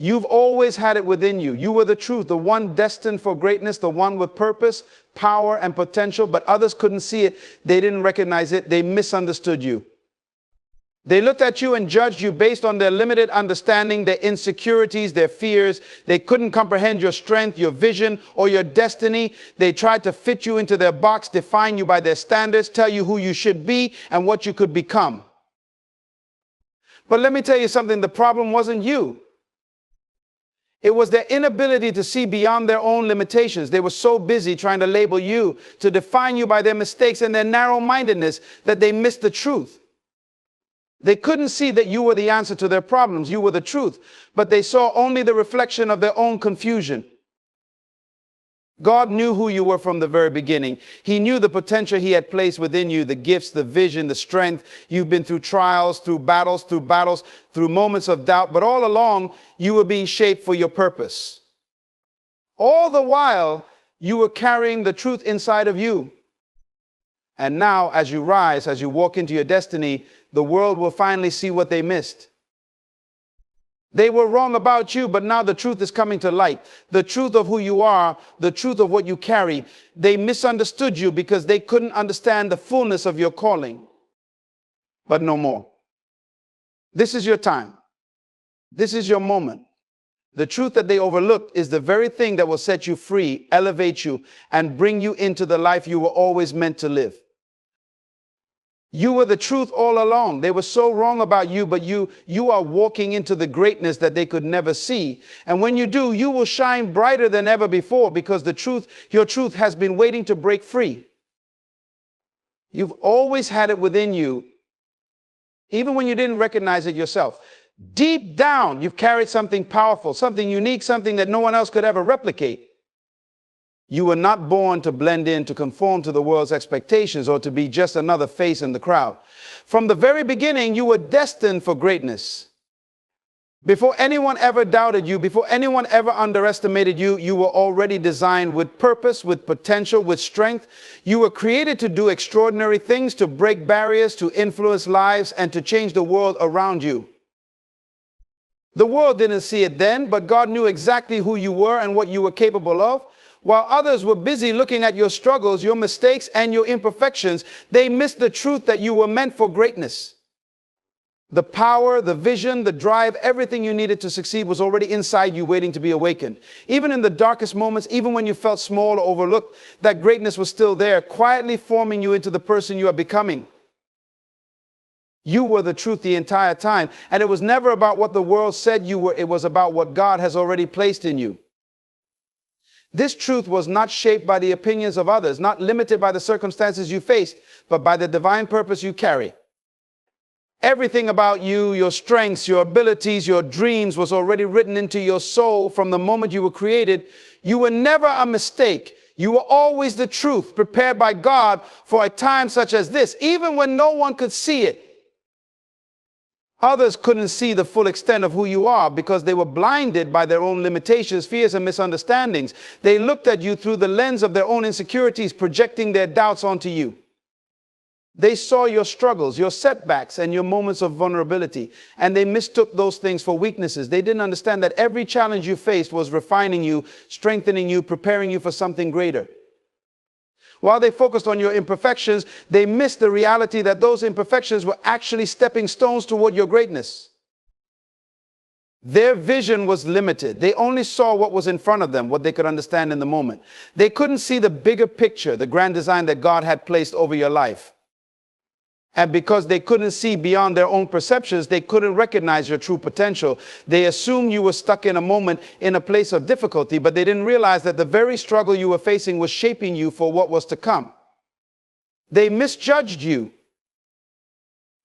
You've always had it within you. You were the truth, the one destined for greatness, the one with purpose, power, and potential, but others couldn't see it. They didn't recognize it. They misunderstood you. They looked at you and judged you based on their limited understanding, their insecurities, their fears. They couldn't comprehend your strength, your vision, or your destiny. They tried to fit you into their box, define you by their standards, tell you who you should be and what you could become. But let me tell you something, the problem wasn't you. It was their inability to see beyond their own limitations. They were so busy trying to label you, to define you by their mistakes and their narrow-mindedness, that they missed the truth. They couldn't see that you were the answer to their problems. You were the truth. But they saw only the reflection of their own confusion. God knew who you were from the very beginning. He knew the potential He had placed within you, the gifts, the vision, the strength. You've been through trials, through battles, through moments of doubt. But all along, you were being shaped for your purpose. All the while, you were carrying the truth inside of you. And now, as you rise, as you walk into your destiny, the world will finally see what they missed. They were wrong about you, but now the truth is coming to light. The truth of who you are, the truth of what you carry. They misunderstood you because they couldn't understand the fullness of your calling. But no more. This is your time. This is your moment. The truth that they overlooked is the very thing that will set you free, elevate you, and bring you into the life you were always meant to live. You were the truth all along. They were so wrong about you, but you are walking into the greatness that they could never see. And when you do, you will shine brighter than ever before because the truth, your truth has been waiting to break free. You've always had it within you, even when you didn't recognize it yourself. Deep down, you've carried something powerful, something unique, something that no one else could ever replicate. You were not born to blend in, to conform to the world's expectations, or to be just another face in the crowd. From the very beginning, you were destined for greatness. Before anyone ever doubted you, before anyone ever underestimated you, you were already designed with purpose, with potential, with strength. You were created to do extraordinary things, to break barriers, to influence lives, and to change the world around you. The world didn't see it then, but God knew exactly who you were and what you were capable of. While others were busy looking at your struggles, your mistakes, and your imperfections, they missed the truth that you were meant for greatness. The power, the vision, the drive, everything you needed to succeed was already inside you, waiting to be awakened. Even in the darkest moments, even when you felt small or overlooked, that greatness was still there, quietly forming you into the person you are becoming. You were the truth the entire time, and it was never about what the world said you were. It was about what God has already placed in you. This truth was not shaped by the opinions of others, not limited by the circumstances you faced, but by the divine purpose you carry. Everything about you, your strengths, your abilities, your dreams was already written into your soul from the moment you were created. You were never a mistake. You were always the truth, prepared by God for a time such as this, even when no one could see it. Others couldn't see the full extent of who you are because they were blinded by their own limitations, fears, and misunderstandings. They looked at you through the lens of their own insecurities, projecting their doubts onto you. They saw your struggles, your setbacks, and your moments of vulnerability, and they mistook those things for weaknesses. They didn't understand that every challenge you faced was refining you, strengthening you, preparing you for something greater. While they focused on your imperfections, they missed the reality that those imperfections were actually stepping stones toward your greatness. Their vision was limited. They only saw what was in front of them, what they could understand in the moment. They couldn't see the bigger picture, the grand design that God had placed over your life. And because they couldn't see beyond their own perceptions, they couldn't recognize your true potential. They assumed you were stuck in a moment, in a place of difficulty, but they didn't realize that the very struggle you were facing was shaping you for what was to come. They misjudged you,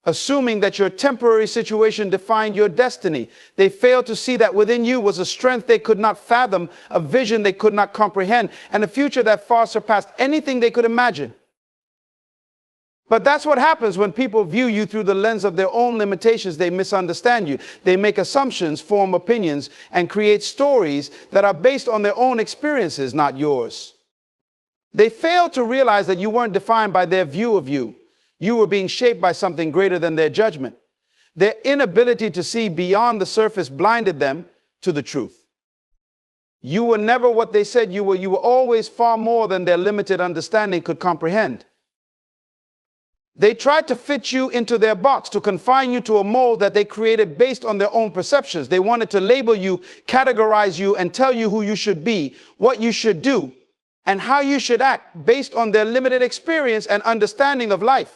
assuming that your temporary situation defined your destiny. They failed to see that within you was a strength they could not fathom, a vision they could not comprehend, and a future that far surpassed anything they could imagine. But that's what happens when people view you through the lens of their own limitations. They misunderstand you. They make assumptions, form opinions, and create stories that are based on their own experiences, not yours. They fail to realize that you weren't defined by their view of you. You were being shaped by something greater than their judgment. Their inability to see beyond the surface blinded them to the truth. You were never what they said you were. You were always far more than their limited understanding could comprehend. They tried to fit you into their box, to confine you to a mold that they created based on their own perceptions. They wanted to label you, categorize you, and tell you who you should be, what you should do, and how you should act based on their limited experience and understanding of life.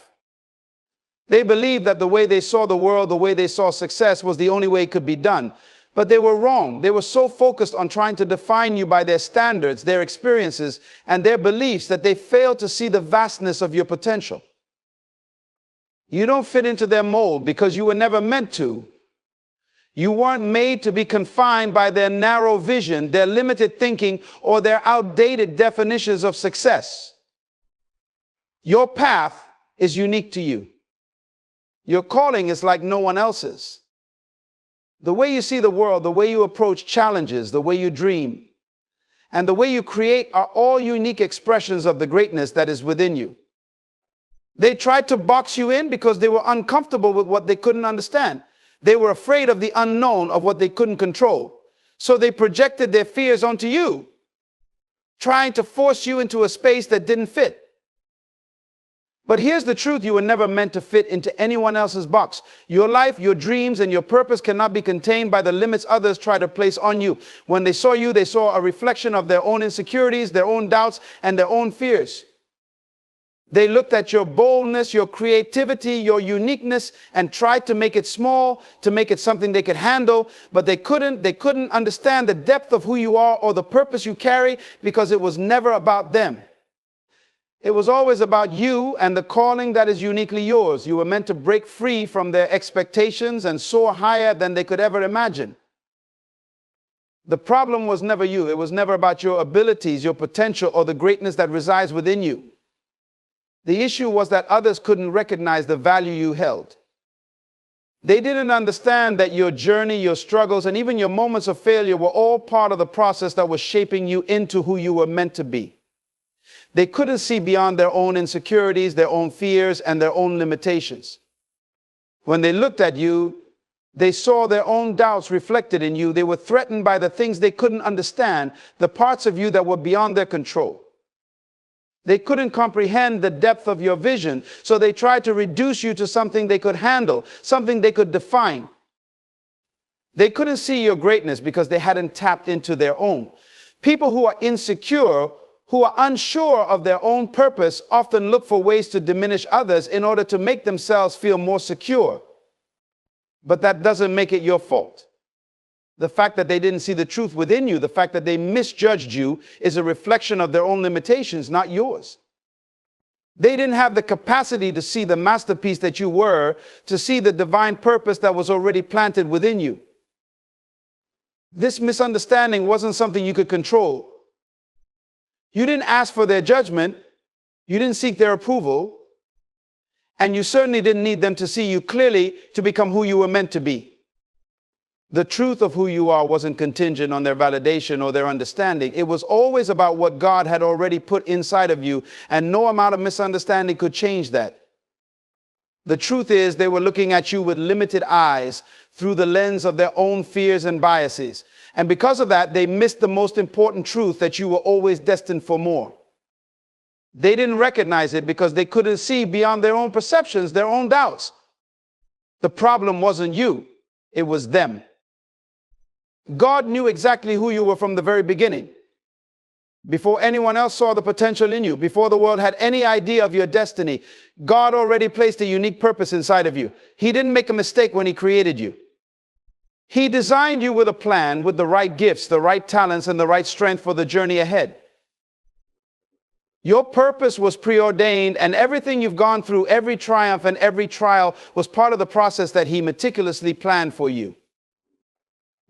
They believed that the way they saw the world, the way they saw success was the only way it could be done. But they were wrong. They were so focused on trying to define you by their standards, their experiences, and their beliefs that they failed to see the vastness of your potential. You don't fit into their mold because you were never meant to. You weren't made to be confined by their narrow vision, their limited thinking, or their outdated definitions of success. Your path is unique to you. Your calling is like no one else's. The way you see the world, the way you approach challenges, the way you dream, and the way you create are all unique expressions of the greatness that is within you. They tried to box you in because they were uncomfortable with what they couldn't understand. They were afraid of the unknown, of what they couldn't control. So they projected their fears onto you, trying to force you into a space that didn't fit. But here's the truth: you were never meant to fit into anyone else's box. Your life, your dreams, and your purpose cannot be contained by the limits others try to place on you. When they saw you, they saw a reflection of their own insecurities, their own doubts, and their own fears. They looked at your boldness, your creativity, your uniqueness, and tried to make it small, to make it something they could handle, but they couldn't. They couldn't understand the depth of who you are or the purpose you carry because it was never about them. It was always about you and the calling that is uniquely yours. You were meant to break free from their expectations and soar higher than they could ever imagine. The problem was never you. It was never about your abilities, your potential, or the greatness that resides within you. The issue was that others couldn't recognize the value you held. They didn't understand that your journey, your struggles, and even your moments of failure were all part of the process that was shaping you into who you were meant to be. They couldn't see beyond their own insecurities, their own fears, and their own limitations. When they looked at you, they saw their own doubts reflected in you. They were threatened by the things they couldn't understand, the parts of you that were beyond their control. They couldn't comprehend the depth of your vision, so they tried to reduce you to something they could handle, something they could define. They couldn't see your greatness because they hadn't tapped into their own. People who are insecure, who are unsure of their own purpose, often look for ways to diminish others in order to make themselves feel more secure. But that doesn't make it your fault. The fact that they didn't see the truth within you, the fact that they misjudged you, is a reflection of their own limitations, not yours. They didn't have the capacity to see the masterpiece that you were, to see the divine purpose that was already planted within you. This misunderstanding wasn't something you could control. You didn't ask for their judgment, you didn't seek their approval, and you certainly didn't need them to see you clearly to become who you were meant to be. The truth of who you are wasn't contingent on their validation or their understanding. It was always about what God had already put inside of you, and no amount of misunderstanding could change that. The truth is, they were looking at you with limited eyes through the lens of their own fears and biases. And because of that, they missed the most important truth, that you were always destined for more. They didn't recognize it because they couldn't see beyond their own perceptions, their own doubts. The problem wasn't you, it was them. God knew exactly who you were from the very beginning. Before anyone else saw the potential in you, before the world had any idea of your destiny, God already placed a unique purpose inside of you. He didn't make a mistake when He created you. He designed you with a plan, with the right gifts, the right talents, and the right strength for the journey ahead. Your purpose was preordained, and everything you've gone through, every triumph and every trial, was part of the process that He meticulously planned for you.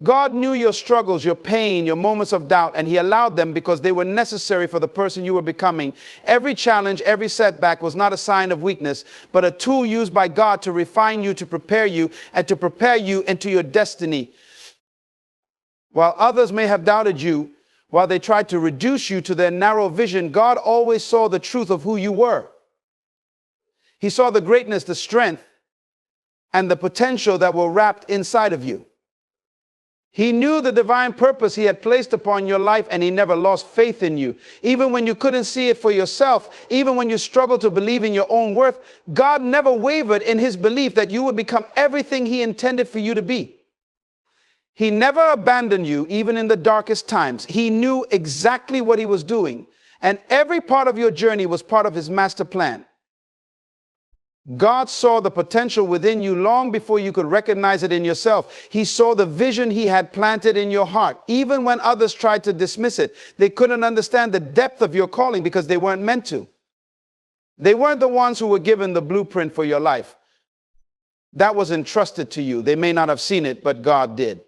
God knew your struggles, your pain, your moments of doubt, and He allowed them because they were necessary for the person you were becoming. Every challenge, every setback was not a sign of weakness, but a tool used by God to refine you, to prepare you, and to prepare you into your destiny. While others may have doubted you, while they tried to reduce you to their narrow vision, God always saw the truth of who you were. He saw the greatness, the strength, and the potential that were wrapped inside of you. He knew the divine purpose he had placed upon your life, and he never lost faith in you. Even when you couldn't see it for yourself, even when you struggled to believe in your own worth, God never wavered in his belief that you would become everything he intended for you to be. He never abandoned you, even in the darkest times. He knew exactly what he was doing, and every part of your journey was part of his master plan. God saw the potential within you long before you could recognize it in yourself. He saw the vision he had planted in your heart. Even when others tried to dismiss it, they couldn't understand the depth of your calling because they weren't meant to. They weren't the ones who were given the blueprint for your life. That was entrusted to you. They may not have seen it, but God did.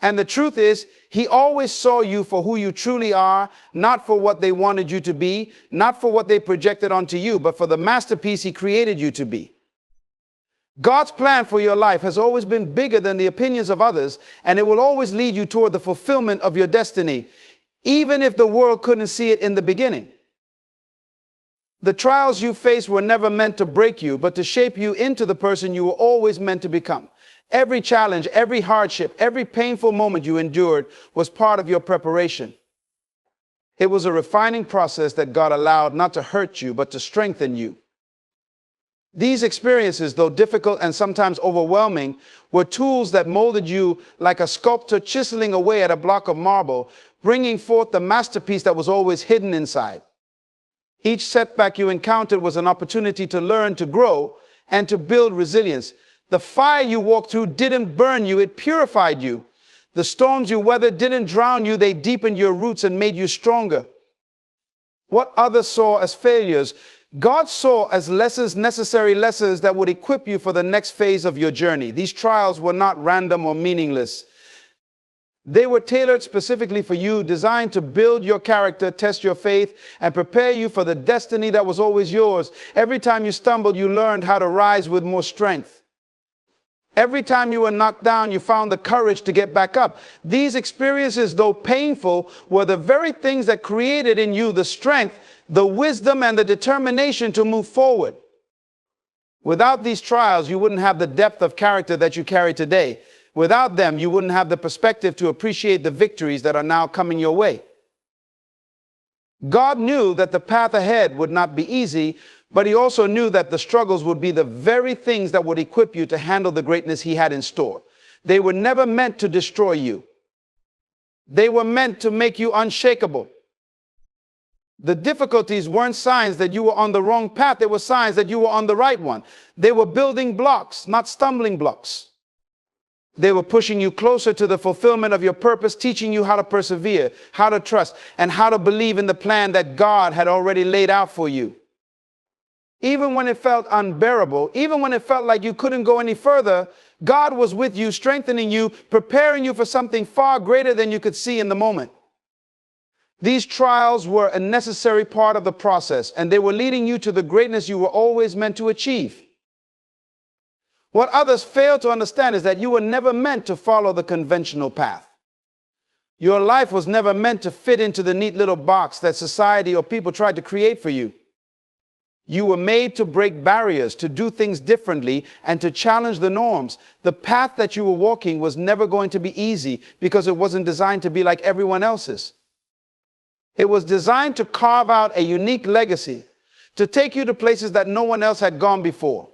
And the truth is, he always saw you for who you truly are, not for what they wanted you to be, not for what they projected onto you, but for the masterpiece he created you to be. God's plan for your life has always been bigger than the opinions of others, and it will always lead you toward the fulfillment of your destiny, even if the world couldn't see it in the beginning. The trials you faced were never meant to break you, but to shape you into the person you were always meant to become. Every challenge, every hardship, every painful moment you endured was part of your preparation. It was a refining process that God allowed not to hurt you, but to strengthen you. These experiences, though difficult and sometimes overwhelming, were tools that molded you like a sculptor chiseling away at a block of marble, bringing forth the masterpiece that was always hidden inside. Each setback you encountered was an opportunity to learn, to grow, and to build resilience. The fire you walked through didn't burn you, it purified you. The storms you weathered didn't drown you, they deepened your roots and made you stronger. What others saw as failures, God saw as lessons, necessary lessons that would equip you for the next phase of your journey. These trials were not random or meaningless. They were tailored specifically for you, designed to build your character, test your faith, and prepare you for the destiny that was always yours. Every time you stumbled, you learned how to rise with more strength. Every time you were knocked down, you found the courage to get back up. These experiences, though painful, were the very things that created in you the strength, the wisdom, and the determination to move forward. Without these trials, you wouldn't have the depth of character that you carry today. Without them, you wouldn't have the perspective to appreciate the victories that are now coming your way. God knew that the path ahead would not be easy, but he also knew that the struggles would be the very things that would equip you to handle the greatness he had in store. They were never meant to destroy you. They were meant to make you unshakable. The difficulties weren't signs that you were on the wrong path. They were signs that you were on the right one. They were building blocks, not stumbling blocks. They were pushing you closer to the fulfillment of your purpose, teaching you how to persevere, how to trust, and how to believe in the plan that God had already laid out for you. Even when it felt unbearable, even when it felt like you couldn't go any further, God was with you, strengthening you, preparing you for something far greater than you could see in the moment. These trials were a necessary part of the process, and they were leading you to the greatness you were always meant to achieve. What others fail to understand is that you were never meant to follow the conventional path. Your life was never meant to fit into the neat little box that society or people tried to create for you. You were made to break barriers, to do things differently, and to challenge the norms. The path that you were walking was never going to be easy because it wasn't designed to be like everyone else's. It was designed to carve out a unique legacy, to take you to places that no one else had gone before.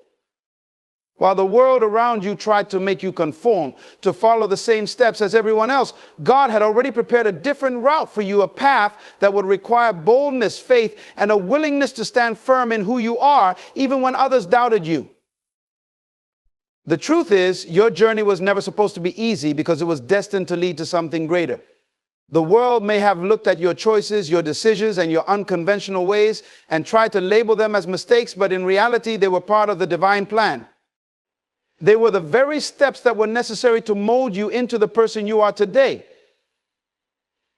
While the world around you tried to make you conform, to follow the same steps as everyone else, God had already prepared a different route for you, a path that would require boldness, faith, and a willingness to stand firm in who you are, even when others doubted you. The truth is, your journey was never supposed to be easy because it was destined to lead to something greater. The world may have looked at your choices, your decisions, and your unconventional ways and tried to label them as mistakes, but in reality, they were part of the divine plan. They were the very steps that were necessary to mold you into the person you are today.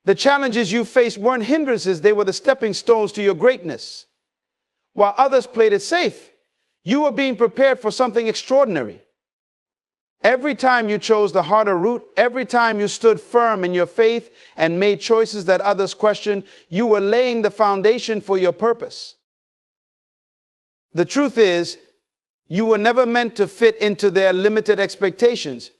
The challenges you faced weren't hindrances, they were the stepping stones to your greatness. While others played it safe, you were being prepared for something extraordinary. Every time you chose the harder route, every time you stood firm in your faith and made choices that others questioned, you were laying the foundation for your purpose. The truth is, you were never meant to fit into their limited expectations.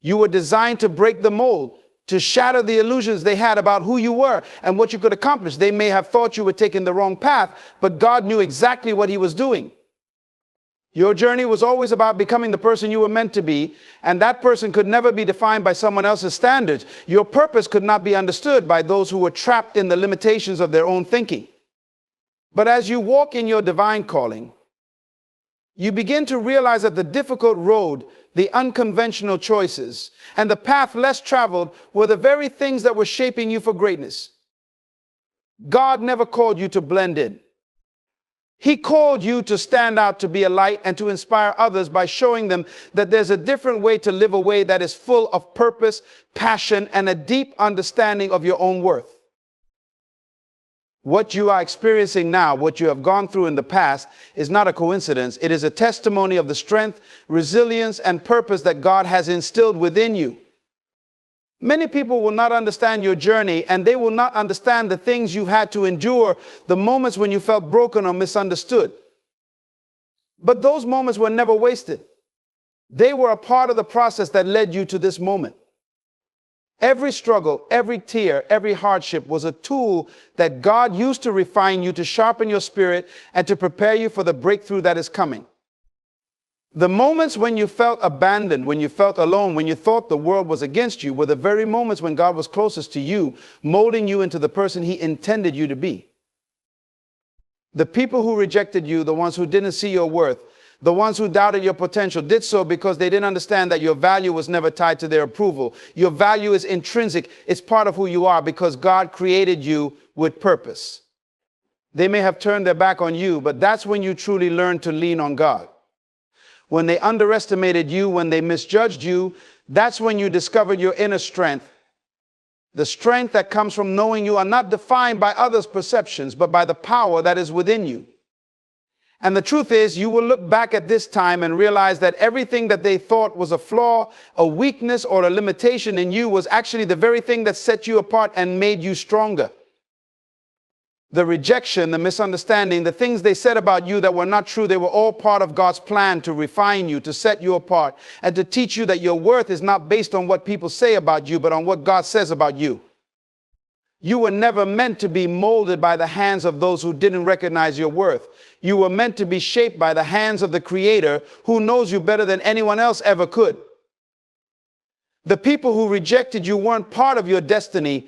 You were designed to break the mold, to shatter the illusions they had about who you were and what you could accomplish. They may have thought you were taking the wrong path, but God knew exactly what he was doing. Your journey was always about becoming the person you were meant to be, and that person could never be defined by someone else's standards. Your purpose could not be understood by those who were trapped in the limitations of their own thinking. But as you walk in your divine calling, you begin to realize that the difficult road, the unconventional choices, and the path less traveled were the very things that were shaping you for greatness. God never called you to blend in. He called you to stand out, to be a light, and to inspire others by showing them that there's a different way to live, a way that is full of purpose, passion, and a deep understanding of your own worth. What you are experiencing now, what you have gone through in the past, is not a coincidence. It is a testimony of the strength, resilience, and purpose that God has instilled within you. Many people will not understand your journey, and they will not understand the things you had to endure, the moments when you felt broken or misunderstood. But those moments were never wasted. They were a part of the process that led you to this moment. Every struggle, every tear, every hardship was a tool that God used to refine you, to sharpen your spirit, and to prepare you for the breakthrough that is coming. The moments when you felt abandoned, when you felt alone, when you thought the world was against you, were the very moments when God was closest to you, molding you into the person he intended you to be. The people who rejected you, the ones who didn't see your worth, the ones who doubted your potential, did so because they didn't understand that your value was never tied to their approval. Your value is intrinsic. It's part of who you are because God created you with purpose. They may have turned their back on you, but that's when you truly learn to lean on God. When they underestimated you, when they misjudged you, that's when you discovered your inner strength. The strength that comes from knowing you are not defined by others' perceptions, but by the power that is within you. And the truth is, you will look back at this time and realize that everything that they thought was a flaw, a weakness, or a limitation in you was actually the very thing that set you apart and made you stronger. The rejection, the misunderstanding, the things they said about you that were not true, they were all part of God's plan to refine you, to set you apart, and to teach you that your worth is not based on what people say about you, but on what God says about you. You were never meant to be molded by the hands of those who didn't recognize your worth. You were meant to be shaped by the hands of the Creator, who knows you better than anyone else ever could. The people who rejected you weren't part of your destiny.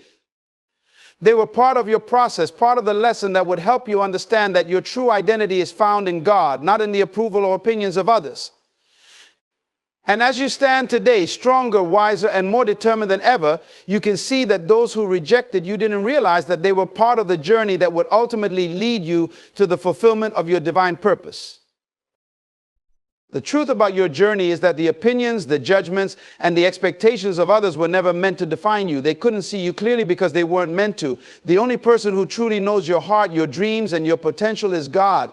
They were part of your process, part of the lesson that would help you understand that your true identity is found in God, not in the approval or opinions of others. And as you stand today, stronger, wiser, and more determined than ever, you can see that those who rejected you didn't realize that they were part of the journey that would ultimately lead you to the fulfillment of your divine purpose. The truth about your journey is that the opinions, the judgments, and the expectations of others were never meant to define you. They couldn't see you clearly because they weren't meant to. The only person who truly knows your heart, your dreams, and your potential is God.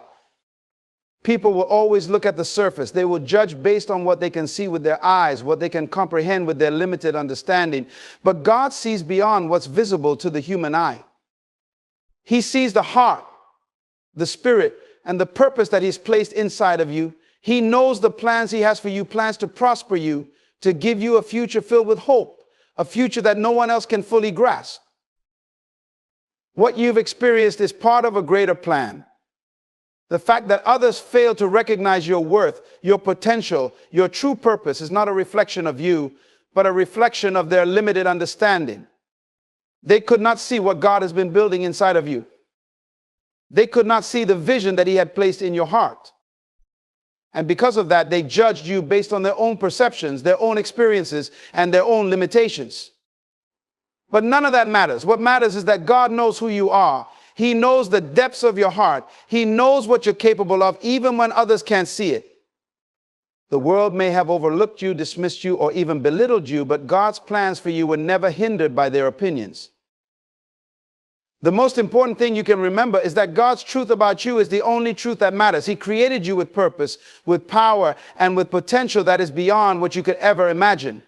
People will always look at the surface. They will judge based on what they can see with their eyes, what they can comprehend with their limited understanding. But God sees beyond what's visible to the human eye. He sees the heart, the spirit, and the purpose that He's placed inside of you. He knows the plans He has for you, plans to prosper you, to give you a future filled with hope, a future that no one else can fully grasp. What you've experienced is part of a greater plan. The fact that others fail to recognize your worth, your potential, your true purpose is not a reflection of you, but a reflection of their limited understanding. They could not see what God has been building inside of you. They could not see the vision that He had placed in your heart. And because of that, they judged you based on their own perceptions, their own experiences, and their own limitations. But none of that matters. What matters is that God knows who you are. He knows the depths of your heart. He knows what you're capable of, even when others can't see it. The world may have overlooked you, dismissed you, or even belittled you, but God's plans for you were never hindered by their opinions. The most important thing you can remember is that God's truth about you is the only truth that matters. He created you with purpose, with power, and with potential that is beyond what you could ever imagine.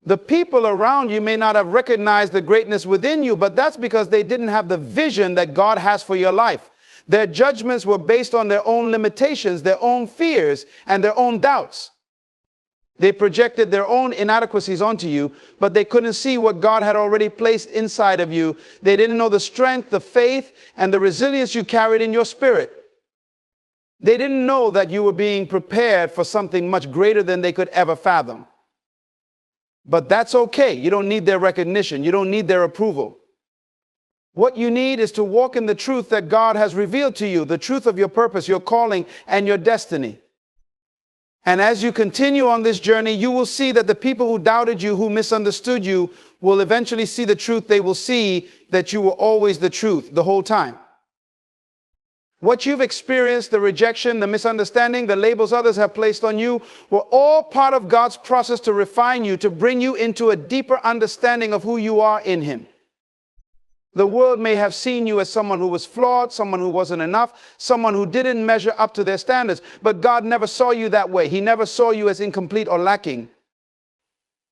The people around you may not have recognized the greatness within you, but that's because they didn't have the vision that God has for your life. Their judgments were based on their own limitations, their own fears, and their own doubts. They projected their own inadequacies onto you, but they couldn't see what God had already placed inside of you. They didn't know the strength, the faith, and the resilience you carried in your spirit. They didn't know that you were being prepared for something much greater than they could ever fathom. But that's okay. You don't need their recognition. You don't need their approval. What you need is to walk in the truth that God has revealed to you, the truth of your purpose, your calling, and your destiny. And as you continue on this journey, you will see that the people who doubted you, who misunderstood you, will eventually see the truth. They will see that you were always the truth the whole time. What you've experienced, the rejection, the misunderstanding, the labels others have placed on you, were all part of God's process to refine you, to bring you into a deeper understanding of who you are in Him. The world may have seen you as someone who was flawed, someone who wasn't enough, someone who didn't measure up to their standards. But God never saw you that way. He never saw you as incomplete or lacking.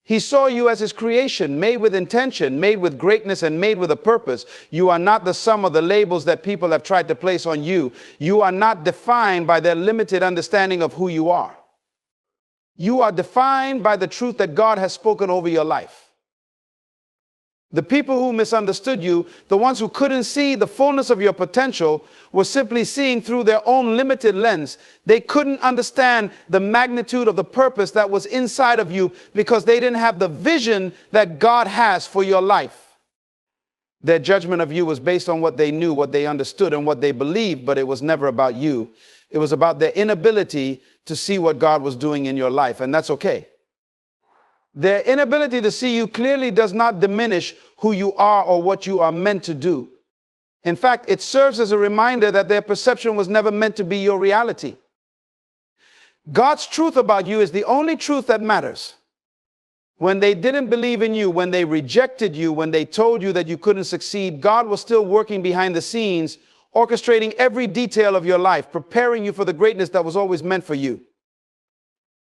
He saw you as His creation, made with intention, made with greatness, and made with a purpose. You are not the sum of the labels that people have tried to place on you. You are not defined by their limited understanding of who you are. You are defined by the truth that God has spoken over your life. The people who misunderstood you, the ones who couldn't see the fullness of your potential, were simply seeing through their own limited lens. They couldn't understand the magnitude of the purpose that was inside of you because they didn't have the vision that God has for your life. Their judgment of you was based on what they knew, what they understood, and what they believed, but it was never about you. It was about their inability to see what God was doing in your life, and that's okay. Their inability to see you clearly does not diminish who you are or what you are meant to do. In fact, it serves as a reminder that their perception was never meant to be your reality. God's truth about you is the only truth that matters. When they didn't believe in you, when they rejected you, when they told you that you couldn't succeed, God was still working behind the scenes, orchestrating every detail of your life, preparing you for the greatness that was always meant for you.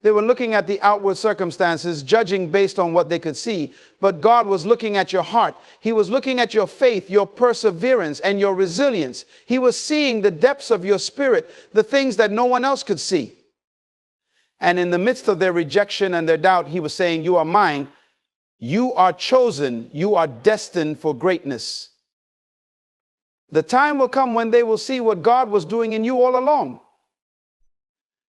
They were looking at the outward circumstances, judging based on what they could see. But God was looking at your heart. He was looking at your faith, your perseverance, and your resilience. He was seeing the depths of your spirit, the things that no one else could see. And in the midst of their rejection and their doubt, He was saying, "You are mine. You are chosen. You are destined for greatness." The time will come when they will see what God was doing in you all along.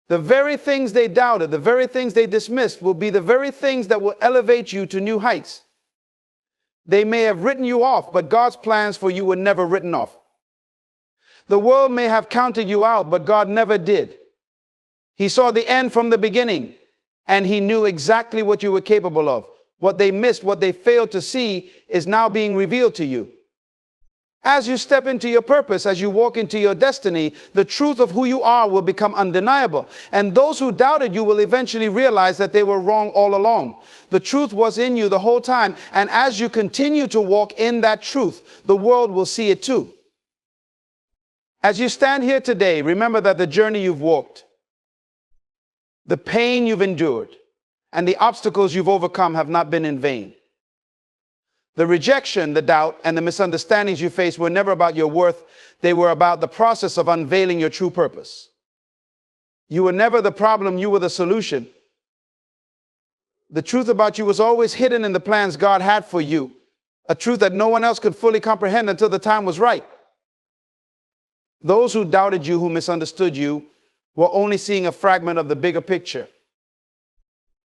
The very things they doubted, the very things they dismissed will be the very things that will elevate you to new heights. They may have written you off, but God's plans for you were never written off. The world may have counted you out, but God never did. He saw the end from the beginning, and He knew exactly what you were capable of. What they missed, what they failed to see, is now being revealed to you. As you step into your purpose, as you walk into your destiny, the truth of who you are will become undeniable. And those who doubted you will eventually realize that they were wrong all along. The truth was in you the whole time. And as you continue to walk in that truth, the world will see it too. As you stand here today, remember that the journey you've walked, the pain you've endured, and the obstacles you've overcome have not been in vain. The rejection, the doubt, and the misunderstandings you faced were never about your worth. They were about the process of unveiling your true purpose. You were never the problem, you were the solution. The truth about you was always hidden in the plans God had for you, a truth that no one else could fully comprehend until the time was right. Those who doubted you, who misunderstood you, were only seeing a fragment of the bigger picture.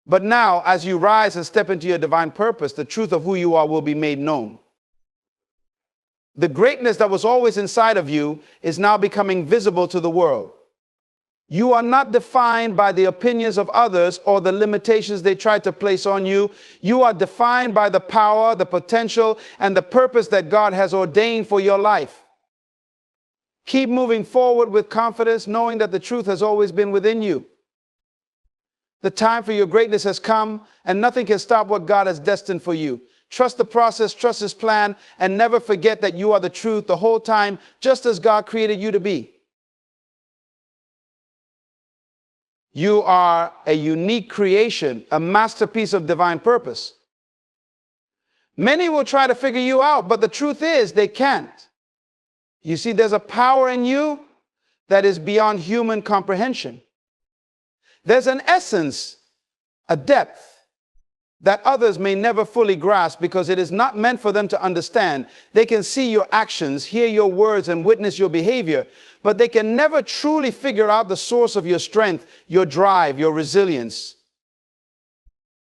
But now, as you rise and step into your divine purpose, the truth of who you are will be made known. The greatness that was always inside of you is now becoming visible to the world. You are not defined by the opinions of others or the limitations they tried to place on you. You are defined by the power, the potential, and the purpose that God has ordained for your life. Keep moving forward with confidence, knowing that the truth has always been within you. The time for your greatness has come, and nothing can stop what God has destined for you. Trust the process, trust His plan, and never forget that you are the truth the whole time, just as God created you to be. You are a unique creation, a masterpiece of divine purpose. Many will try to figure you out, but the truth is they can't. You see, there's a power in you that is beyond human comprehension. There's an essence, a depth that others may never fully grasp because it is not meant for them to understand. They can see your actions, hear your words, and witness your behavior, but they can never truly figure out the source of your strength, your drive, your resilience.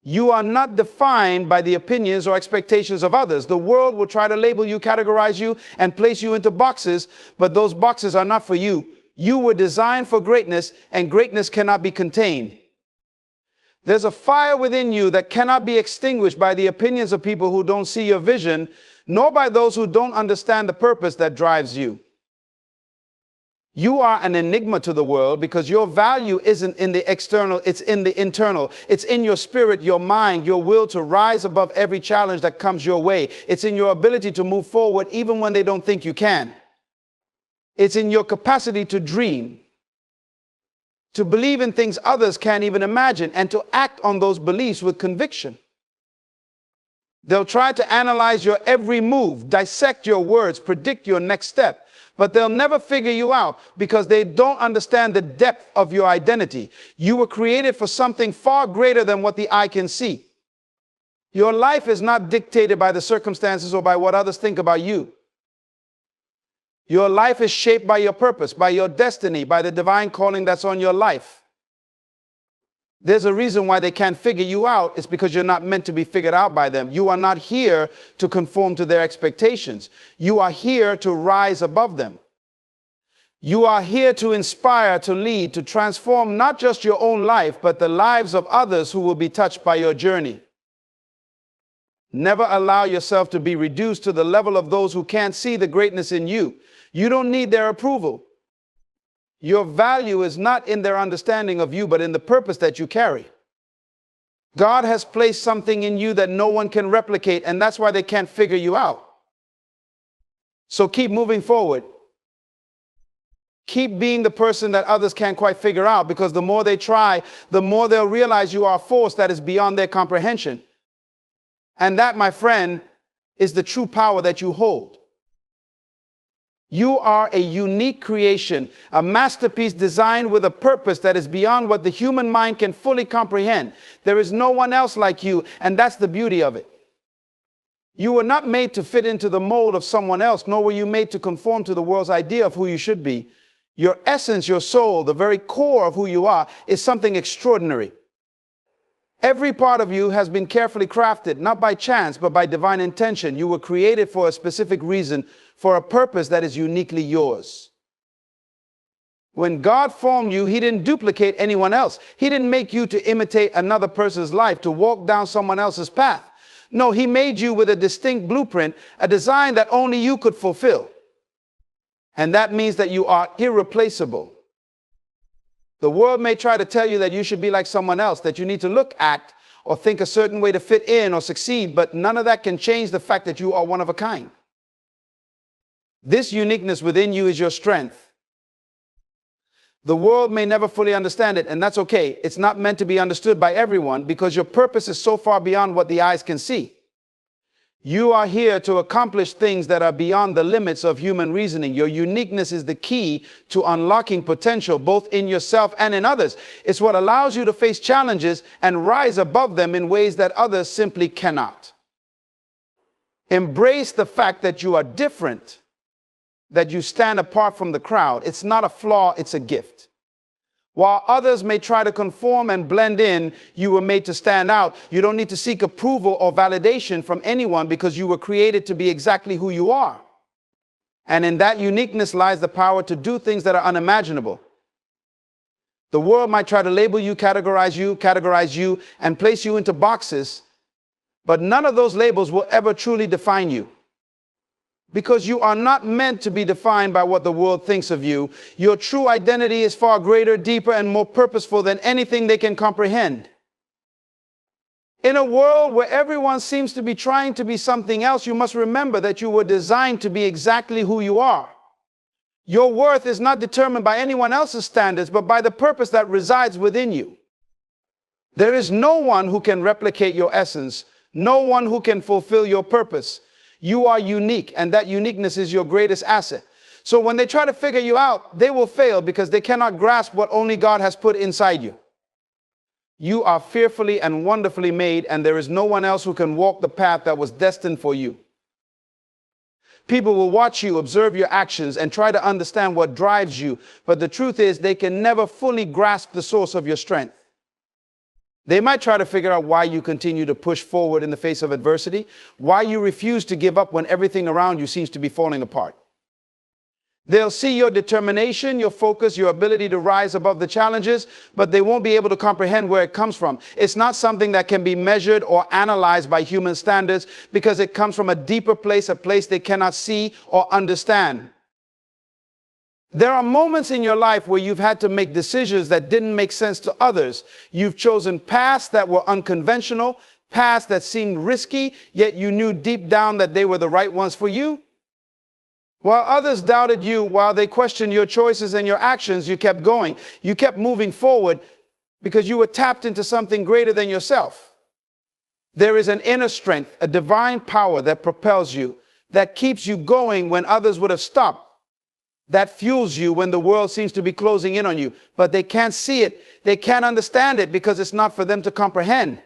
You are not defined by the opinions or expectations of others. The world will try to label you, categorize you, and place you into boxes, but those boxes are not for you. You were designed for greatness, and greatness cannot be contained. There's a fire within you that cannot be extinguished by the opinions of people who don't see your vision, nor by those who don't understand the purpose that drives you. You are an enigma to the world because your value isn't in the external, it's in the internal. It's in your spirit, your mind, your will to rise above every challenge that comes your way. It's in your ability to move forward even when they don't think you can. It's in your capacity to dream, to believe in things others can't even imagine, and to act on those beliefs with conviction. They'll try to analyze your every move, dissect your words, predict your next step. But they'll never figure you out because they don't understand the depth of your identity. You were created for something far greater than what the eye can see. Your life is not dictated by the circumstances or by what others think about you. Your life is shaped by your purpose, by your destiny, by the divine calling that's on your life. There's a reason why they can't figure you out. It's because you're not meant to be figured out by them. You are not here to conform to their expectations. You are here to rise above them. You are here to inspire, to lead, to transform not just your own life, but the lives of others who will be touched by your journey. Never allow yourself to be reduced to the level of those who can't see the greatness in you. You don't need their approval. Your value is not in their understanding of you, but in the purpose that you carry. God has placed something in you that no one can replicate, and that's why they can't figure you out. So keep moving forward. Keep being the person that others can't quite figure out, because the more they try, the more they'll realize you are a force that is beyond their comprehension. And that, my friend, is the true power that you hold. You are a unique creation, a masterpiece designed with a purpose that is beyond what the human mind can fully comprehend. There is no one else like you, and that's the beauty of it. You were not made to fit into the mold of someone else, nor were you made to conform to the world's idea of who you should be. Your essence, your soul, the very core of who you are, is something extraordinary. Every part of you has been carefully crafted, not by chance, but by divine intention. You were created for a specific reason, for a purpose that is uniquely yours. When God formed you, He didn't duplicate anyone else. He didn't make you to imitate another person's life, to walk down someone else's path. No, He made you with a distinct blueprint, a design that only you could fulfill. And that means that you are irreplaceable. The world may try to tell you that you should be like someone else, that you need to look, act, or think a certain way to fit in or succeed, but none of that can change the fact that you are one of a kind. This uniqueness within you is your strength. The world may never fully understand it, and that's okay. It's not meant to be understood by everyone because your purpose is so far beyond what the eyes can see. You are here to accomplish things that are beyond the limits of human reasoning. Your uniqueness is the key to unlocking potential, both in yourself and in others. It's what allows you to face challenges and rise above them in ways that others simply cannot. Embrace the fact that you are different, that you stand apart from the crowd. It's not a flaw, it's a gift. While others may try to conform and blend in, you were made to stand out. You don't need to seek approval or validation from anyone because you were created to be exactly who you are. And in that uniqueness lies the power to do things that are unimaginable. The world might try to label you, categorize you, and place you into boxes, but none of those labels will ever truly define you. Because you are not meant to be defined by what the world thinks of you. Your true identity is far greater, deeper, and more purposeful than anything they can comprehend. In a world where everyone seems to be trying to be something else, you must remember that you were designed to be exactly who you are. Your worth is not determined by anyone else's standards, but by the purpose that resides within you. There is no one who can replicate your essence, no one who can fulfill your purpose. You are unique, and that uniqueness is your greatest asset. So when they try to figure you out, they will fail because they cannot grasp what only God has put inside you. You are fearfully and wonderfully made, and there is no one else who can walk the path that was destined for you. People will watch you, observe your actions, and try to understand what drives you. But the truth is, they can never fully grasp the source of your strength. They might try to figure out why you continue to push forward in the face of adversity, why you refuse to give up when everything around you seems to be falling apart. They'll see your determination, your focus, your ability to rise above the challenges, but they won't be able to comprehend where it comes from. It's not something that can be measured or analyzed by human standards because it comes from a deeper place, a place they cannot see or understand. There are moments in your life where you've had to make decisions that didn't make sense to others. You've chosen paths that were unconventional, paths that seemed risky, yet you knew deep down that they were the right ones for you. While others doubted you, while they questioned your choices and your actions, you kept going. You kept moving forward because you were tapped into something greater than yourself. There is an inner strength, a divine power that propels you, that keeps you going when others would have stopped, that fuels you when the world seems to be closing in on you. But they can't see it, they can't understand it because it's not for them to comprehend.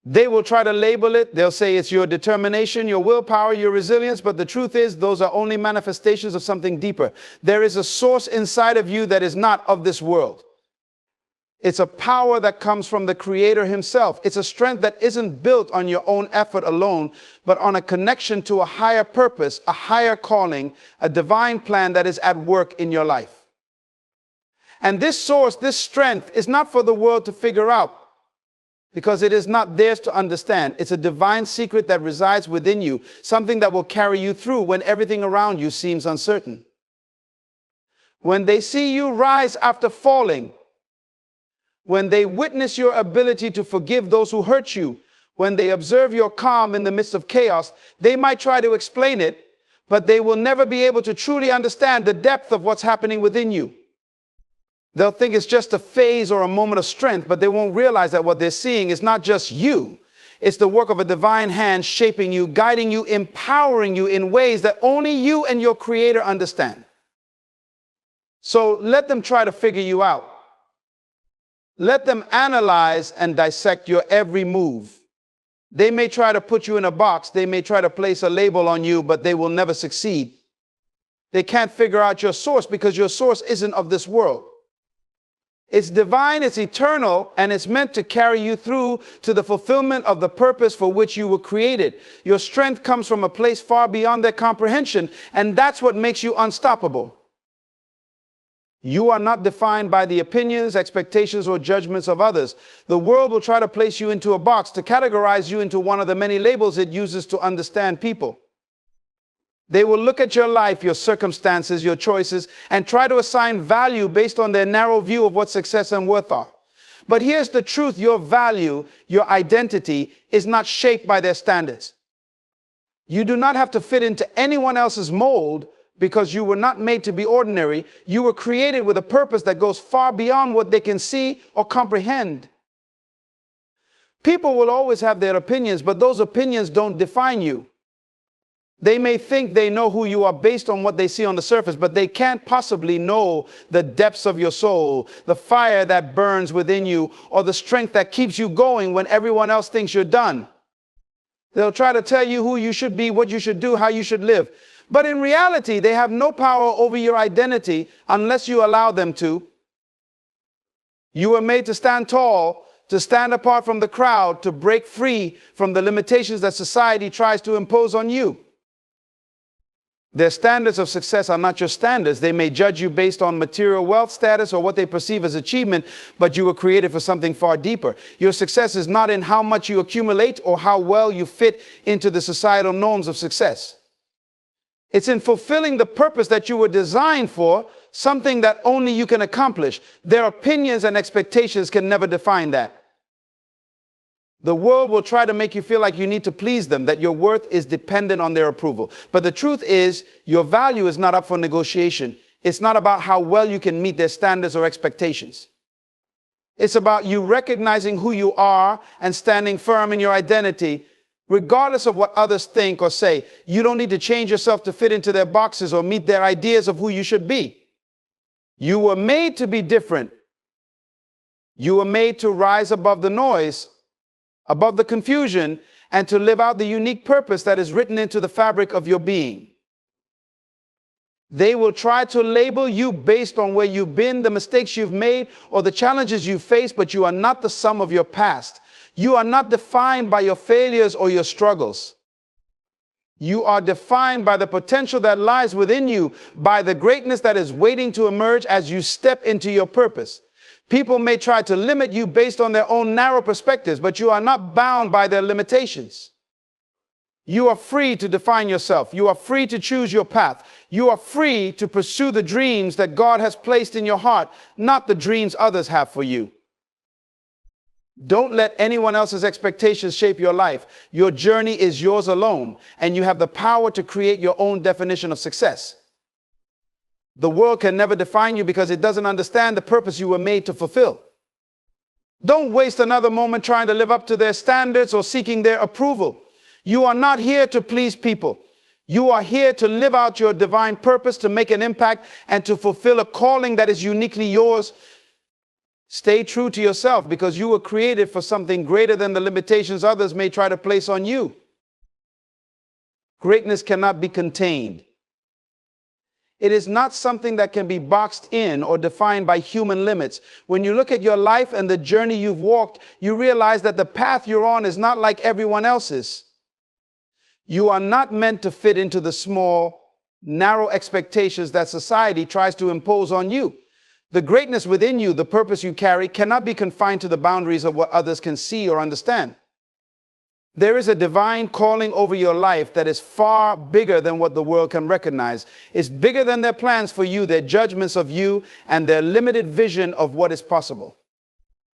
They will try to label it. They'll say it's your determination, your willpower, your resilience. But the truth is, those are only manifestations of something deeper. There is a source inside of you that is not of this world. It's a power that comes from the Creator himself. It's a strength that isn't built on your own effort alone, but on a connection to a higher purpose, a higher calling, a divine plan that is at work in your life. And this source, this strength, is not for the world to figure out, because it is not theirs to understand. It's a divine secret that resides within you, something that will carry you through when everything around you seems uncertain. When they see you rise after falling, when they witness your ability to forgive those who hurt you, when they observe your calm in the midst of chaos, they might try to explain it, but they will never be able to truly understand the depth of what's happening within you. They'll think it's just a phase or a moment of strength, but they won't realize that what they're seeing is not just you. It's the work of a divine hand shaping you, guiding you, empowering you in ways that only you and your Creator understand. So let them try to figure you out. Let them analyze and dissect your every move. They may try to put you in a box. They may try to place a label on you, but they will never succeed. They can't figure out your source because your source isn't of this world. It's divine, it's eternal, and it's meant to carry you through to the fulfillment of the purpose for which you were created. Your strength comes from a place far beyond their comprehension, and that's what makes you unstoppable. You are not defined by the opinions, expectations, or judgments of others. The world will try to place you into a box, to categorize you into one of the many labels it uses to understand people. They will look at your life, your circumstances, your choices, and try to assign value based on their narrow view of what success and worth are. But here's the truth: your value, your identity, is not shaped by their standards. You do not have to fit into anyone else's mold because you were not made to be ordinary. You were created with a purpose that goes far beyond what they can see or comprehend. People will always have their opinions, but those opinions don't define you. They may think they know who you are based on what they see on the surface, but they can't possibly know the depths of your soul, the fire that burns within you, or the strength that keeps you going when everyone else thinks you're done. They'll try to tell you who you should be, what you should do, how you should live. But in reality, they have no power over your identity unless you allow them to. You were made to stand tall, to stand apart from the crowd, to break free from the limitations that society tries to impose on you. Their standards of success are not your standards. They may judge you based on material wealth status or what they perceive as achievement, but you were created for something far deeper. Your success is not in how much you accumulate or how well you fit into the societal norms of success. It's in fulfilling the purpose that you were designed for, something that only you can accomplish. Their opinions and expectations can never define that. The world will try to make you feel like you need to please them, that your worth is dependent on their approval. But the truth is, your value is not up for negotiation. It's not about how well you can meet their standards or expectations. It's about you recognizing who you are and standing firm in your identity, regardless of what others think or say. You don't need to change yourself to fit into their boxes or meet their ideas of who you should be. You were made to be different. You were made to rise above the noise, above the confusion, and to live out the unique purpose that is written into the fabric of your being. They will try to label you based on where you've been, the mistakes you've made, or the challenges you faced, but you are not the sum of your past. You are not defined by your failures or your struggles. You are defined by the potential that lies within you, by the greatness that is waiting to emerge as you step into your purpose. People may try to limit you based on their own narrow perspectives, but you are not bound by their limitations. You are free to define yourself. You are free to choose your path. You are free to pursue the dreams that God has placed in your heart, not the dreams others have for you. Don't let anyone else's expectations shape your life. Your journey is yours alone, and you have the power to create your own definition of success. The world can never define you because it doesn't understand the purpose you were made to fulfill. Don't waste another moment trying to live up to their standards or seeking their approval. You are not here to please people. You are here to live out your divine purpose, to make an impact, and to fulfill a calling that is uniquely yours. Stay true to yourself because you were created for something greater than the limitations others may try to place on you. Greatness cannot be contained. It is not something that can be boxed in or defined by human limits. When you look at your life and the journey you've walked, you realize that the path you're on is not like everyone else's. You are not meant to fit into the small, narrow expectations that society tries to impose on you. The greatness within you, the purpose you carry, cannot be confined to the boundaries of what others can see or understand. There is a divine calling over your life that is far bigger than what the world can recognize. It's bigger than their plans for you, their judgments of you, and their limited vision of what is possible.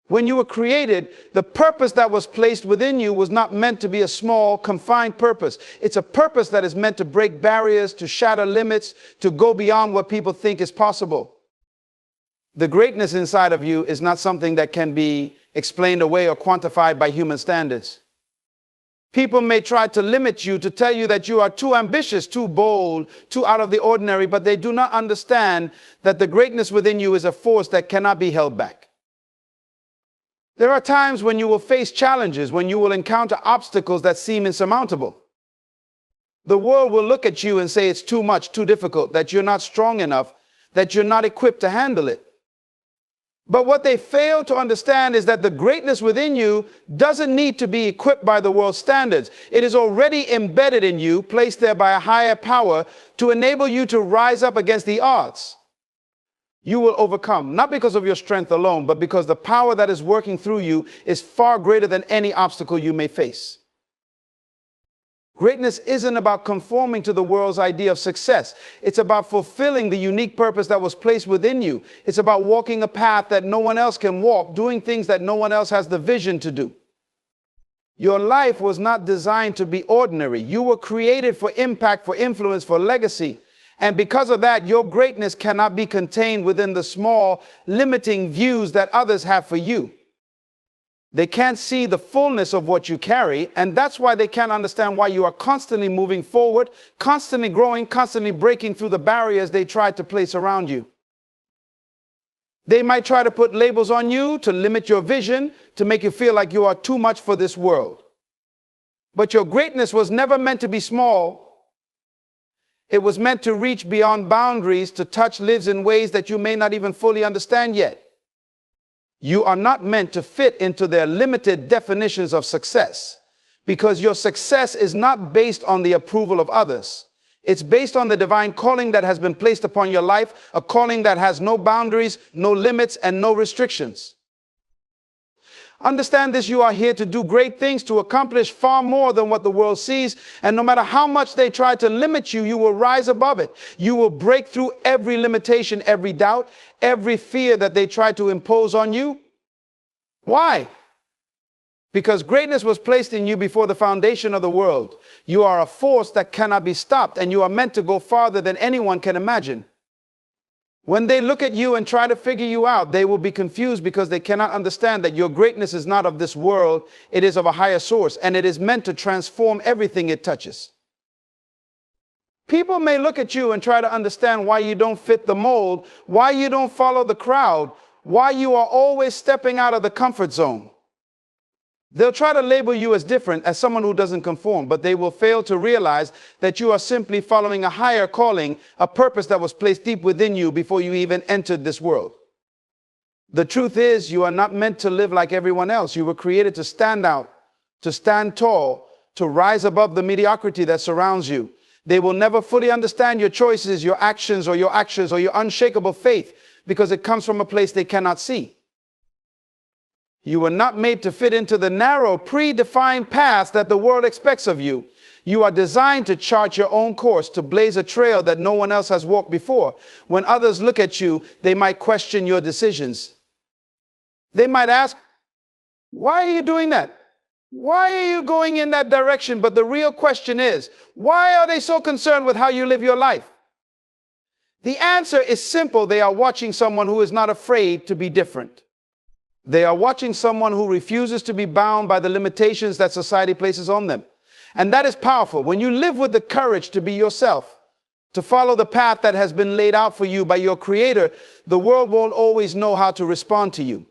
When you were created, the purpose that was placed within you was not meant to be a small, confined purpose. It's a purpose that is meant to break barriers, to shatter limits, to go beyond what people think is possible. The greatness inside of you is not something that can be explained away or quantified by human standards. People may try to limit you, to tell you that you are too ambitious, too bold, too out of the ordinary, but they do not understand that the greatness within you is a force that cannot be held back. There are times when you will face challenges, when you will encounter obstacles that seem insurmountable. The world will look at you and say it's too much, too difficult, that you're not strong enough, that you're not equipped to handle it. But what they fail to understand is that the greatness within you doesn't need to be equipped by the world's standards. It is already embedded in you, placed there by a higher power to enable you to rise up against the odds. You will overcome, not because of your strength alone, but because the power that is working through you is far greater than any obstacle you may face. Greatness isn't about conforming to the world's idea of success. It's about fulfilling the unique purpose that was placed within you. It's about walking a path that no one else can walk, doing things that no one else has the vision to do. Your life was not designed to be ordinary. You were created for impact, for influence, for legacy. And because of that, your greatness cannot be contained within the small, limiting views that others have for you. They can't see the fullness of what you carry, and that's why they can't understand why you are constantly moving forward, constantly growing, constantly breaking through the barriers they try to place around you. They might try to put labels on you to limit your vision, to make you feel like you are too much for this world. But your greatness was never meant to be small. It was meant to reach beyond boundaries, to touch lives in ways that you may not even fully understand yet. You are not meant to fit into their limited definitions of success, because your success is not based on the approval of others. It's based on the divine calling that has been placed upon your life, a calling that has no boundaries, no limits, and no restrictions. Understand this: you are here to do great things, to accomplish far more than what the world sees. And no matter how much they try to limit you, you will rise above it. You will break through every limitation, every doubt, every fear that they try to impose on you. Why? Because greatness was placed in you before the foundation of the world. You are a force that cannot be stopped, and you are meant to go farther than anyone can imagine. When they look at you and try to figure you out, they will be confused because they cannot understand that your greatness is not of this world. It is of a higher source, and it is meant to transform everything it touches. People may look at you and try to understand why you don't fit the mold, why you don't follow the crowd, why you are always stepping out of the comfort zone. They'll try to label you as different, as someone who doesn't conform, but they will fail to realize that you are simply following a higher calling, a purpose that was placed deep within you before you even entered this world. The truth is, you are not meant to live like everyone else. You were created to stand out, to stand tall, to rise above the mediocrity that surrounds you. They will never fully understand your choices, your actions, or your unshakable faith, because it comes from a place they cannot see. You were not made to fit into the narrow, predefined paths that the world expects of you. You are designed to chart your own course, to blaze a trail that no one else has walked before. When others look at you, they might question your decisions. They might ask, why are you doing that? Why are you going in that direction? But the real question is, why are they so concerned with how you live your life? The answer is simple. They are watching someone who is not afraid to be different. They are watching someone who refuses to be bound by the limitations that society places on them. And that is powerful. When you live with the courage to be yourself, to follow the path that has been laid out for you by your Creator, the world won't always know how to respond to you.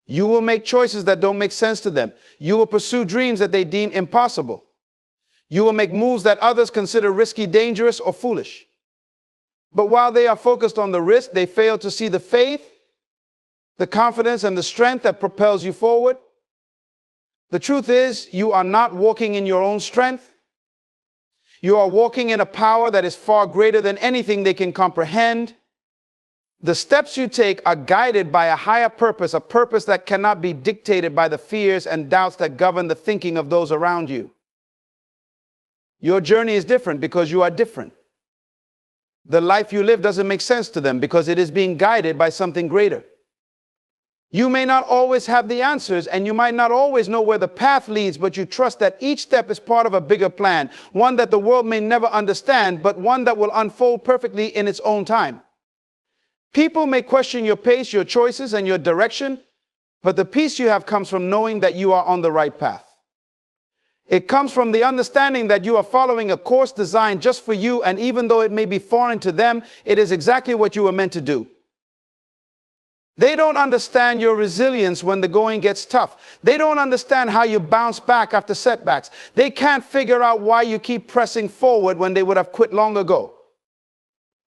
You will make choices that don't make sense to them. You will pursue dreams that they deem impossible. You will make moves that others consider risky, dangerous, or foolish. But while they are focused on the risk, they fail to see the faith, the confidence, and the strength that propels you forward. The truth is, you are not walking in your own strength. You are walking in a power that is far greater than anything they can comprehend. The steps you take are guided by a higher purpose, a purpose that cannot be dictated by the fears and doubts that govern the thinking of those around you. Your journey is different because you are different. The life you live doesn't make sense to them because it is being guided by something greater. You may not always have the answers, and you might not always know where the path leads, but you trust that each step is part of a bigger plan, one that the world may never understand, but one that will unfold perfectly in its own time. People may question your pace, your choices, and your direction, but the peace you have comes from knowing that you are on the right path. It comes from the understanding that you are following a course designed just for you, and even though it may be foreign to them, it is exactly what you were meant to do. They don't understand your resilience when the going gets tough. They don't understand how you bounce back after setbacks. They can't figure out why you keep pressing forward when they would have quit long ago.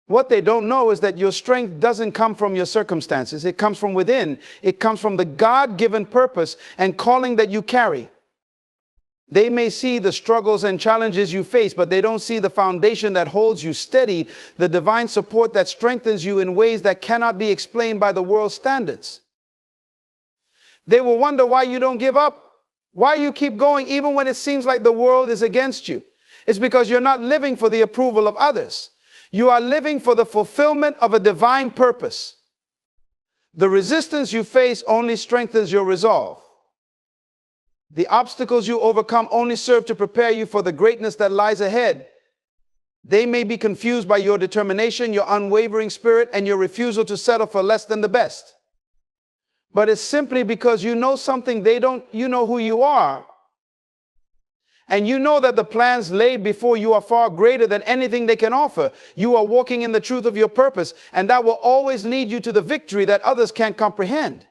What they don't know is that your strength doesn't come from your circumstances. It comes from within. It comes from the God-given purpose and calling that you carry. They may see the struggles and challenges you face, but they don't see the foundation that holds you steady, the divine support that strengthens you in ways that cannot be explained by the world's standards. They will wonder why you don't give up, why you keep going even when it seems like the world is against you. It's because you're not living for the approval of others. You are living for the fulfillment of a divine purpose. The resistance you face only strengthens your resolve. The obstacles you overcome only serve to prepare you for the greatness that lies ahead. They may be confused by your determination, your unwavering spirit, and your refusal to settle for less than the best. But it's simply because you know something they don't. You know who you are. And you know that the plans laid before you are far greater than anything they can offer. You are walking in the truth of your purpose, and that will always lead you to the victory that others can't comprehend.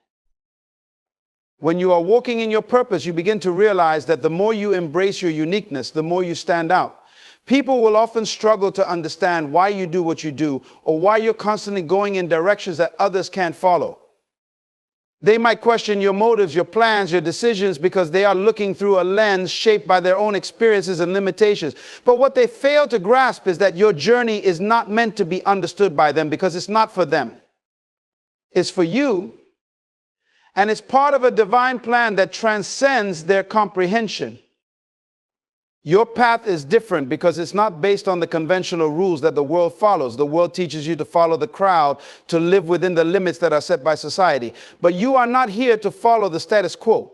When you are walking in your purpose, you begin to realize that the more you embrace your uniqueness, the more you stand out. People will often struggle to understand why you do what you do, or why you're constantly going in directions that others can't follow. They might question your motives, your plans, your decisions, because they are looking through a lens shaped by their own experiences and limitations. But what they fail to grasp is that your journey is not meant to be understood by them, because it's not for them. It's for you. And it's part of a divine plan that transcends their comprehension. Your path is different because it's not based on the conventional rules that the world follows. The world teaches you to follow the crowd, to live within the limits that are set by society. But you are not here to follow the status quo.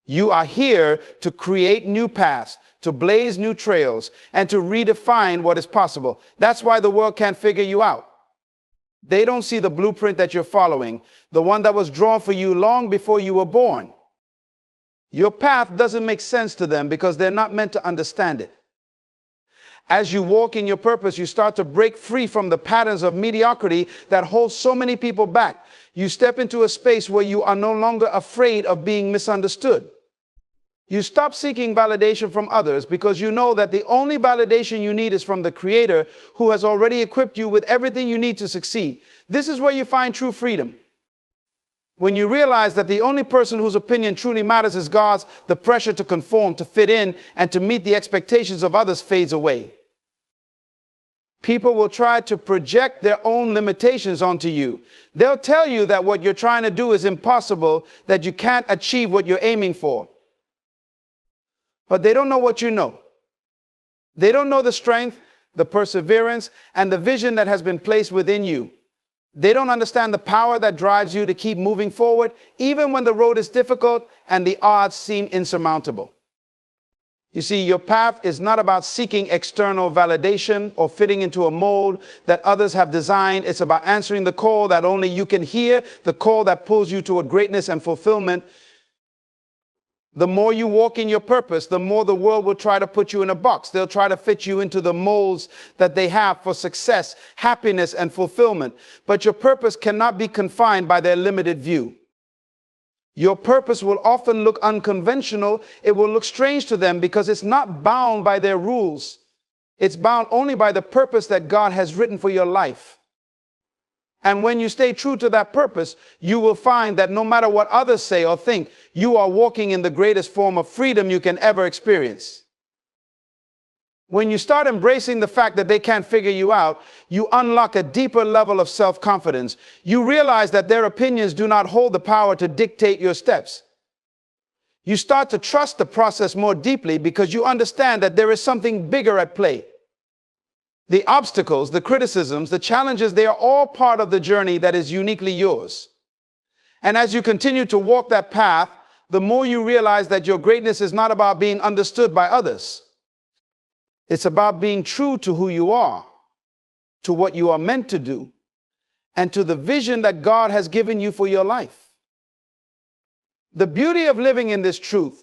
You are here to create new paths, to blaze new trails, and to redefine what is possible. That's why the world can't figure you out. They don't see the blueprint that you're following, the one that was drawn for you long before you were born. Your path doesn't make sense to them because they're not meant to understand it. As you walk in your purpose, you start to break free from the patterns of mediocrity that hold so many people back. You step into a space where you are no longer afraid of being misunderstood. You stop seeking validation from others because you know that the only validation you need is from the Creator, who has already equipped you with everything you need to succeed. This is where you find true freedom. When you realize that the only person whose opinion truly matters is God's, the pressure to conform, to fit in, and to meet the expectations of others fades away. People will try to project their own limitations onto you. They'll tell you that what you're trying to do is impossible, that you can't achieve what you're aiming for. But they don't know what you know. They don't know the strength, the perseverance, and the vision that has been placed within you. They don't understand the power that drives you to keep moving forward, even when the road is difficult and the odds seem insurmountable. You see, your path is not about seeking external validation or fitting into a mold that others have designed. It's about answering the call that only you can hear, the call that pulls you toward greatness and fulfillment. The more you walk in your purpose, the more the world will try to put you in a box. They'll try to fit you into the molds that they have for success, happiness, and fulfillment. But your purpose cannot be confined by their limited view. Your purpose will often look unconventional. It will look strange to them because it's not bound by their rules. It's bound only by the purpose that God has written for your life. And when you stay true to that purpose, you will find that no matter what others say or think, you are walking in the greatest form of freedom you can ever experience. When you start embracing the fact that they can't figure you out, you unlock a deeper level of self-confidence. You realize that their opinions do not hold the power to dictate your steps. You start to trust the process more deeply because you understand that there is something bigger at play. The obstacles, the criticisms, the challenges, they are all part of the journey that is uniquely yours. And as you continue to walk that path, the more you realize that your greatness is not about being understood by others. It's about being true to who you are, to what you are meant to do, and to the vision that God has given you for your life. The beauty of living in this truth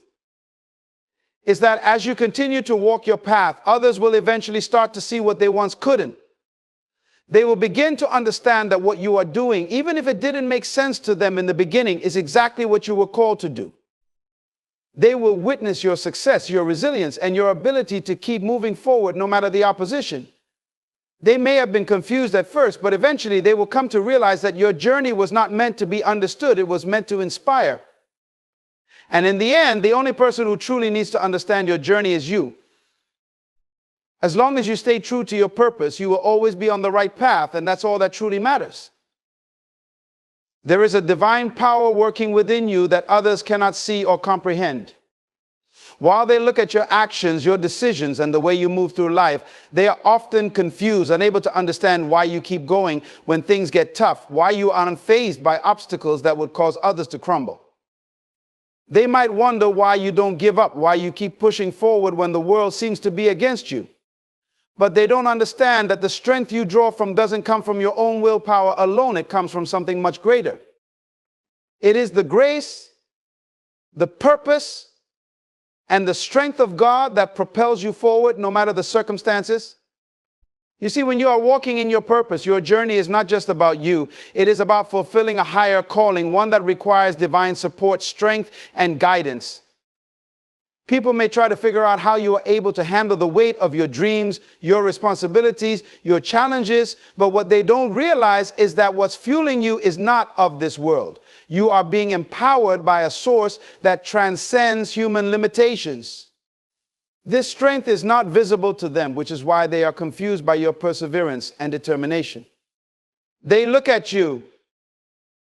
is that as you continue to walk your path, others will eventually start to see what they once couldn't. They will begin to understand that what you are doing, even if it didn't make sense to them in the beginning, is exactly what you were called to do. They will witness your success, your resilience, and your ability to keep moving forward no matter the opposition. They may have been confused at first, but eventually they will come to realize that your journey was not meant to be understood, it was meant to inspire. And in the end, the only person who truly needs to understand your journey is you. As long as you stay true to your purpose, you will always be on the right path, and that's all that truly matters. There is a divine power working within you that others cannot see or comprehend. While they look at your actions, your decisions, and the way you move through life, they are often confused, unable to understand why you keep going when things get tough, why you are unfazed by obstacles that would cause others to crumble. They might wonder why you don't give up, why you keep pushing forward when the world seems to be against you. But they don't understand that the strength you draw from doesn't come from your own willpower alone. It comes from something much greater. It is the grace, the purpose, and the strength of God that propels you forward no matter the circumstances. You see, when you are walking in your purpose, your journey is not just about you. It is about fulfilling a higher calling, one that requires divine support, strength, and guidance. People may try to figure out how you are able to handle the weight of your dreams, your responsibilities, your challenges, but what they don't realize is that what's fueling you is not of this world. You are being empowered by a source that transcends human limitations. This strength is not visible to them, which is why they are confused by your perseverance and determination. They look at you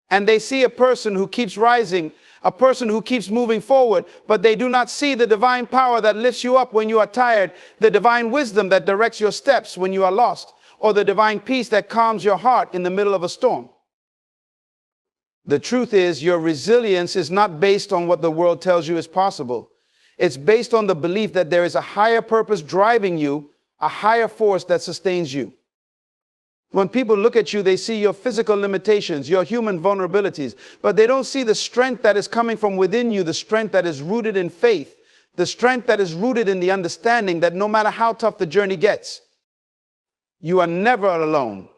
and they see a person who keeps rising, a person who keeps moving forward, but they do not see the divine power that lifts you up when you are tired, the divine wisdom that directs your steps when you are lost, or the divine peace that calms your heart in the middle of a storm. The truth is, your resilience is not based on what the world tells you is possible. It's based on the belief that there is a higher purpose driving you, a higher force that sustains you. When people look at you, they see your physical limitations, your human vulnerabilities, but they don't see the strength that is coming from within you, the strength that is rooted in faith, The strength that is rooted in the understanding that no matter how tough the journey gets, you are never alone.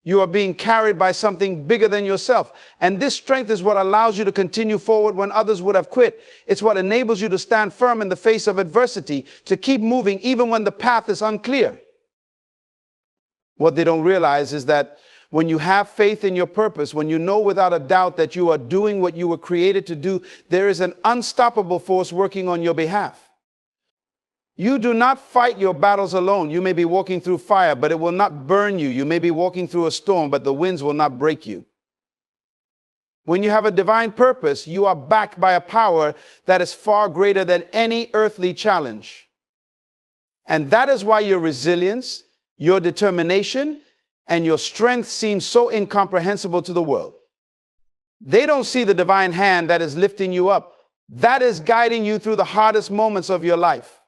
You are being carried by something bigger than yourself. And this strength is what allows you to continue forward when others would have quit. It's what enables you to stand firm in the face of adversity, to keep moving even when the path is unclear. What they don't realize is that when you have faith in your purpose, when you know without a doubt that you are doing what you were created to do, there is an unstoppable force working on your behalf. You do not fight your battles alone. You may be walking through fire, but it will not burn you. You may be walking through a storm, but the winds will not break you. When you have a divine purpose, you are backed by a power that is far greater than any earthly challenge. And that is why your resilience, your determination, and your strength seem so incomprehensible to the world. They don't see the divine hand that is lifting you up, that is guiding you through the hardest moments of your life.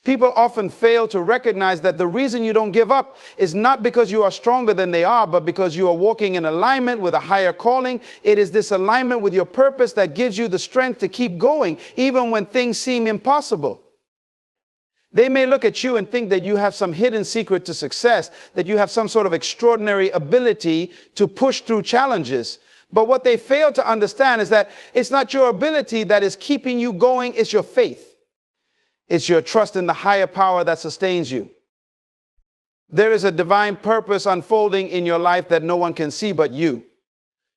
People often fail to recognize that the reason you don't give up is not because you are stronger than they are, but because you are walking in alignment with a higher calling. It is this alignment with your purpose that gives you the strength to keep going, even when things seem impossible. They may look at you and think that you have some hidden secret to success, that you have some sort of extraordinary ability to push through challenges. But what they fail to understand is that it's not your ability that is keeping you going, it's your faith. It's your trust in the higher power that sustains you. There is a divine purpose unfolding in your life that no one can see but you.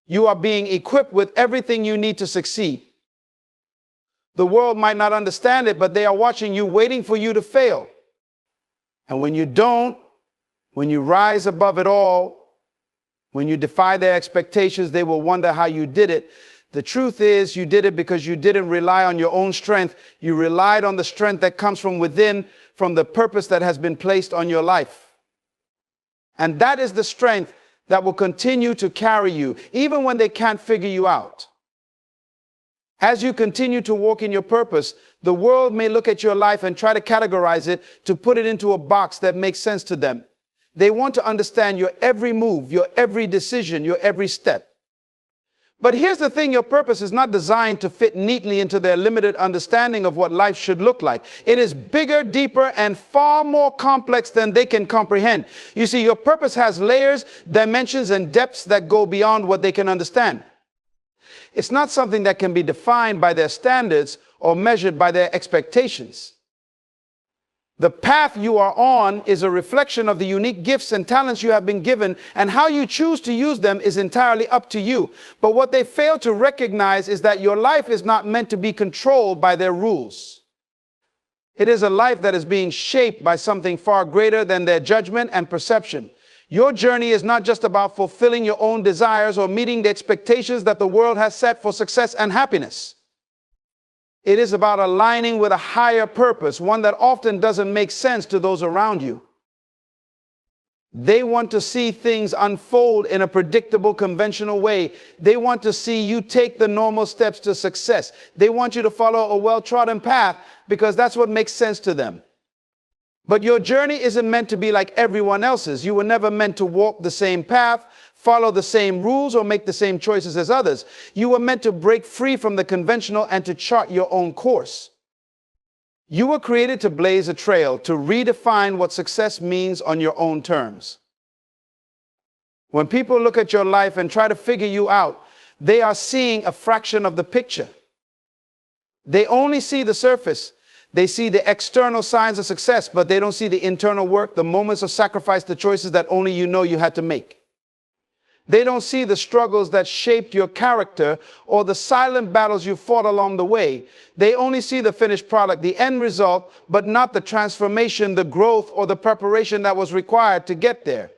You are being equipped with everything you need to succeed. The world might not understand it, but they are watching you, waiting for you to fail. And when you don't, when you rise above it all, when you defy their expectations, they will wonder how you did it. The truth is, you did it because you didn't rely on your own strength. You relied on the strength that comes from within, from the purpose that has been placed on your life. And that is the strength that will continue to carry you, even when they can't figure you out. As you continue to walk in your purpose, the world may look at your life and try to categorize it, to put it into a box that makes sense to them. They want to understand your every move, your every decision, your every step. But here's the thing, your purpose is not designed to fit neatly into their limited understanding of what life should look like. It is bigger, deeper, and far more complex than they can comprehend. You see, your purpose has layers, dimensions, and depths that go beyond what they can understand. It's not something that can be defined by their standards or measured by their expectations. The path you are on is a reflection of the unique gifts and talents you have been given, and how you choose to use them is entirely up to you. But what they fail to recognize is that your life is not meant to be controlled by their rules. It is a life that is being shaped by something far greater than their judgment and perception. Your journey is not just about fulfilling your own desires or meeting the expectations that the world has set for success and happiness. It is about aligning with a higher purpose, one that often doesn't make sense to those around you. They want to see things unfold in a predictable, conventional way. They want to see you take the normal steps to success. They want you to follow a well-trodden path because that's what makes sense to them. But your journey isn't meant to be like everyone else's. You were never meant to walk the same path, follow the same rules, or make the same choices as others. You were meant to break free from the conventional and to chart your own course. You were created to blaze a trail, to redefine what success means on your own terms. When people look at your life and try to figure you out, they are seeing a fraction of the picture. They only see the surface. They see the external signs of success, but they don't see the internal work, the moments of sacrifice, the choices that only you know you had to make. They don't see the struggles that shaped your character or the silent battles you fought along the way. They only see the finished product, the end result, but not the transformation, the growth, or the preparation that was required to get there.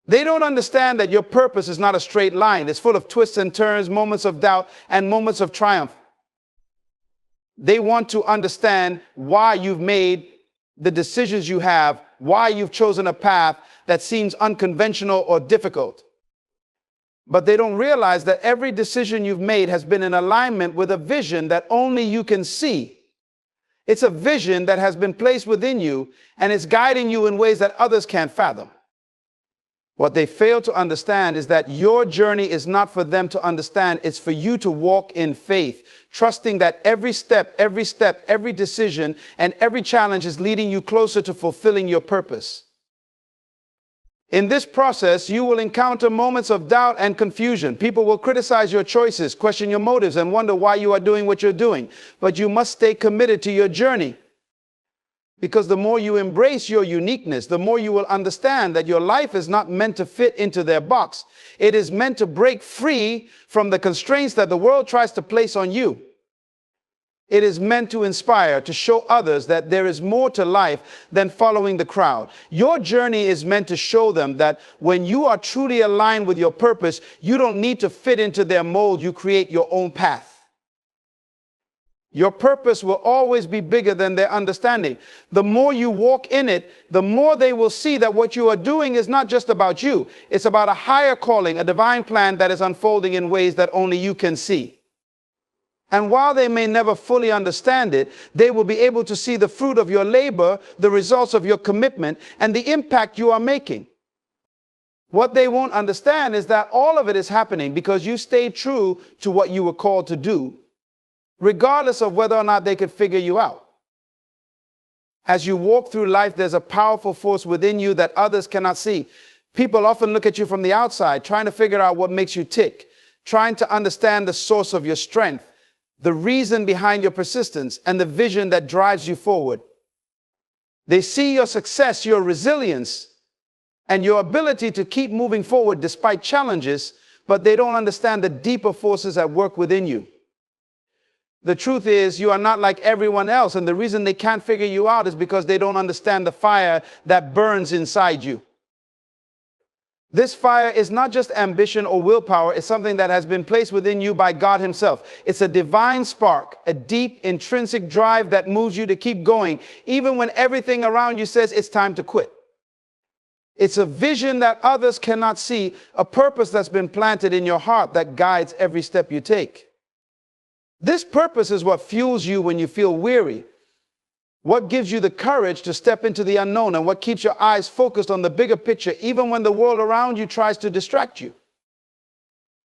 They don't understand that your purpose is not a straight line. It's full of twists and turns, moments of doubt, and moments of triumph. They want to understand why you've made the decisions you have, why you've chosen a path that seems unconventional or difficult. But they don't realize that every decision you've made has been in alignment with a vision that only you can see. It's a vision that has been placed within you, and it's guiding you in ways that others can't fathom. What they fail to understand is that your journey is not for them to understand. It's for you to walk in faith, trusting that every step, every decision, and every challenge is leading you closer to fulfilling your purpose. In this process, you will encounter moments of doubt and confusion. People will criticize your choices, question your motives, and wonder why you are doing what you're doing. But you must stay committed to your journey. Because the more you embrace your uniqueness, the more you will understand that your life is not meant to fit into their box. It is meant to break free from the constraints that the world tries to place on you. It is meant to inspire, to show others that there is more to life than following the crowd. Your journey is meant to show them that when you are truly aligned with your purpose, you don't need to fit into their mold. You create your own path. Your purpose will always be bigger than their understanding. The more you walk in it, the more they will see that what you are doing is not just about you. It's about a higher calling, a divine plan that is unfolding in ways that only you can see. And while they may never fully understand it, they will be able to see the fruit of your labor, the results of your commitment, and the impact you are making. What they won't understand is that all of it is happening because you stayed true to what you were called to do, regardless of whether or not they could figure you out. As you walk through life, there's a powerful force within you that others cannot see. People often look at you from the outside, trying to figure out what makes you tick, trying to understand the source of your strength, the reason behind your persistence, and the vision that drives you forward. They see your success, your resilience, and your ability to keep moving forward despite challenges, but they don't understand the deeper forces at work within you. The truth is, you are not like everyone else, and the reason they can't figure you out is because they don't understand the fire that burns inside you. This fire is not just ambition or willpower. It's something that has been placed within you by God himself. It's a divine spark, a deep, intrinsic drive that moves you to keep going, even when everything around you says it's time to quit. It's a vision that others cannot see, a purpose that's been planted in your heart that guides every step you take. This purpose is what fuels you when you feel weary, what gives you the courage to step into the unknown, and what keeps your eyes focused on the bigger picture, even when the world around you tries to distract you.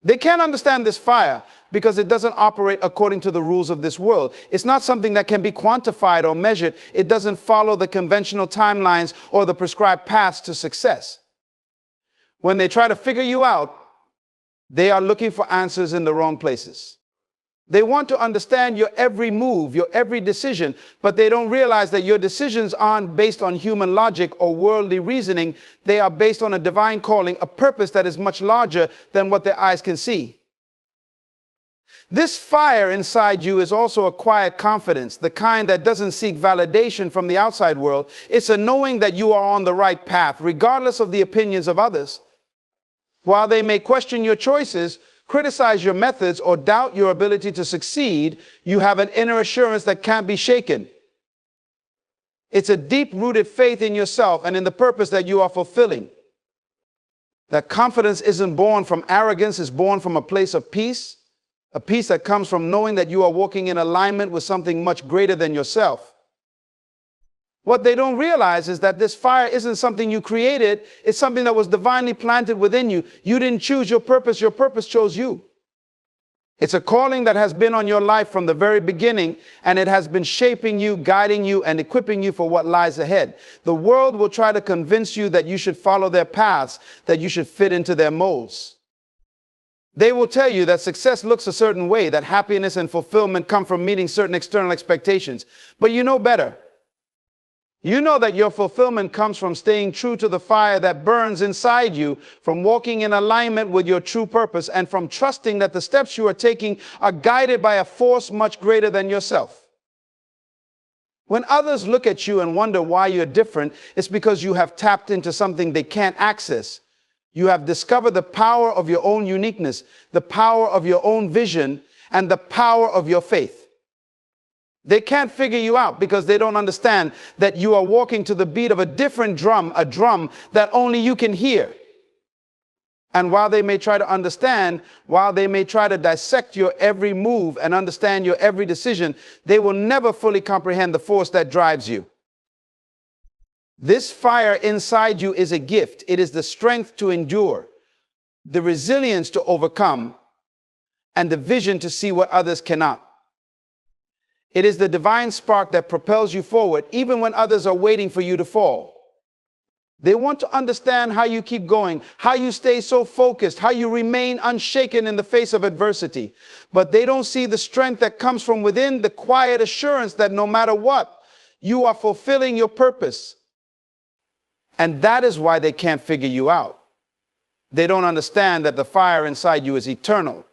They can't understand this fire because it doesn't operate according to the rules of this world. It's not something that can be quantified or measured. It doesn't follow the conventional timelines or the prescribed paths to success. When they try to figure you out, they are looking for answers in the wrong places. They want to understand your every move, your every decision, but they don't realize that your decisions aren't based on human logic or worldly reasoning. They are based on a divine calling, a purpose that is much larger than what their eyes can see. This fire inside you is also a quiet confidence, the kind that doesn't seek validation from the outside world. It's a knowing that you are on the right path, regardless of the opinions of others. While they may question your choices, criticize your methods, or doubt your ability to succeed, you have an inner assurance that can't be shaken. It's a deep-rooted faith in yourself and in the purpose that you are fulfilling. That confidence isn't born from arrogance, it's born from a place of peace, a peace that comes from knowing that you are walking in alignment with something much greater than yourself. What they don't realize is that this fire isn't something you created. It's something that was divinely planted within you. You didn't choose your purpose chose you. It's a calling that has been on your life from the very beginning, and it has been shaping you, guiding you, and equipping you for what lies ahead. The world will try to convince you that you should follow their paths, that you should fit into their molds. They will tell you that success looks a certain way, that happiness and fulfillment come from meeting certain external expectations. But you know better. You know that your fulfillment comes from staying true to the fire that burns inside you, from walking in alignment with your true purpose, and from trusting that the steps you are taking are guided by a force much greater than yourself. When others look at you and wonder why you're different, it's because you have tapped into something they can't access. You have discovered the power of your own uniqueness, the power of your own vision, and the power of your faith. They can't figure you out because they don't understand that you are walking to the beat of a different drum, a drum that only you can hear. And while they may try to understand, while they may try to dissect your every move and understand your every decision, they will never fully comprehend the force that drives you. This fire inside you is a gift. It is the strength to endure, the resilience to overcome, and the vision to see what others cannot. It is the divine spark that propels you forward, even when others are waiting for you to fall. They want to understand how you keep going, how you stay so focused, how you remain unshaken in the face of adversity. But they don't see the strength that comes from within, the quiet assurance that no matter what, you are fulfilling your purpose. And that is why they can't figure you out. They don't understand that the fire inside you is eternal.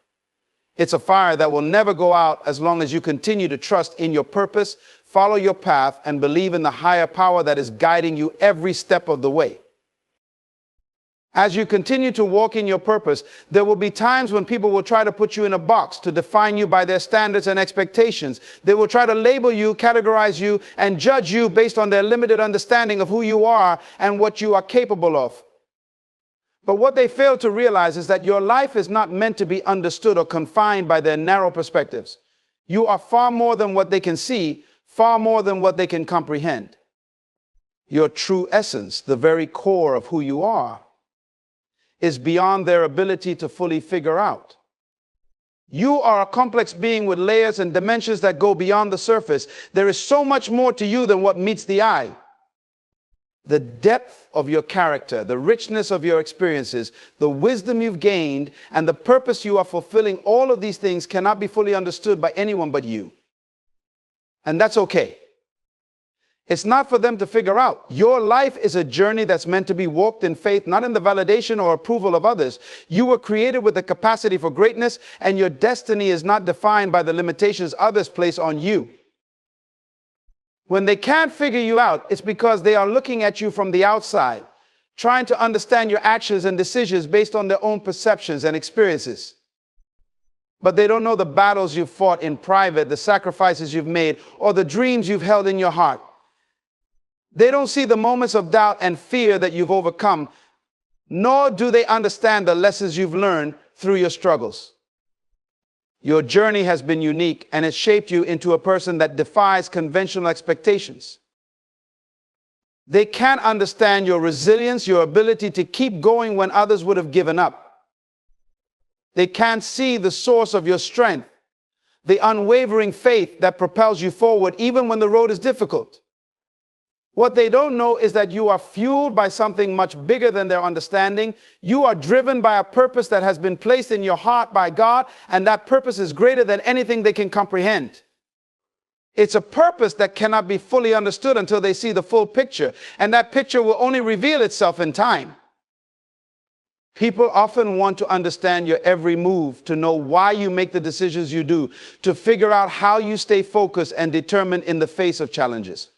It's a fire that will never go out as long as you continue to trust in your purpose, follow your path, and believe in the higher power that is guiding you every step of the way. As you continue to walk in your purpose, there will be times when people will try to put you in a box to define you by their standards and expectations. They will try to label you, categorize you, and judge you based on their limited understanding of who you are and what you are capable of. But what they fail to realize is that your life is not meant to be understood or confined by their narrow perspectives. You are far more than what they can see, far more than what they can comprehend. Your true essence, the very core of who you are, is beyond their ability to fully figure out. You are a complex being with layers and dimensions that go beyond the surface. There is so much more to you than what meets the eye. The depth of your character, the richness of your experiences, the wisdom you've gained, and the purpose you are fulfilling, all of these things cannot be fully understood by anyone but you. And that's okay. It's not for them to figure out. Your life is a journey that's meant to be walked in faith, not in the validation or approval of others. You were created with the capacity for greatness, and your destiny is not defined by the limitations others place on you. When they can't figure you out, it's because they are looking at you from the outside, trying to understand your actions and decisions based on their own perceptions and experiences. But they don't know the battles you've fought in private, the sacrifices you've made, or the dreams you've held in your heart. They don't see the moments of doubt and fear that you've overcome, nor do they understand the lessons you've learned through your struggles. Your journey has been unique, and it shaped you into a person that defies conventional expectations. They can't understand your resilience, your ability to keep going when others would have given up. They can't see the source of your strength, the unwavering faith that propels you forward even when the road is difficult. What they don't know is that you are fueled by something much bigger than their understanding. You are driven by a purpose that has been placed in your heart by God, and that purpose is greater than anything they can comprehend. It's a purpose that cannot be fully understood until they see the full picture, and that picture will only reveal itself in time. People often want to understand your every move, to know why you make the decisions you do, to figure out how you stay focused and determined in the face of challenges.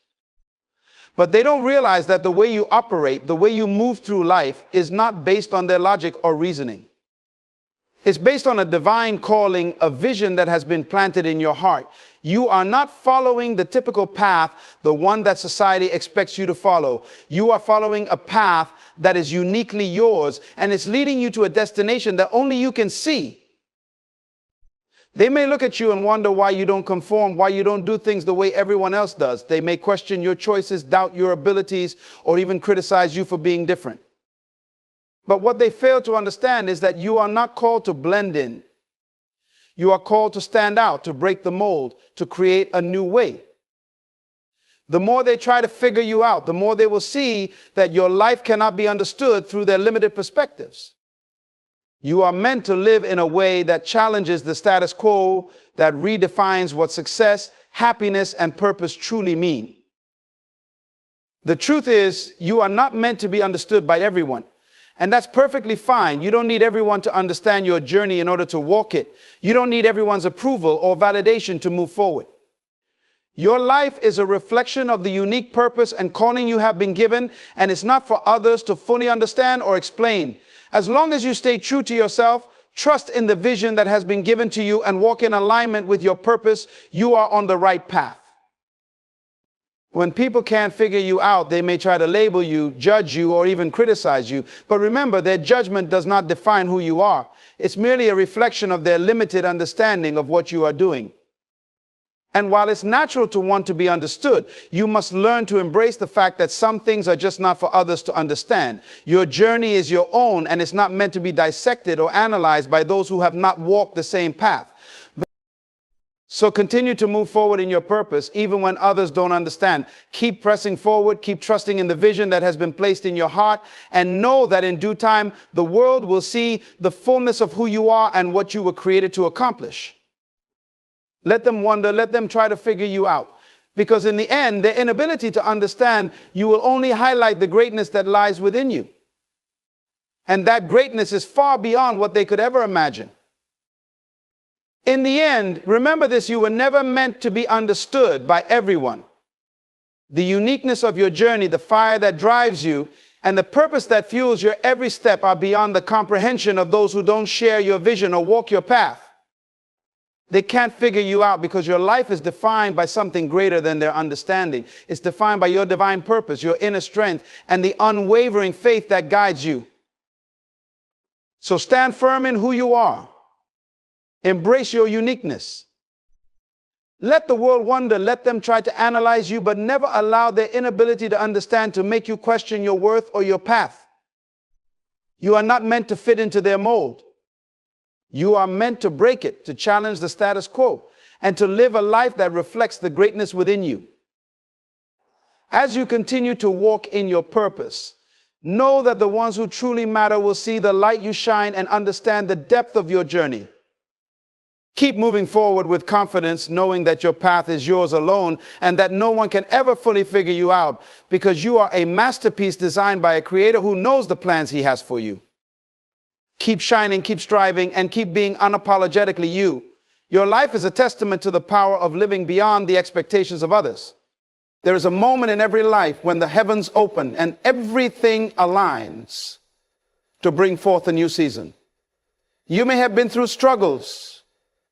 But they don't realize that the way you operate, the way you move through life, is not based on their logic or reasoning. It's based on a divine calling, a vision that has been planted in your heart. You are not following the typical path, the one that society expects you to follow. You are following a path that is uniquely yours, and it's leading you to a destination that only you can see. They may look at you and wonder why you don't conform, why you don't do things the way everyone else does. They may question your choices, doubt your abilities, or even criticize you for being different. But what they fail to understand is that you are not called to blend in. You are called to stand out, to break the mold, to create a new way. The more they try to figure you out, the more they will see that your life cannot be understood through their limited perspectives. You are meant to live in a way that challenges the status quo, that redefines what success, happiness, and purpose truly mean. The truth is, you are not meant to be understood by everyone. And that's perfectly fine. You don't need everyone to understand your journey in order to walk it. You don't need everyone's approval or validation to move forward. Your life is a reflection of the unique purpose and calling you have been given, and it's not for others to fully understand or explain. As long as you stay true to yourself, trust in the vision that has been given to you, and walk in alignment with your purpose, you are on the right path. When people can't figure you out, they may try to label you, judge you, or even criticize you. But remember, their judgment does not define who you are. It's merely a reflection of their limited understanding of what you are doing. And while it's natural to want to be understood, you must learn to embrace the fact that some things are just not for others to understand. Your journey is your own, and it's not meant to be dissected or analyzed by those who have not walked the same path. So continue to move forward in your purpose, even when others don't understand. Keep pressing forward, keep trusting in the vision that has been placed in your heart, and know that in due time, the world will see the fullness of who you are and what you were created to accomplish. Let them wonder, let them try to figure you out. Because in the end, their inability to understand you will only highlight the greatness that lies within you. And that greatness is far beyond what they could ever imagine. In the end, remember this, you were never meant to be understood by everyone. The uniqueness of your journey, the fire that drives you, and the purpose that fuels your every step are beyond the comprehension of those who don't share your vision or walk your path. They can't figure you out because your life is defined by something greater than their understanding. It's defined by your divine purpose, your inner strength, and the unwavering faith that guides you. So stand firm in who you are. Embrace your uniqueness. Let the world wonder, let them try to analyze you, but never allow their inability to understand to make you question your worth or your path. You are not meant to fit into their mold. You are meant to break it, to challenge the status quo, and to live a life that reflects the greatness within you. As you continue to walk in your purpose, know that the ones who truly matter will see the light you shine and understand the depth of your journey. Keep moving forward with confidence, knowing that your path is yours alone and that no one can ever fully figure you out, because you are a masterpiece designed by a creator who knows the plans he has for you. Keep shining, keep striving, and keep being unapologetically you. Your life is a testament to the power of living beyond the expectations of others. There is a moment in every life when the heavens open and everything aligns to bring forth a new season. You may have been through struggles,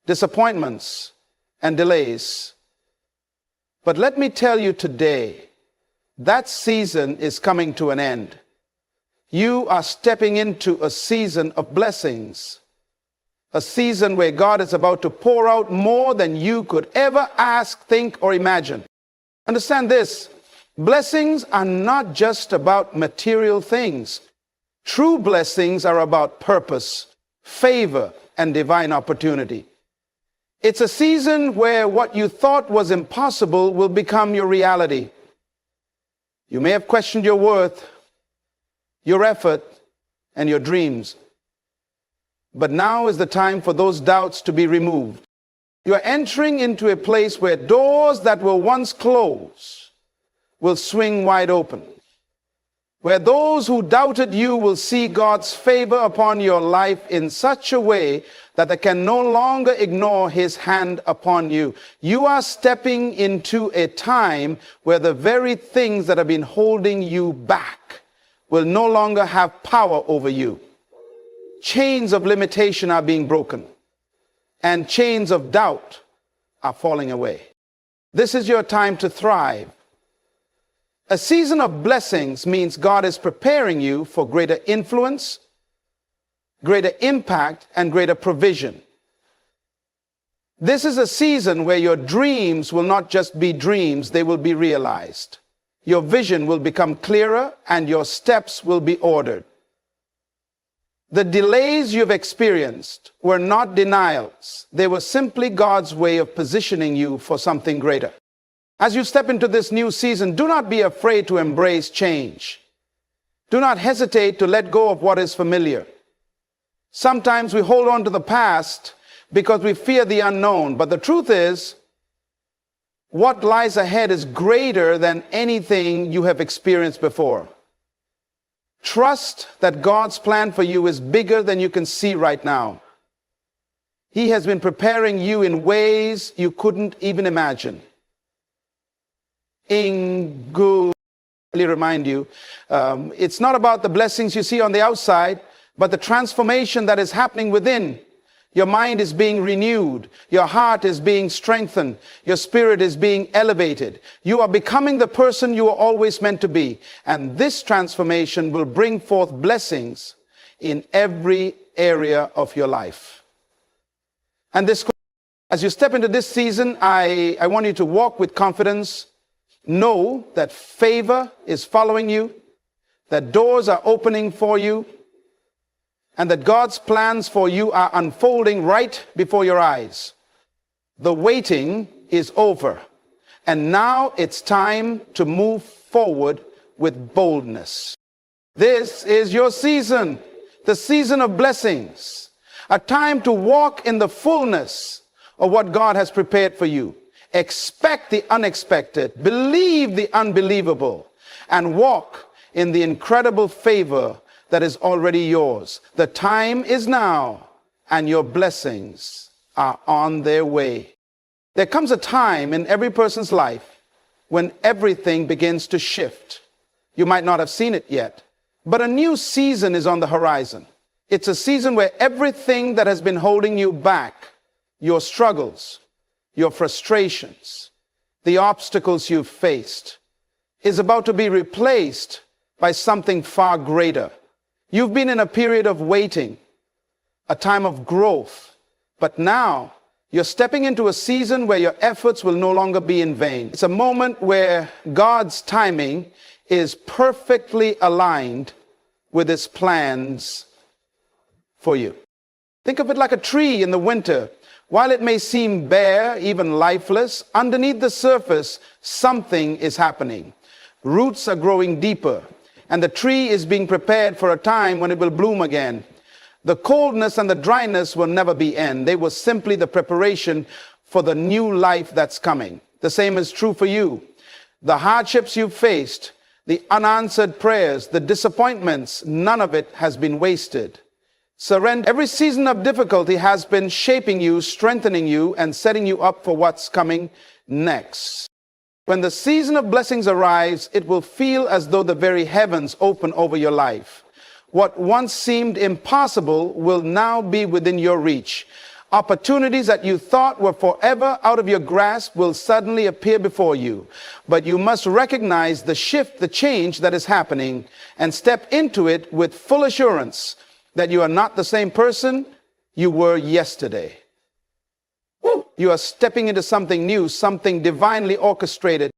disappointments, and delays. But let me tell you today, that season is coming to an end. You are stepping into a season of blessings, a season where God is about to pour out more than you could ever ask, think, or imagine. Understand this, blessings are not just about material things. True blessings are about purpose, favor, and divine opportunity. It's a season where what you thought was impossible will become your reality. You may have questioned your worth, your effort, and your dreams. But now is the time for those doubts to be removed. You are entering into a place where doors that were once closed will swing wide open. Where those who doubted you will see God's favor upon your life in such a way that they can no longer ignore his hand upon you. You are stepping into a time where the very things that have been holding you back will no longer have power over you. Chains of limitation are being broken, and chains of doubt are falling away. This is your time to thrive. A season of blessings means God is preparing you for greater influence, greater impact, and greater provision. This is a season where your dreams will not just be dreams, they will be realized. Your vision will become clearer and your steps will be ordered. The delays you've experienced were not denials. They were simply God's way of positioning you for something greater. As you step into this new season, do not be afraid to embrace change. Do not hesitate to let go of what is familiar. Sometimes we hold on to the past because we fear the unknown, but the truth is, what lies ahead is greater than anything you have experienced before. Trust that God's plan for you is bigger than you can see right now. He has been preparing you in ways you couldn't even imagine. Remind you, it's not about the blessings you see on the outside, but the transformation that is happening within. Your mind is being renewed. Your heart is being strengthened. Your spirit is being elevated. You are becoming the person you were always meant to be. And this transformation will bring forth blessings in every area of your life. And this As you step into this season, I want you to walk with confidence. Know that favor is following you, that doors are opening for you, and that God's plans for you are unfolding right before your eyes. The waiting is over, and now it's time to move forward with boldness. This is your season, the season of blessings, a time to walk in the fullness of what God has prepared for you. Expect the unexpected, believe the unbelievable, and walk in the incredible favor that is already yours. The time is now, and your blessings are on their way. There comes a time in every person's life when everything begins to shift. You might not have seen it yet, but a new season is on the horizon. It's a season where everything that has been holding you back, your struggles, your frustrations, the obstacles you've faced, is about to be replaced by something far greater. You've been in a period of waiting, a time of growth, but now you're stepping into a season where your efforts will no longer be in vain. It's a moment where God's timing is perfectly aligned with His plans for you. Think of it like a tree in the winter. While it may seem bare, even lifeless, underneath the surface, something is happening. Roots are growing deeper, and the tree is being prepared for a time when it will bloom again. The coldness and the dryness will never be end. They were simply the preparation for the new life that's coming. The same is true for you. The hardships you've faced, the unanswered prayers, the disappointments, none of it has been wasted. Surrender. Every season of difficulty has been shaping you, strengthening you, and setting you up for what's coming next. When the season of blessings arrives, it will feel as though the very heavens open over your life. What once seemed impossible will now be within your reach. Opportunities that you thought were forever out of your grasp will suddenly appear before you. But you must recognize the shift, the change that is happening, and step into it with full assurance that you are not the same person you were yesterday. You are stepping into something new, something divinely orchestrated.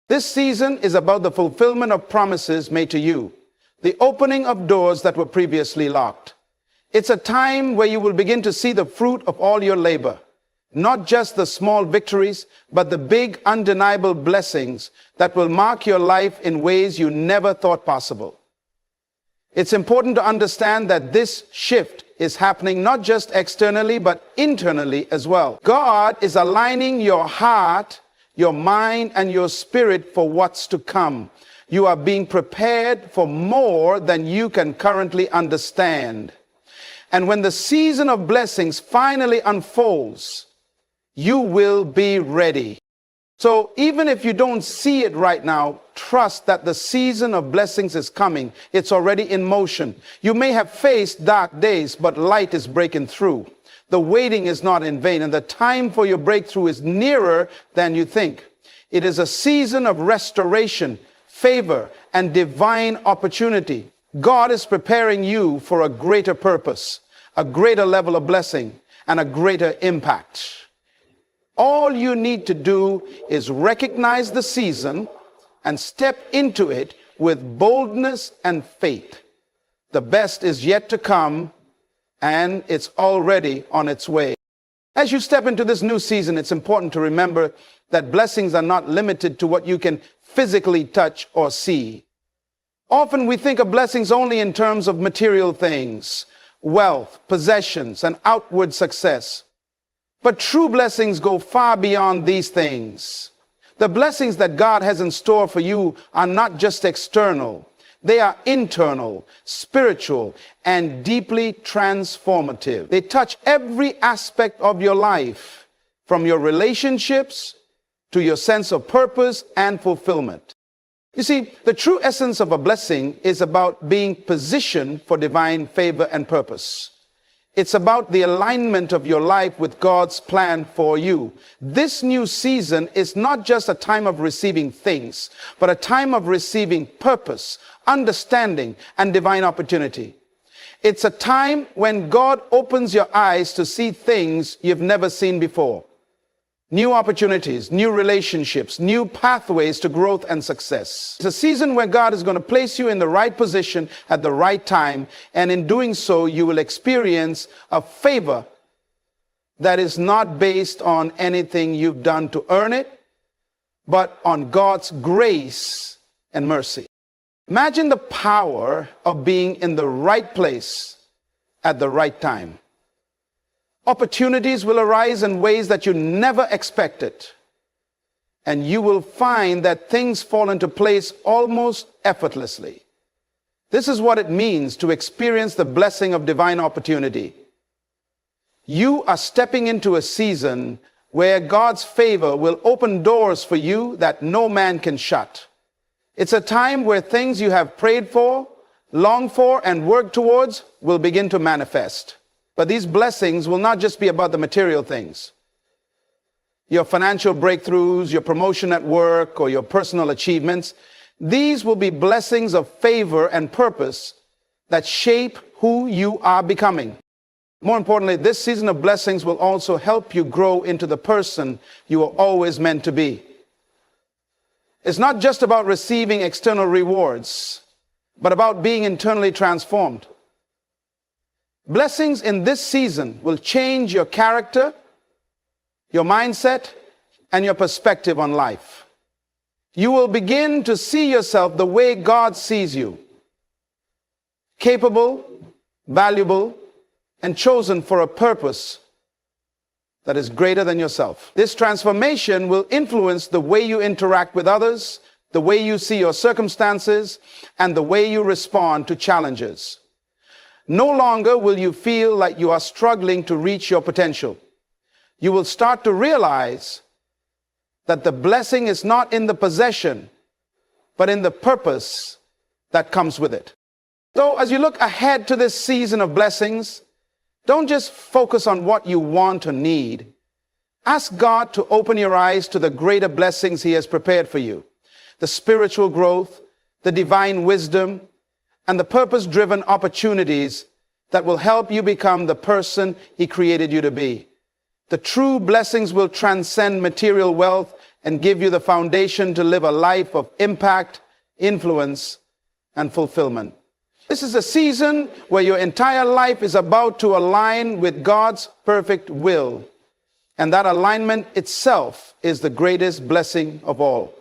This season is about the fulfillment of promises made to you, the opening of doors that were previously locked. It's a time where you will begin to see the fruit of all your labor, not just the small victories, but the big, undeniable blessings that will mark your life in ways you never thought possible. It's important to understand that this shift is happening not just externally, but internally as well. God is aligning your heart, your mind, and your spirit for what's to come. You are being prepared for more than you can currently understand. And when the season of blessings finally unfolds, you will be ready. So even if you don't see it right now, trust that the season of blessings is coming. It's already in motion. You may have faced dark days, but light is breaking through. The waiting is not in vain, and the time for your breakthrough is nearer than you think. It is a season of restoration, favor, and divine opportunity. God is preparing you for a greater purpose, a greater level of blessing, and a greater impact. All you need to do is recognize the season and step into it with boldness and faith. The best is yet to come, and it's already on its way. As you step into this new season, it's important to remember that blessings are not limited to what you can physically touch or see. Often we think of blessings only in terms of material things, wealth, possessions, and outward success. But true blessings go far beyond these things. The blessings that God has in store for you are not just external. They are internal, spiritual, and deeply transformative. They touch every aspect of your life, from your relationships to your sense of purpose and fulfillment. You see, the true essence of a blessing is about being positioned for divine favor and purpose. It's about the alignment of your life with God's plan for you. This new season is not just a time of receiving things, but a time of receiving purpose, understanding, and divine opportunity. It's a time when God opens your eyes to see things you've never seen before. new opportunities, new relationships, new pathways to growth and success. It's a season where God is going to place you in the right position at the right time, and in doing so, you will experience a favor that is not based on anything you've done to earn it, but on God's grace and mercy. Imagine the power of being in the right place at the right time. Opportunities will arise in ways that you never expected, and you will find that things fall into place almost effortlessly. This is what it means to experience the blessing of divine opportunity. You are stepping into a season where God's favor will open doors for you that no man can shut. It's a time where things you have prayed for, longed for, and worked towards will begin to manifest. But these blessings will not just be about the material things. Your financial breakthroughs, your promotion at work, or your personal achievements. These will be blessings of favor and purpose that shape who you are becoming. More importantly, this season of blessings will also help you grow into the person you are always meant to be. It's not just about receiving external rewards, but about being internally transformed. Blessings in this season will change your character, your mindset, and your perspective on life. You will begin to see yourself the way God sees you. Capable, valuable, and chosen for a purpose that is greater than yourself. This transformation will influence the way you interact with others, the way you see your circumstances, and the way you respond to challenges. No longer will you feel like you are struggling to reach your potential. You will start to realize that the blessing is not in the possession, but in the purpose that comes with it. So as you look ahead to this season of blessings, don't just focus on what you want or need. Ask God to open your eyes to the greater blessings He has prepared for you. The spiritual growth, the divine wisdom, and the purpose-driven opportunities that will help you become the person He created you to be. The true blessings will transcend material wealth and give you the foundation to live a life of impact, influence, and fulfillment. This is a season where your entire life is about to align with God's perfect will. And that alignment itself is the greatest blessing of all.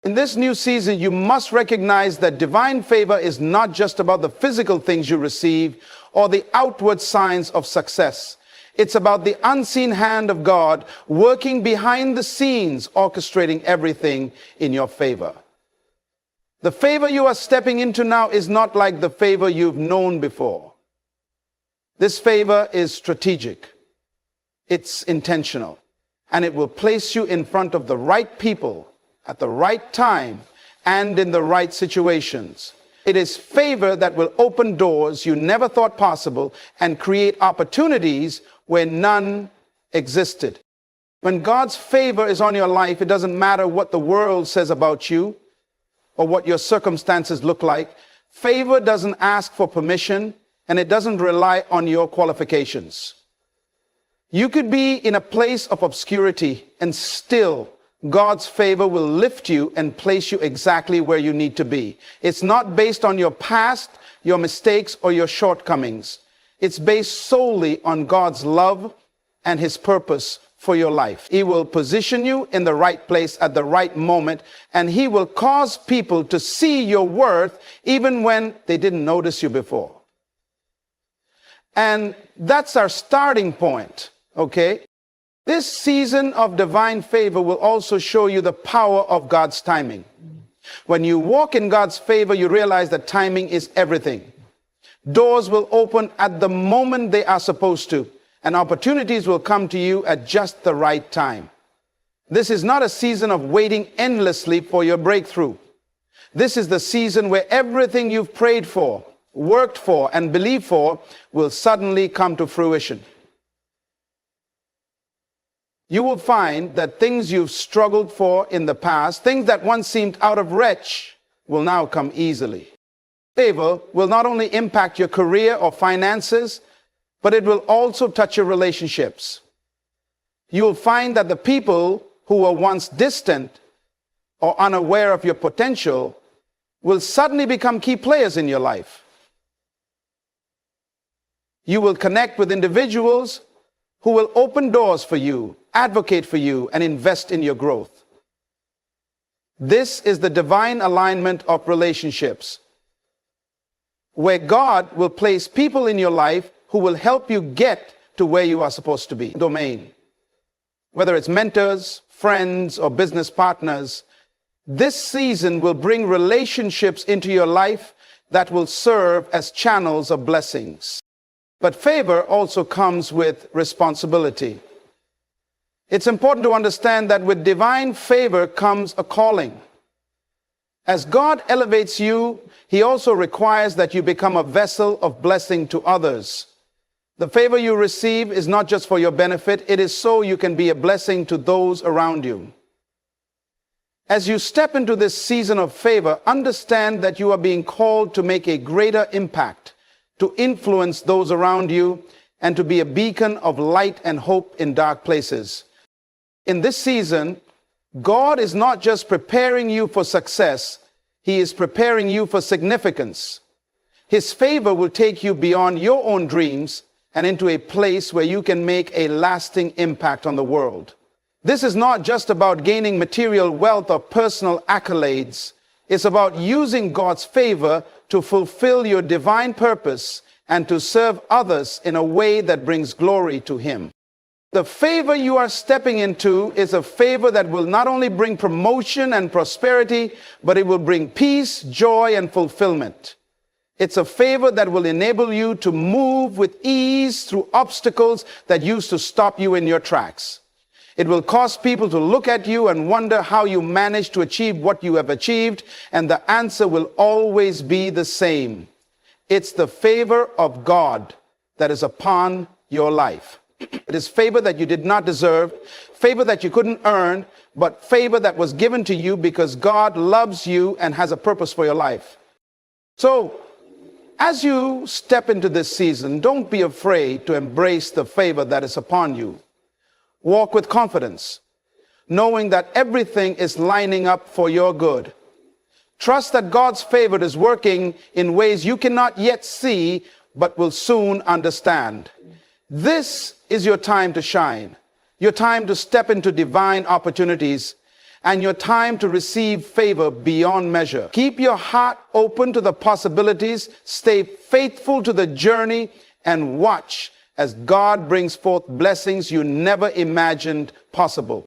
In this new season, you must recognize that divine favor is not just about the physical things you receive or the outward signs of success. It's about the unseen hand of God working behind the scenes, orchestrating everything in your favor. The favor you are stepping into now is not like the favor you've known before. This favor is strategic. It's intentional. And it will place you in front of the right people at the right time and in the right situations. It is favor that will open doors you never thought possible and create opportunities where none existed. When God's favor is on your life, it doesn't matter what the world says about you or what your circumstances look like. Favor doesn't ask for permission, and it doesn't rely on your qualifications. You could be in a place of obscurity, and still God's favor will lift you and place you exactly where you need to be. It's not based on your past, your mistakes, or your shortcomings. It's based solely on God's love and His purpose for your life. He will position you in the right place at the right moment, and He will cause people to see your worth even when they didn't notice you before. And that's our starting point, okay? This season of divine favor will also show you the power of God's timing. When you walk in God's favor, you realize that timing is everything. Doors will open at the moment they are supposed to, and opportunities will come to you at just the right time. This is not a season of waiting endlessly for your breakthrough. This is the season where everything you've prayed for, worked for, and believed for will suddenly come to fruition. You will find that things you've struggled for in the past, things that once seemed out of reach, will now come easily. Favor will not only impact your career or finances, but it will also touch your relationships. You'll find that the people who were once distant or unaware of your potential will suddenly become key players in your life. You will connect with individuals who will open doors for you, advocate for you, and invest in your growth. This is the divine alignment of relationships, where God will place people in your life who will help you get to where you are supposed to be. Domain. Whether it's mentors, friends, or business partners, this season will bring relationships into your life that will serve as channels of blessings. But favor also comes with responsibility. It's important to understand that with divine favor comes a calling. As God elevates you, He also requires that you become a vessel of blessing to others. The favor you receive is not just for your benefit, it is so you can be a blessing to those around you. As you step into this season of favor, understand that you are being called to make a greater impact, to influence those around you, and to be a beacon of light and hope in dark places. In this season, God is not just preparing you for success, He is preparing you for significance. His favor will take you beyond your own dreams and into a place where you can make a lasting impact on the world. This is not just about gaining material wealth or personal accolades. It's about using God's favor to fulfill your divine purpose and to serve others in a way that brings glory to Him. The favor you are stepping into is a favor that will not only bring promotion and prosperity, but it will bring peace, joy, and fulfillment. It's a favor that will enable you to move with ease through obstacles that used to stop you in your tracks. It will cause people to look at you and wonder how you managed to achieve what you have achieved, and the answer will always be the same. It's the favor of God that is upon your life. It is favor that you did not deserve, favor that you couldn't earn, but favor that was given to you because God loves you and has a purpose for your life. So, as you step into this season, don't be afraid to embrace the favor that is upon you. Walk with confidence, knowing that everything is lining up for your good. Trust that God's favor is working in ways you cannot yet see, but will soon understand. This is your time to shine, your time to step into divine opportunities, and your time to receive favor beyond measure. Keep your heart open to the possibilities, stay faithful to the journey, and watch as God brings forth blessings you never imagined possible.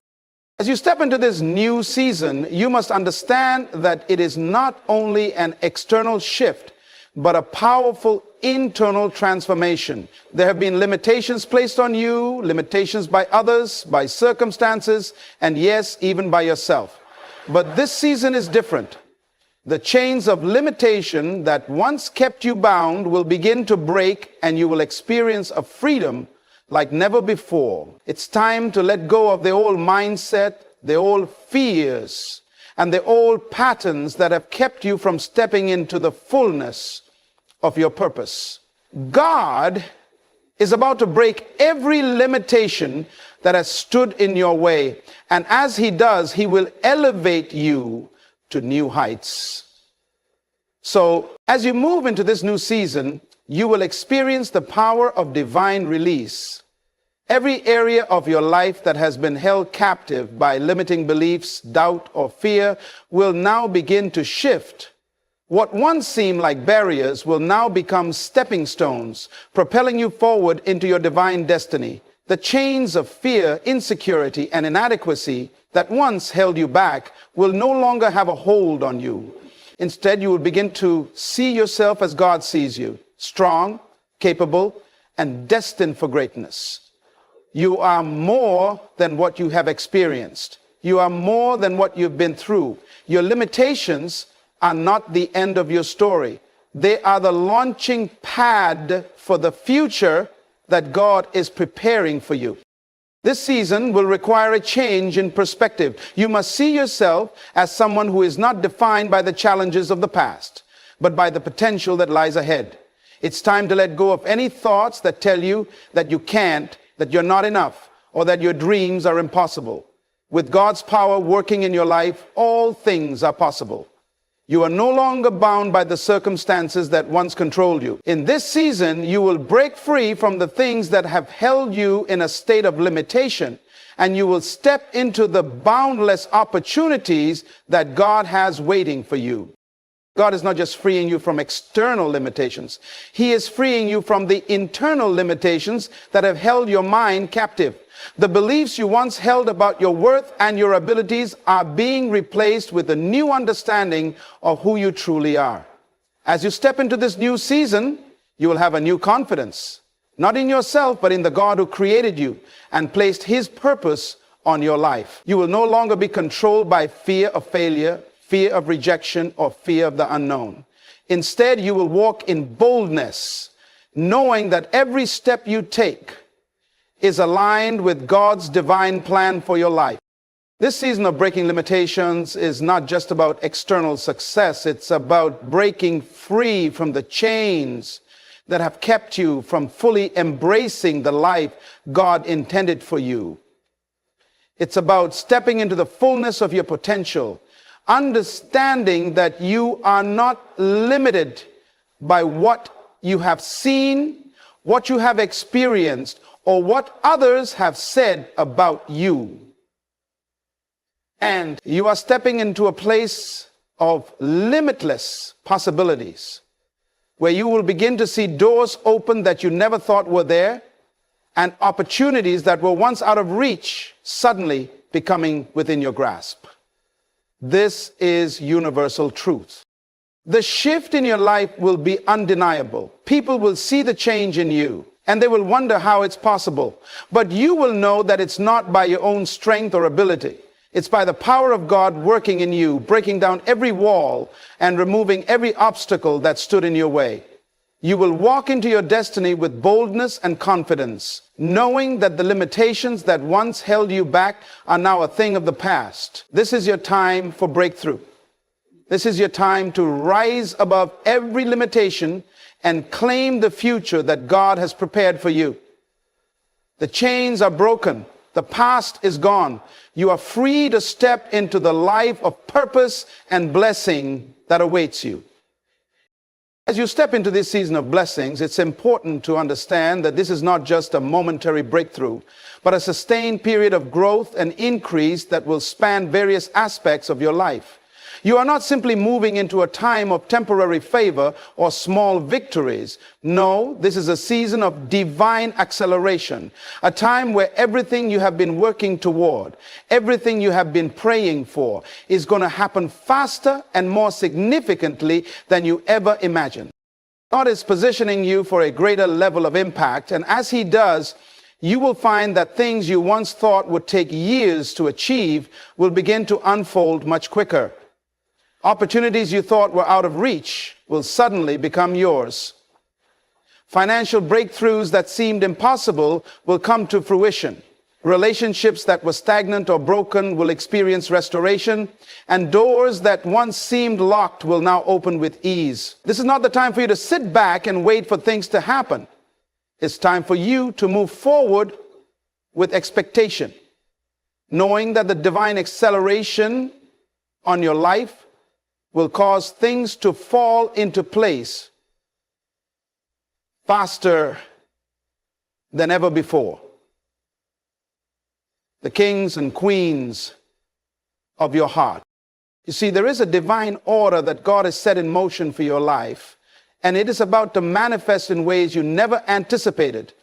As you step into this new season, you must understand that it is not only an external shift, but a powerful internal transformation. There have been limitations placed on you, limitations by others, by circumstances, and yes, even by yourself. But this season is different. The chains of limitation that once kept you bound will begin to break, and you will experience a freedom like never before. It's time to let go of the old mindset, the old fears, and the old patterns that have kept you from stepping into the fullness of your purpose. God is about to break every limitation that has stood in your way. And as He does, He will elevate you to new heights. So, as you move into this new season, you will experience the power of divine release. Every area of your life that has been held captive by limiting beliefs, doubt, or fear will now begin to shift. What once seemed like barriers will now become stepping stones, propelling you forward into your divine destiny. The chains of fear, insecurity, and inadequacy that once held you back will no longer have a hold on you. Instead, you will begin to see yourself as God sees you, strong, capable, and destined for greatness. You are more than what you have experienced. You are more than what you've been through. Your limitations are not the end of your story. They are the launching pad for the future that God is preparing for you. This season will require a change in perspective. You must see yourself as someone who is not defined by the challenges of the past, but by the potential that lies ahead. It's time to let go of any thoughts that tell you that you can't, that you're not enough, or that your dreams are impossible. With God's power working in your life, all things are possible. You are no longer bound by the circumstances that once controlled you. In this season, you will break free from the things that have held you in a state of limitation, and you will step into the boundless opportunities that God has waiting for you. God is not just freeing you from external limitations. He is freeing you from the internal limitations that have held your mind captive. The beliefs you once held about your worth and your abilities are being replaced with a new understanding of who you truly are. As you step into this new season, you will have a new confidence, not in yourself, but in the God who created you and placed his purpose on your life. You will no longer be controlled by fear of failure, fear of rejection, or fear of the unknown. Instead, you will walk in boldness, knowing that every step you take is aligned with God's divine plan for your life. This season of breaking limitations is not just about external success. It's about breaking free from the chains that have kept you from fully embracing the life God intended for you. It's about stepping into the fullness of your potential, understanding that you are not limited by what you have seen, what you have experienced, or what others have said about you. And you are stepping into a place of limitless possibilities, where you will begin to see doors open that you never thought were there, and opportunities that were once out of reach suddenly becoming within your grasp. This is universal truth. The shift in your life will be undeniable. People will see the change in you, and they will wonder how it's possible. But you will know that it's not by your own strength or ability. It's by the power of God working in you, breaking down every wall and removing every obstacle that stood in your way. You will walk into your destiny with boldness and confidence, knowing that the limitations that once held you back are now a thing of the past. This is your time for breakthrough. This is your time to rise above every limitation and claim the future that God has prepared for you. The chains are broken. The past is gone. You are free to step into the life of purpose and blessing that awaits you. As you step into this season of blessings, it's important to understand that this is not just a momentary breakthrough, but a sustained period of growth and increase that will span various aspects of your life. You are not simply moving into a time of temporary favor or small victories. No, this is a season of divine acceleration, a time where everything you have been working toward, everything you have been praying for, is going to happen faster and more significantly than you ever imagined. God is positioning you for a greater level of impact, and as he does, you will find that things you once thought would take years to achieve will begin to unfold much quicker. Opportunities you thought were out of reach will suddenly become yours. Financial breakthroughs that seemed impossible will come to fruition. Relationships that were stagnant or broken will experience restoration, and doors that once seemed locked will now open with ease. This is not the time for you to sit back and wait for things to happen. It's time for you to move forward with expectation, knowing that the divine acceleration on your life will cause things to fall into place faster than ever before. The kings and queens of your heart. You see, there is a divine order that God has set in motion for your life, and it is about to manifest in ways you never anticipated.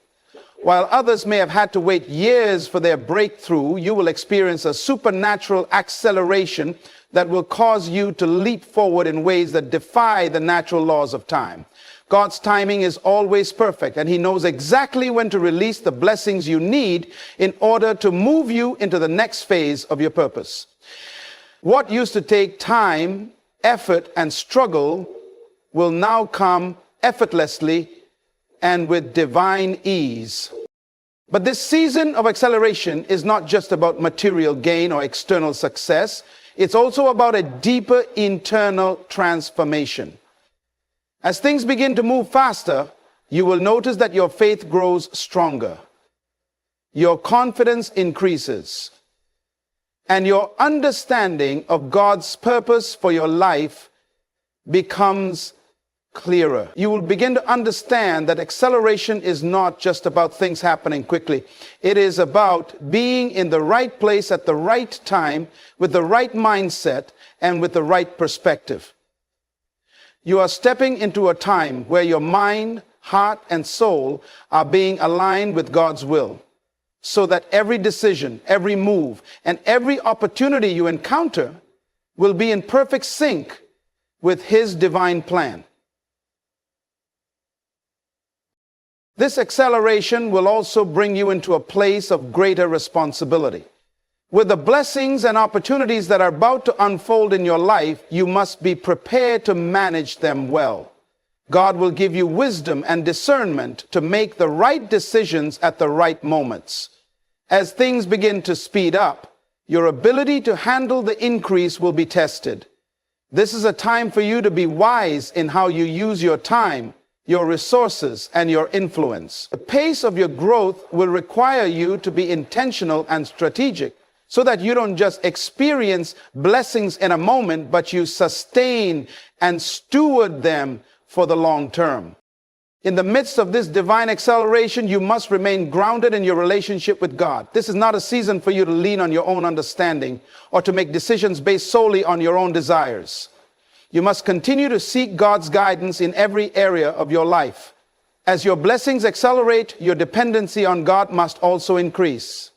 While others may have had to wait years for their breakthrough, you will experience a supernatural acceleration that will cause you to leap forward in ways that defy the natural laws of time. God's timing is always perfect, and he knows exactly when to release the blessings you need in order to move you into the next phase of your purpose. What used to take time, effort, and struggle will now come effortlessly and with divine ease. But this season of acceleration is not just about material gain or external success. It's also about a deeper internal transformation. As things begin to move faster, you will notice that your faith grows stronger. your confidence increases, and your understanding of God's purpose for your life becomes clearer. You will begin to understand that acceleration is not just about things happening quickly. It is about being in the right place at the right time, with the right mindset and with the right perspective. You are stepping into a time where your mind, heart, and soul are being aligned with God's will, so that every decision, every move, and every opportunity you encounter will be in perfect sync with His divine plan. This acceleration will also bring you into a place of greater responsibility. With the blessings and opportunities that are about to unfold in your life, you must be prepared to manage them well. God will give you wisdom and discernment to make the right decisions at the right moments. As things begin to speed up, your ability to handle the increase will be tested. This is a time for you to be wise in how you use your time, your resources, and your influence. The pace of your growth will require you to be intentional and strategic, so that you don't just experience blessings in a moment, but you sustain and steward them for the long term. In the midst of this divine acceleration, you must remain grounded in your relationship with God. This is not a season for you to lean on your own understanding or to make decisions based solely on your own desires. You must continue to seek God's guidance in every area of your life. As your blessings accelerate, your dependency on God must also increase.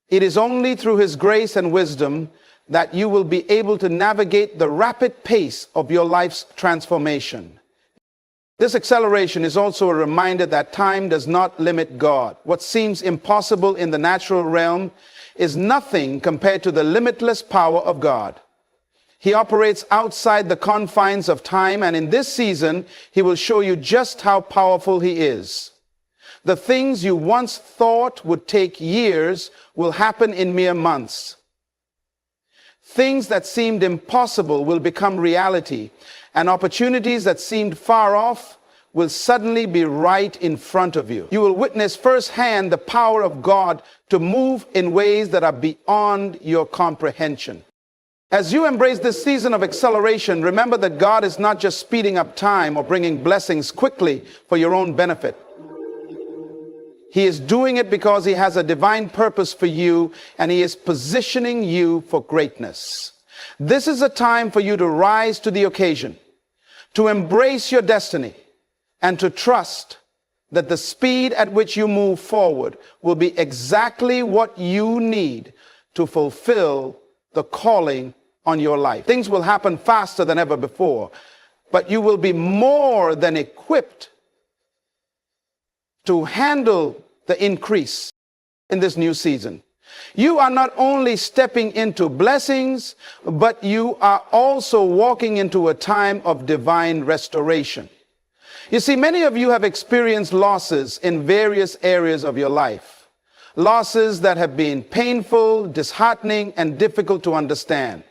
It is only through His grace and wisdom that you will be able to navigate the rapid pace of your life's transformation. This acceleration is also a reminder that time does not limit God. What seems impossible in the natural realm is nothing compared to the limitless power of God. He operates outside the confines of time, and in this season, He will show you just how powerful He is. The things you once thought would take years will happen in mere months. Things that seemed impossible will become reality, and opportunities that seemed far off will suddenly be right in front of you. You will witness firsthand the power of God to move in ways that are beyond your comprehension. As you embrace this season of acceleration, remember that God is not just speeding up time or bringing blessings quickly for your own benefit. He is doing it because He has a divine purpose for you, and He is positioning you for greatness. This is a time for you to rise to the occasion, to embrace your destiny, and to trust that the speed at which you move forward will be exactly what you need to fulfill the calling on your life. Things will happen faster than ever before, but you will be more than equipped to handle the increase in this new season. You are not only stepping into blessings, but you are also walking into a time of divine restoration. You see, many of you have experienced losses in various areas of your life. Losses that have been painful, disheartening, and difficult to understand.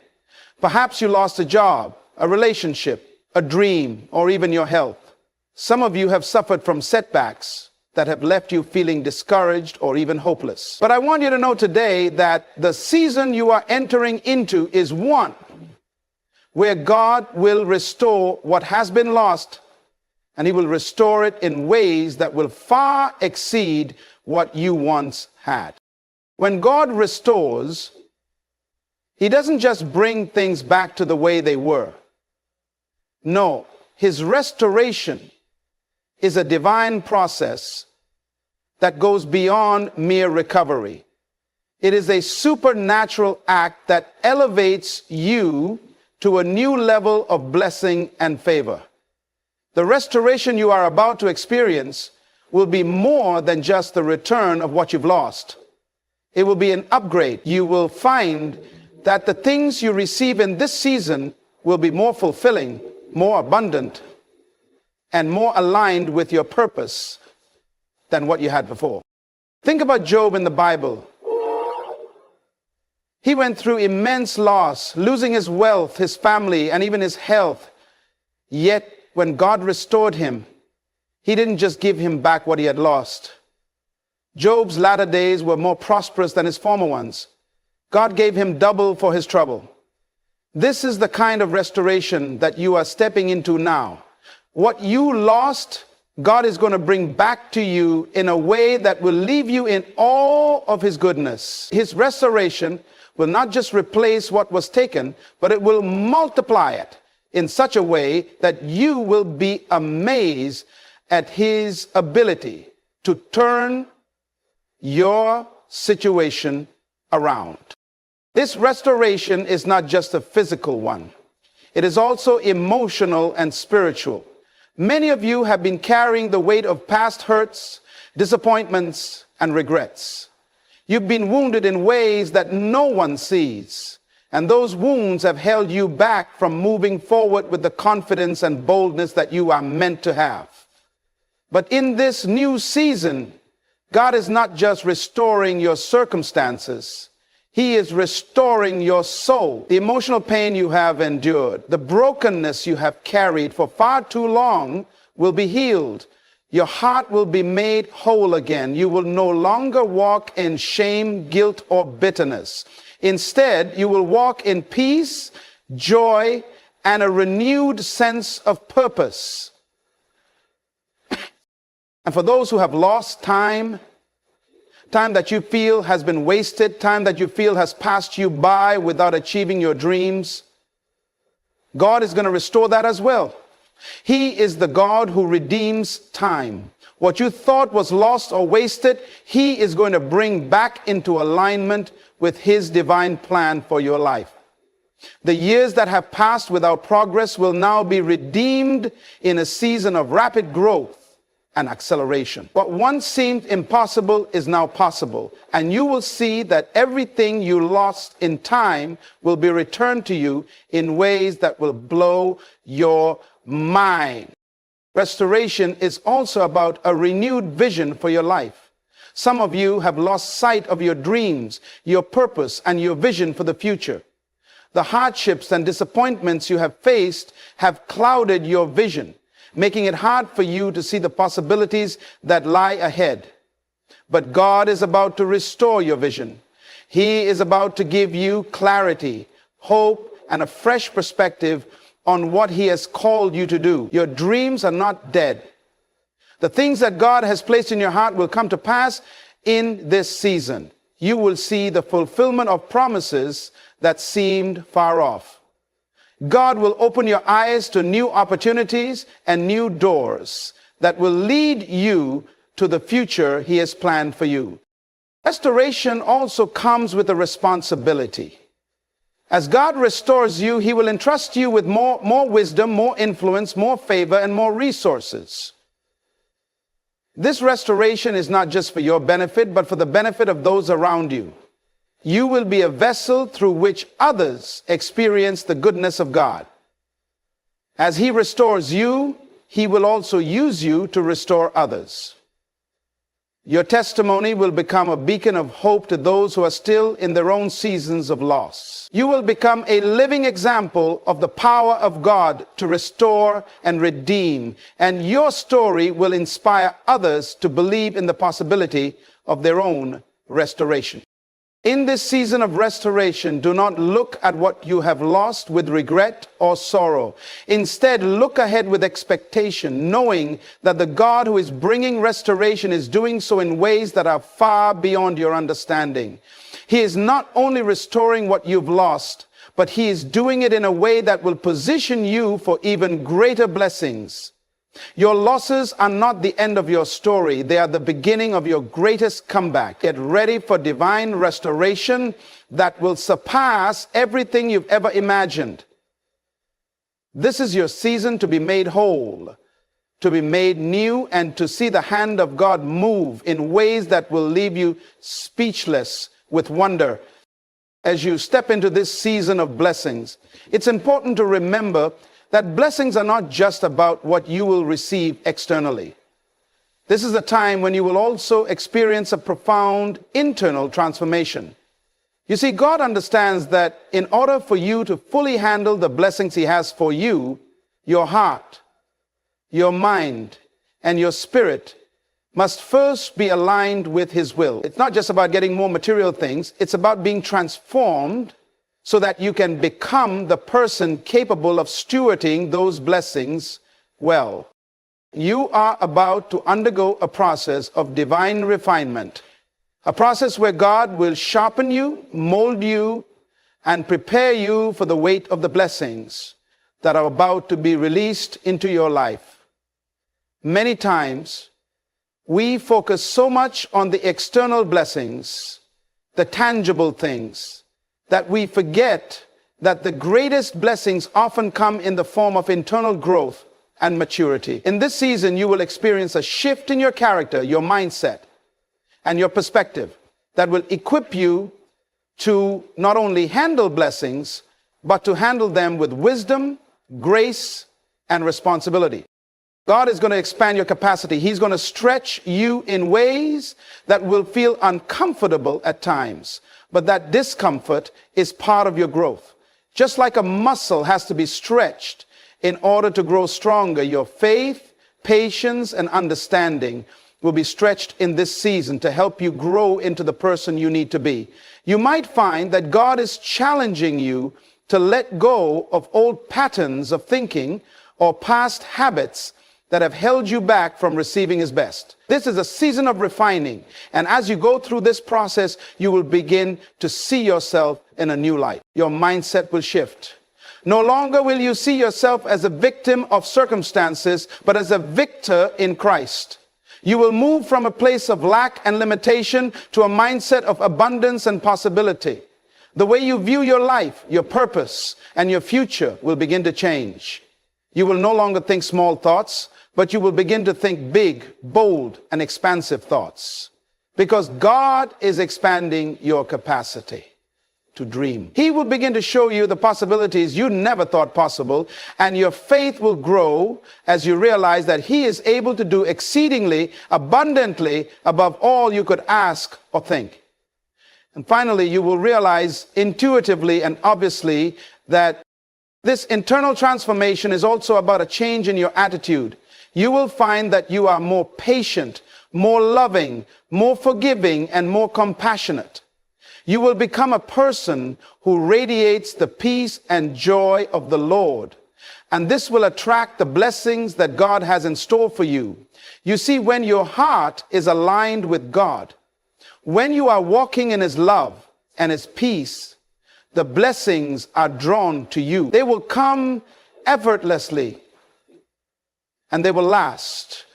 Perhaps you lost a job, a relationship, a dream, or even your health. Some of you have suffered from setbacks that have left you feeling discouraged or even hopeless. But I want you to know today that the season you are entering into is one where God will restore what has been lost, and He will restore it in ways that will far exceed what you once had. When God restores, He doesn't just bring things back to the way they were. No, His restoration is a divine process that goes beyond mere recovery. It is a supernatural act that elevates you to a new level of blessing and favor. The restoration you are about to experience will be more than just the return of what you've lost. It will be an upgrade. You will find that the things you receive in this season will be more fulfilling, more abundant, and more aligned with your purpose than what you had before. Think about Job in the Bible. He went through immense loss, losing his wealth, his family, and even his health. Yet, when God restored him, He didn't just give him back what he had lost, Job's latter days were more prosperous than his former ones. God gave him double for his trouble. This is the kind of restoration that you are stepping into now. What you lost, God is going to bring back to you in a way that will leave you in awe of his goodness. His restoration will not just replace what was taken, but it will multiply it in such a way that you will be amazed at his ability to turn your situation around. This restoration is not just a physical one. It is also emotional and spiritual. Many of you have been carrying the weight of past hurts, disappointments, and regrets. You've been wounded in ways that no one sees, and those wounds have held you back from moving forward with the confidence and boldness that you are meant to have. But in this new season, God is not just restoring your circumstances. He is restoring your soul. The emotional pain you have endured, the brokenness you have carried for far too long will be healed. Your heart will be made whole again. You will no longer walk in shame, guilt, or bitterness. Instead, you will walk in peace, joy, and a renewed sense of purpose. And for those who have lost time that you feel has been wasted, time that you feel has passed you by without achieving your dreams, God is going to restore that as well. He is the God who redeems time. What you thought was lost or wasted, he is going to bring back into alignment with his divine plan for your life. The years that have passed without progress will now be redeemed in a season of rapid growth and acceleration. What once seemed impossible is now possible, and you will see that everything you lost in time will be returned to you in ways that will blow your mind. Restoration is also about a renewed vision for your life. Some of you have lost sight of your dreams, your purpose, and your vision for the future. The hardships and disappointments you have faced have clouded your vision, making it hard for you to see the possibilities that lie ahead. But God is about to restore your vision. He is about to give you clarity, hope, and a fresh perspective on what he has called you to do. Your dreams are not dead. The things that God has placed in your heart will come to pass in this season. You will see the fulfillment of promises that seemed far off. God will open your eyes to new opportunities and new doors that will lead you to the future he has planned for you. Restoration also comes with a responsibility. As God restores you, he will entrust you with more wisdom, more influence, more favor, and more resources. This restoration is not just for your benefit, but for the benefit of those around you. You will be a vessel through which others experience the goodness of God. As he restores you, he will also use you to restore others. Your testimony will become a beacon of hope to those who are still in their own seasons of loss. You will become a living example of the power of God to restore and redeem, and your story will inspire others to believe in the possibility of their own restoration. In this season of restoration, do not look at what you have lost with regret or sorrow. Instead, look ahead with expectation, knowing that the God who is bringing restoration is doing so in ways that are far beyond your understanding. He is not only restoring what you've lost, but he is doing it in a way that will position you for even greater blessings. Your losses are not the end of your story. They are the beginning of your greatest comeback. Get ready for divine restoration that will surpass everything you've ever imagined. This is your season to be made whole, to be made new, and to see the hand of God move in ways that will leave you speechless with wonder. As you step into this season of blessings, it's important to remember that blessings are not just about what you will receive externally. This is a time when you will also experience a profound internal transformation. You see, God understands that in order for you to fully handle the blessings he has for you, your heart, your mind, and your spirit must first be aligned with his will. It's not just about getting more material things. It's about being transformed so that you can become the person capable of stewarding those blessings well. You are about to undergo a process of divine refinement, a process where God will sharpen you, mold you, and prepare you for the weight of the blessings that are about to be released into your life. Many times, we focus so much on the external blessings, the tangible things, that we forget that the greatest blessings often come in the form of internal growth and maturity. In this season, you will experience a shift in your character, your mindset, and your perspective that will equip you to not only handle blessings, but to handle them with wisdom, grace, and responsibility. God is going to expand your capacity. He's going to stretch you in ways that will feel uncomfortable at times, but that discomfort is part of your growth. Just like a muscle has to be stretched in order to grow stronger, your faith, patience, and understanding will be stretched in this season to help you grow into the person you need to be. You might find that God is challenging you to let go of old patterns of thinking or past habits that have held you back from receiving his best. This is a season of refining, and as you go through this process, you will begin to see yourself in a new light. Your mindset will shift. No longer will you see yourself as a victim of circumstances, but as a victor in Christ. You will move from a place of lack and limitation to a mindset of abundance and possibility. The way you view your life, your purpose, and your future will begin to change. You will no longer think small thoughts, but you will begin to think big, bold, and expansive thoughts. Because God is expanding your capacity to dream. He will begin to show you the possibilities you never thought possible, and your faith will grow as you realize that he is able to do exceedingly abundantly above all you could ask or think. And finally, you will realize intuitively and obviously that this internal transformation is also about a change in your attitude. You will find that you are more patient, more loving, more forgiving, and more compassionate. You will become a person who radiates the peace and joy of the Lord. And this will attract the blessings that God has in store for you. You see, when your heart is aligned with God, when you are walking in his love and his peace, the blessings are drawn to you. They will come effortlessly and they will last.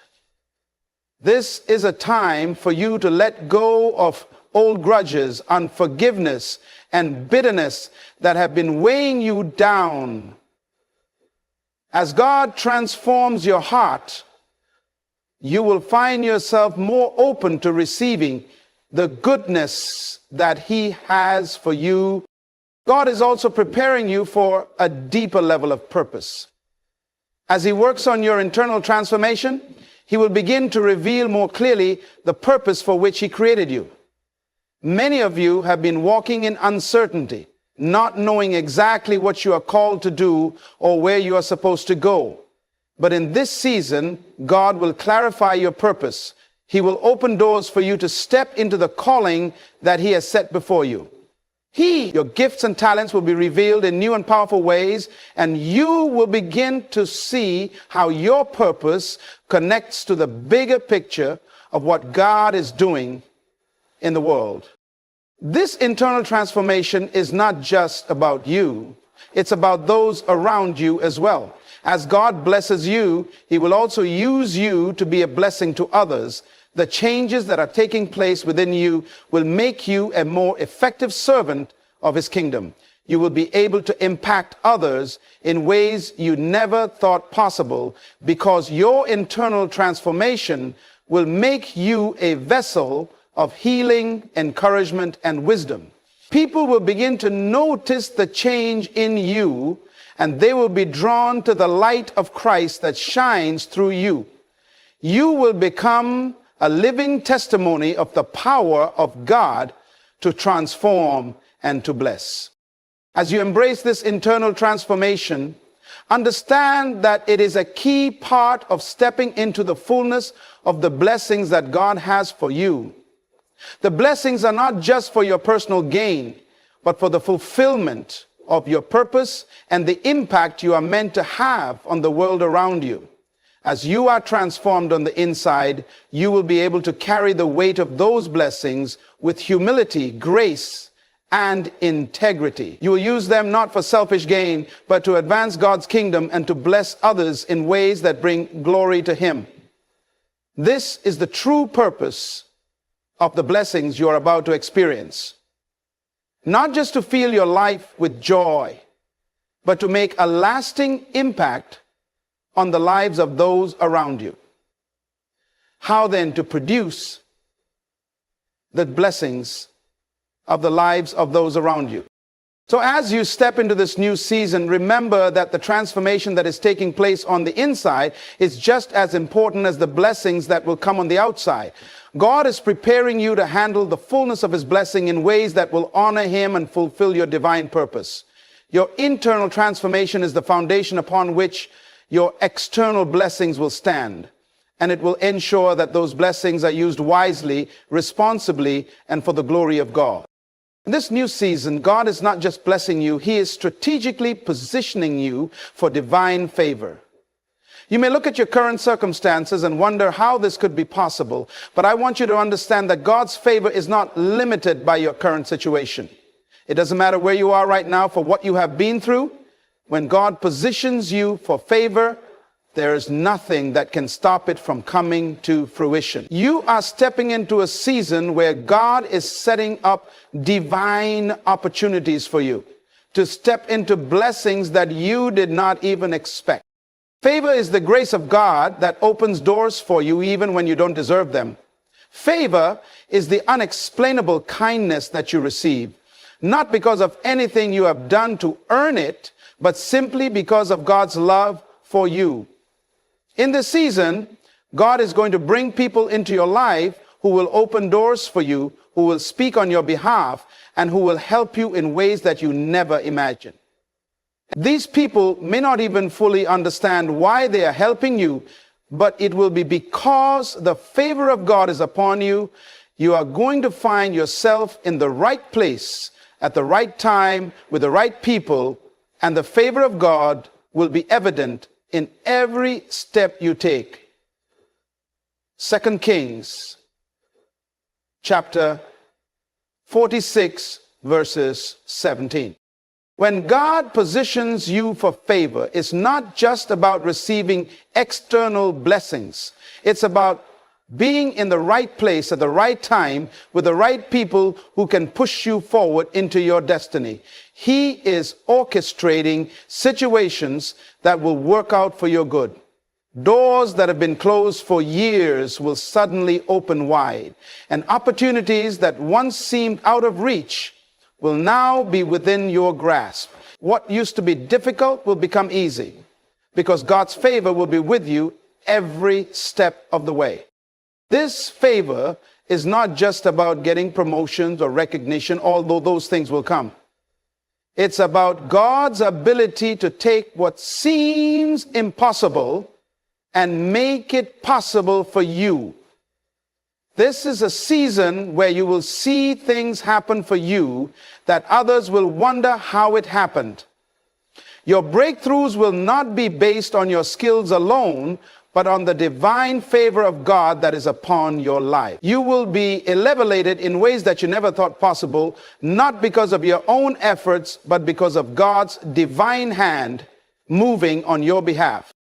This is a time for you to let go of old grudges, unforgiveness, and bitterness that have been weighing you down. As God transforms your heart, you will find yourself more open to receiving the goodness that he has for you. God is also preparing you for a deeper level of purpose. As he works on your internal transformation, he will begin to reveal more clearly the purpose for which he created you. Many of you have been walking in uncertainty, not knowing exactly what you are called to do or where you are supposed to go. But in this season, God will clarify your purpose. He will open doors for you to step into the calling that he has set before you. Your gifts and talents will be revealed in new and powerful ways, and you will begin to see how your purpose connects to the bigger picture of what God is doing in the world. This internal transformation is not just about you. It's about those around you as well. As God blesses you, he will also use you to be a blessing to others. The changes that are taking place within you will make you a more effective servant of his kingdom. You will be able to impact others in ways you never thought possible, because your internal transformation will make you a vessel of healing, encouragement, and wisdom. People will begin to notice the change in you, and they will be drawn to the light of Christ that shines through you. You will become a living testimony of the power of God to transform and to bless. As you embrace this internal transformation, Understand that it is a key part of stepping into the fullness of the blessings that God has for you. The blessings are not just for your personal gain, but for the fulfillment of your purpose and the impact you are meant to have on the world around you. As you are transformed on the inside, you will be able to carry the weight of those blessings with humility, grace, and integrity. You will use them not for selfish gain, but to advance God's kingdom and to bless others in ways that bring glory to Him. This is the true purpose of the blessings you are about to experience. Not just to fill your life with joy, but to make a lasting impact on the lives of those around you. How then to produce the blessings of the lives of those around you? So as you step into this new season, remember that the transformation that is taking place on the inside is just as important as the blessings that will come on the outside. God is preparing you to handle the fullness of His blessing in ways that will honor Him and fulfill your divine purpose. Your internal transformation is the foundation upon which your external blessings will stand, and it will ensure that those blessings are used wisely, responsibly, and for the glory of God. In this new season, God is not just blessing you, He is strategically positioning you for divine favor. You may look at your current circumstances and wonder how this could be possible, but I want you to understand that God's favor is not limited by your current situation. It doesn't matter where you are right now for what you have been through. When God positions you for favor, there is nothing that can stop it from coming to fruition. You are stepping into a season where God is setting up divine opportunities for you to step into blessings that you did not even expect. Favor is the grace of God that opens doors for you even when you don't deserve them. Favor is the unexplainable kindness that you receive, not because of anything you have done to earn it, but simply because of God's love for you. In this season, God is going to bring people into your life who will open doors for you, who will speak on your behalf, and who will help you in ways that you never imagined. These people may not even fully understand why they are helping you, but it will be because the favor of God is upon you. You are going to find yourself in the right place at the right time with the right people, and the favor of God will be evident in every step you take. 2 Kings chapter 46 verses 17. When God positions you for favor, it's not just about receiving external blessings. It's about being in the right place at the right time with the right people who can push you forward into your destiny. He is orchestrating situations that will work out for your good. Doors that have been closed for years will suddenly open wide, and opportunities that once seemed out of reach will now be within your grasp. What used to be difficult will become easy, because God's favor will be with you every step of the way. This favor is not just about getting promotions or recognition, although those things will come. It's about God's ability to take what seems impossible and make it possible for you. This is a season where you will see things happen for you that others will wonder how it happened. Your breakthroughs will not be based on your skills alone, but on the divine favor of God that is upon your life. You will be elevated in ways that you never thought possible, not because of your own efforts, but because of God's divine hand moving on your behalf.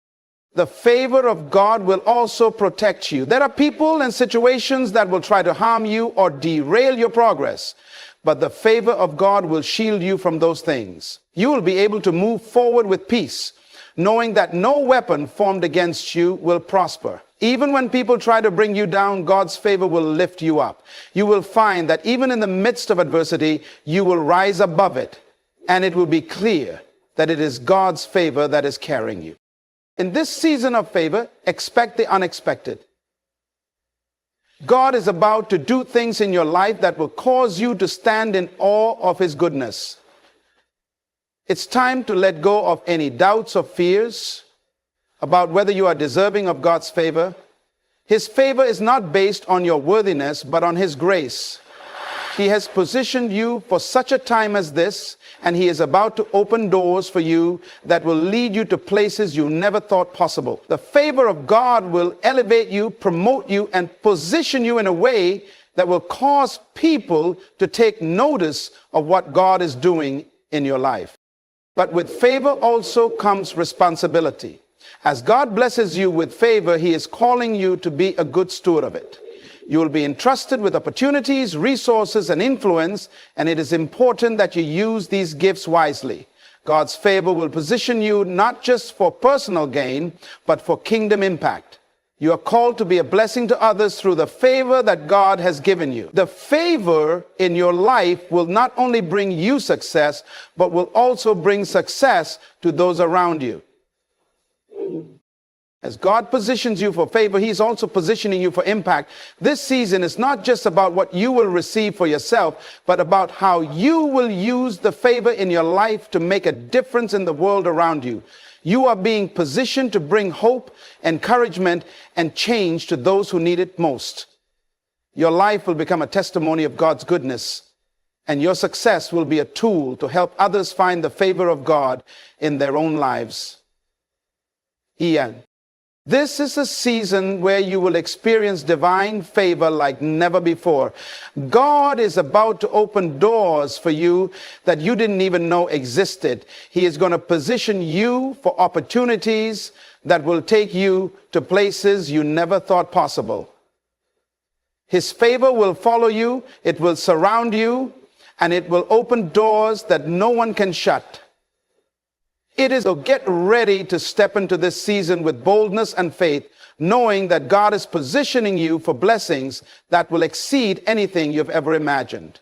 The favor of God will also protect you. There are people and situations that will try to harm you or derail your progress, but the favor of God will shield you from those things. You will be able to move forward with peace, knowing that no weapon formed against you will prosper. Even when people try to bring you down, God's favor will lift you up. You will find that even in the midst of adversity, you will rise above it, and it will be clear that it is God's favor that is carrying you. In this season of favor, expect the unexpected. God is about to do things in your life that will cause you to stand in awe of His goodness. It's time to let go of any doubts or fears about whether you are deserving of God's favor. His favor is not based on your worthiness, but on His grace. He has positioned you for such a time as this, and He is about to open doors for you that will lead you to places you never thought possible. The favor of God will elevate you, promote you, and position you in a way that will cause people to take notice of what God is doing in your life. But with favor also comes responsibility. As God blesses you with favor, He is calling you to be a good steward of it. You will be entrusted with opportunities, resources, and influence, and it is important that you use these gifts wisely. God's favor will position you not just for personal gain, but for kingdom impact. You are called to be a blessing to others through the favor that God has given you. The favor in your life will not only bring you success, but will also bring success to those around you. As God positions you for favor, He's also positioning you for impact. This season is not just about what you will receive for yourself, but about how you will use the favor in your life to make a difference in the world around you. You are being positioned to bring hope, encouragement, and change to those who need it most. Your life will become a testimony of God's goodness, and your success will be a tool to help others find the favor of God in their own lives. Ian. This is a season where you will experience divine favor like never before. God is about to open doors for you that you didn't even know existed. He is going to position you for opportunities that will take you to places you never thought possible. His favor will follow you, it will surround you, and it will open doors that no one can shut. It is to get ready to step into this season with boldness and faith, knowing that God is positioning you for blessings that will exceed anything you've ever imagined.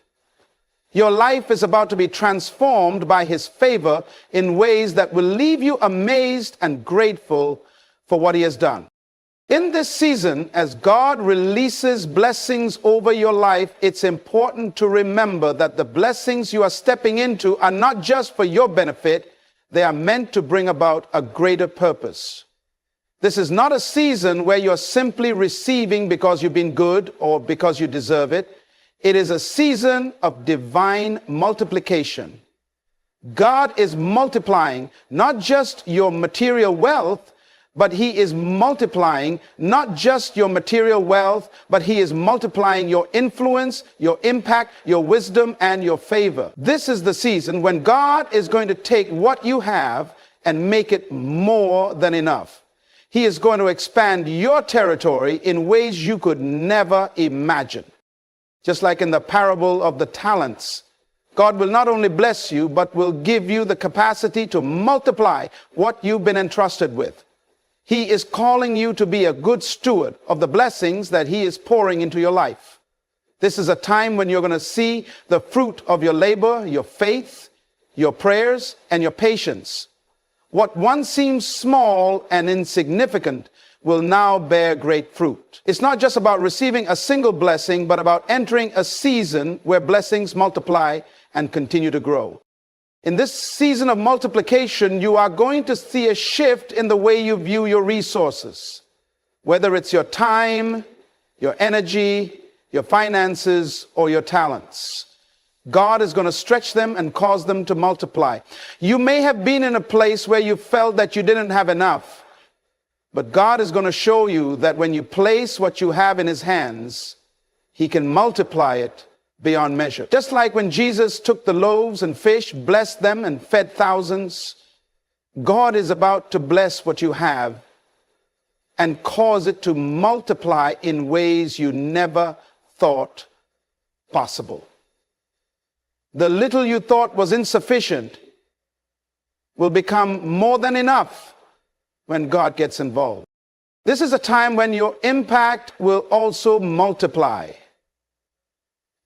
Your life is about to be transformed by His favor in ways that will leave you amazed and grateful for what He has done. In this season, as God releases blessings over your life, it's important to remember that the blessings you are stepping into are not just for your benefit. They are meant to bring about a greater purpose. This is not a season where you're simply receiving because you've been good or because you deserve it. It is a season of divine multiplication. God is multiplying not just your material wealth, but He is multiplying not just your material wealth, but He is multiplying your influence, your impact, your wisdom, and your favor. This is the season when God is going to take what you have and make it more than enough. He is going to expand your territory in ways you could never imagine. Just like in the parable of the talents, God will not only bless you, but will give you the capacity to multiply what you've been entrusted with. He is calling you to be a good steward of the blessings that He is pouring into your life. This is a time when you're going to see the fruit of your labor, your faith, your prayers, and your patience. What once seemed small and insignificant will now bear great fruit. It's not just about receiving a single blessing, but about entering a season where blessings multiply and continue to grow. In this season of multiplication, you are going to see a shift in the way you view your resources, whether it's your time, your energy, your finances, or your talents. God is going to stretch them and cause them to multiply. You may have been in a place where you felt that you didn't have enough, but God is going to show you that when you place what you have in His hands, He can multiply it beyond measure. Just like when Jesus took the loaves and fish, blessed them, and fed thousands, God is about to bless what you have and cause it to multiply in ways you never thought possible. The little you thought was insufficient will become more than enough when God gets involved. This is a time when your impact will also multiply.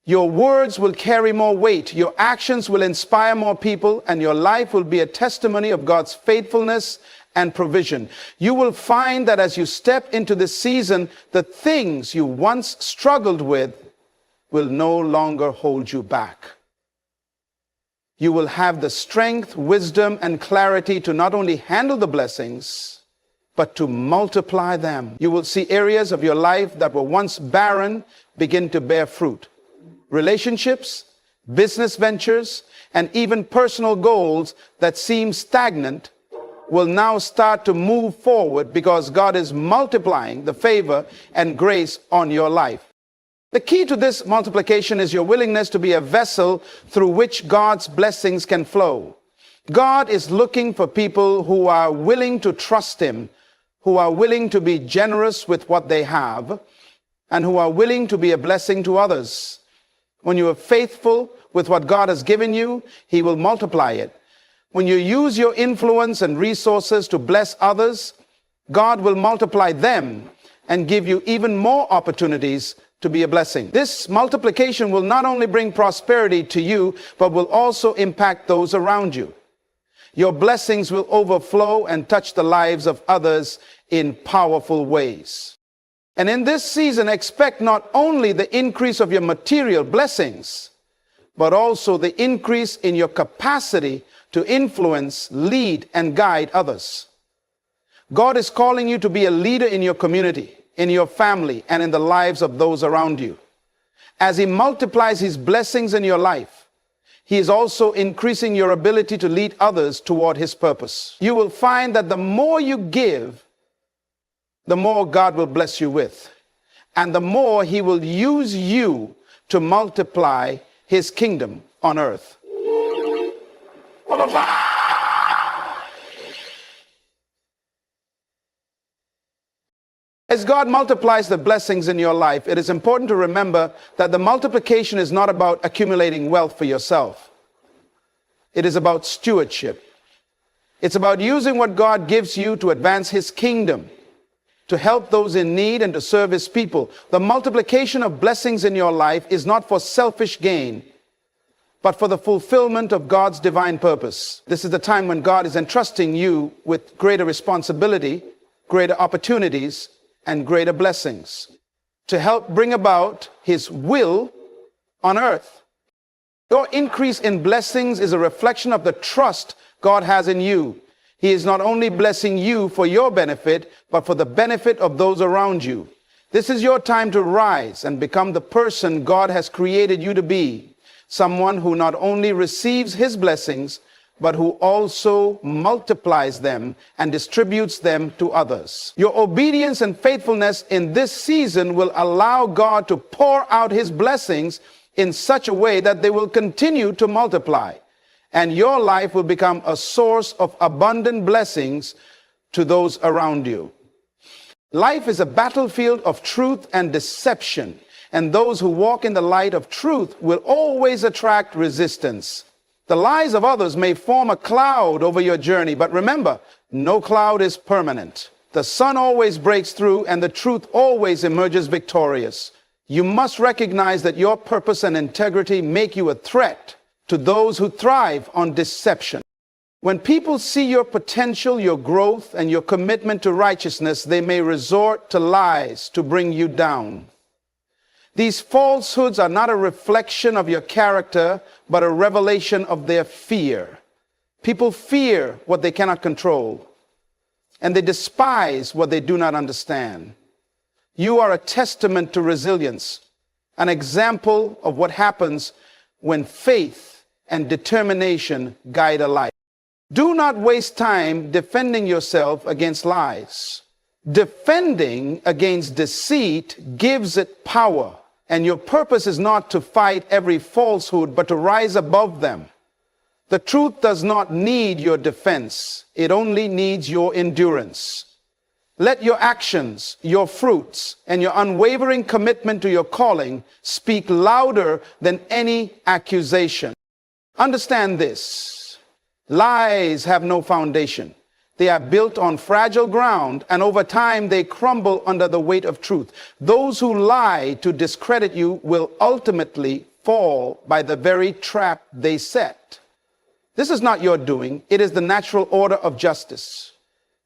Your words will carry more weight, your actions will inspire more people, and your life will be a testimony of God's faithfulness and provision. You will find that as you step into this season, the things you once struggled with will no longer hold you back. you will have the strength, wisdom, and clarity to not only handle the blessings, but to multiply them. You will see areas of your life that were once barren begin to bear fruit. Relationships, business ventures, and even personal goals that seem stagnant will now start to move forward because God is multiplying the favor and grace on your life. The key to this multiplication is your willingness to be a vessel through which God's blessings can flow. God is looking for people who are willing to trust Him, who are willing to be generous with what they have, and who are willing to be a blessing to others. When you are faithful with what God has given you, He will multiply it. When you use your influence and resources to bless others, God will multiply them and give you even more opportunities to be a blessing. This multiplication will not only bring prosperity to you, but will also impact those around you. Your blessings will overflow and touch the lives of others in powerful ways. And in this season, expect not only the increase of your material blessings, but also the increase in your capacity to influence, lead, and guide others. God is calling you to be a leader in your community, in your family, and in the lives of those around you. As He multiplies His blessings in your life, He is also increasing your ability to lead others toward His purpose. You will find that the more you give, the more God will bless you with, and the more He will use you to multiply His kingdom on earth. As God multiplies the blessings in your life, it is important to remember that the multiplication is not about accumulating wealth for yourself. It is about stewardship. It's about using what God gives you to advance His kingdom, to help those in need and to serve His people. The multiplication of blessings in your life is not for selfish gain, but for the fulfillment of God's divine purpose. This is the time when God is entrusting you with greater responsibility, greater opportunities, and greater blessings to help bring about His will on earth. Your increase in blessings is a reflection of the trust God has in you. He is not only blessing you for your benefit, but for the benefit of those around you. This is your time to rise and become the person God has created you to be. Someone who not only receives His blessings, but who also multiplies them and distributes them to others. Your obedience and faithfulness in this season will allow God to pour out His blessings in such a way that they will continue to multiply, and your life will become a source of abundant blessings to those around you. Life is a battlefield of truth and deception, and those who walk in the light of truth will always attract resistance. The lies of others may form a cloud over your journey, but remember, no cloud is permanent. The sun always breaks through, and the truth always emerges victorious. You must recognize that your purpose and integrity make you a threat to those who thrive on deception. When people see your potential, your growth, and your commitment to righteousness, they may resort to lies to bring you down. These falsehoods are not a reflection of your character, but a revelation of their fear. People fear what they cannot control, and they despise what they do not understand. You are a testament to resilience, an example of what happens when faith and determination guide a life. Do not waste time defending yourself against lies. Defending against deceit gives it power. And your purpose is not to fight every falsehood, but to rise above them. The truth does not need your defense. It only needs your endurance. Let your actions, your fruits, and your unwavering commitment to your calling speak louder than any accusation. Understand this. Lies have no foundation. They are built on fragile ground, and over time they crumble under the weight of truth. Those who lie to discredit you will ultimately fall by the very trap they set. This is not your doing. It is the natural order of justice.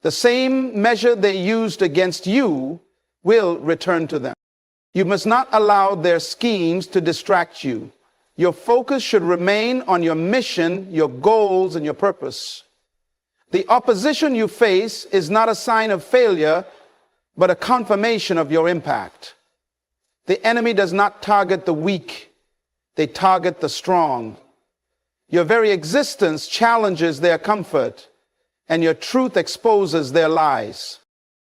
The same measure they used against you will return to them. You must not allow their schemes to distract you. Your focus should remain on your mission, your goals, and your purpose. The opposition you face is not a sign of failure, but a confirmation of your impact. The enemy does not target the weak, they target the strong. Your very existence challenges their comfort, and your truth exposes their lies.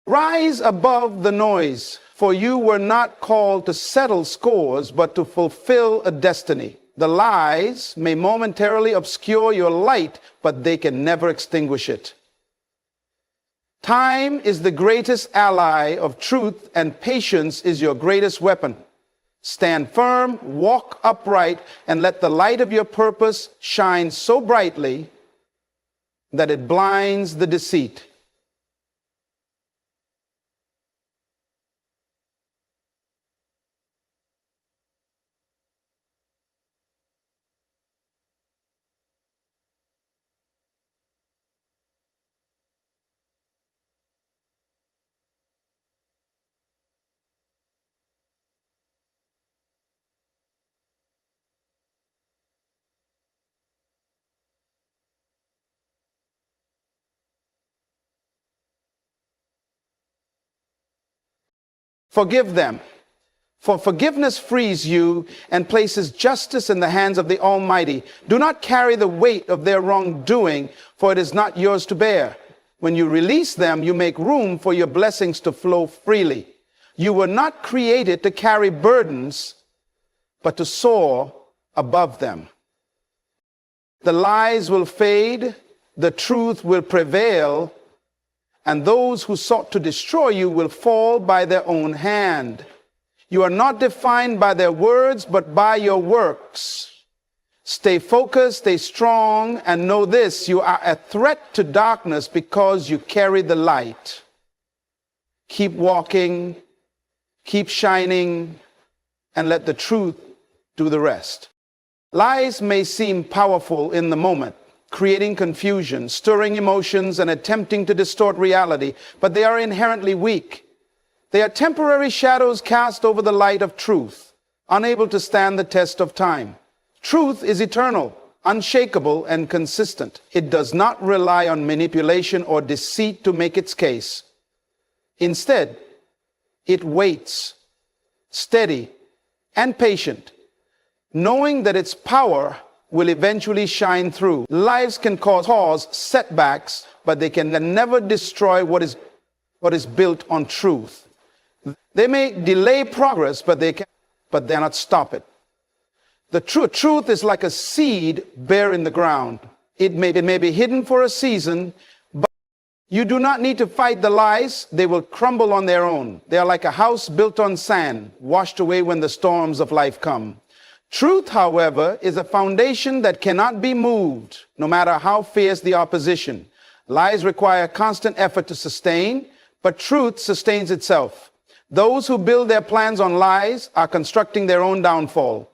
Rise above the noise, for you were not called to settle scores, but to fulfill a destiny. The lies may momentarily obscure your light, but they can never extinguish it. Time is the greatest ally of truth, and patience is your greatest weapon. Stand firm, walk upright, and let the light of your purpose shine so brightly that it blinds the deceit. Forgive them, for forgiveness frees you and places justice in the hands of the Almighty. Do not carry the weight of their wrongdoing, for it is not yours to bear. When you release them, you make room for your blessings to flow freely. You were not created to carry burdens, but to soar above them. The lies will fade, the truth will prevail, and those who sought to destroy you will fall by their own hand. You are not defined by their words, but by your works. Stay focused, stay strong, and know this: you are a threat to darkness because you carry the light. Keep walking, keep shining, and let the truth do the rest. Lies may seem powerful in the moment, creating confusion, stirring emotions, and attempting to distort reality, but they are inherently weak. They are temporary shadows cast over the light of truth, unable to stand the test of time. Truth is eternal, unshakable, and consistent. It does not rely on manipulation or deceit to make its case. Instead, it waits, steady and patient, knowing that its power will eventually shine through. Lives can cause setbacks, but they can never destroy what is built on truth. They may delay progress, but they cannot stop it. The truth is like a seed bare in the ground. It may be hidden for a season, but you do not need to fight the lies. They will crumble on their own. They are like a house built on sand, washed away when the storms of life come. Truth, however, is a foundation that cannot be moved, no matter how fierce the opposition. Lies require constant effort to sustain, but truth sustains itself. Those who build their plans on lies are constructing their own downfall.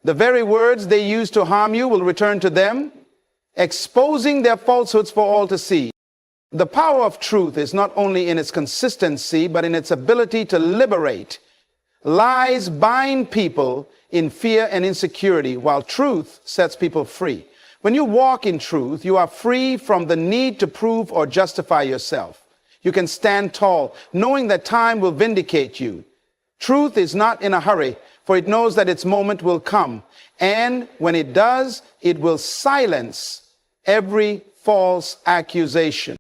The very words they use to harm you will return to them, exposing their falsehoods for all to see. The power of truth is not only in its consistency, but in its ability to liberate. Lies bind people in fear and insecurity, while truth sets people free. When you walk in truth, you are free from the need to prove or justify yourself. You can stand tall, knowing that time will vindicate you. Truth is not in a hurry, for it knows that its moment will come. And when it does, it will silence every false accusation.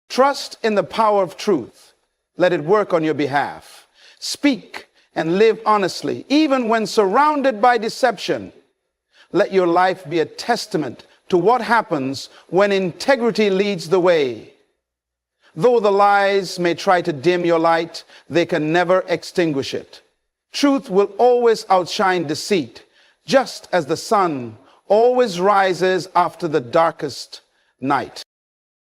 Trust in the power of truth. Let it work on your behalf. Speak and live honestly, even when surrounded by deception. Let your life be a testament to what happens when integrity leads the way. Though the lies may try to dim your light, they can never extinguish it. Truth will always outshine deceit, just as the sun always rises after the darkest night.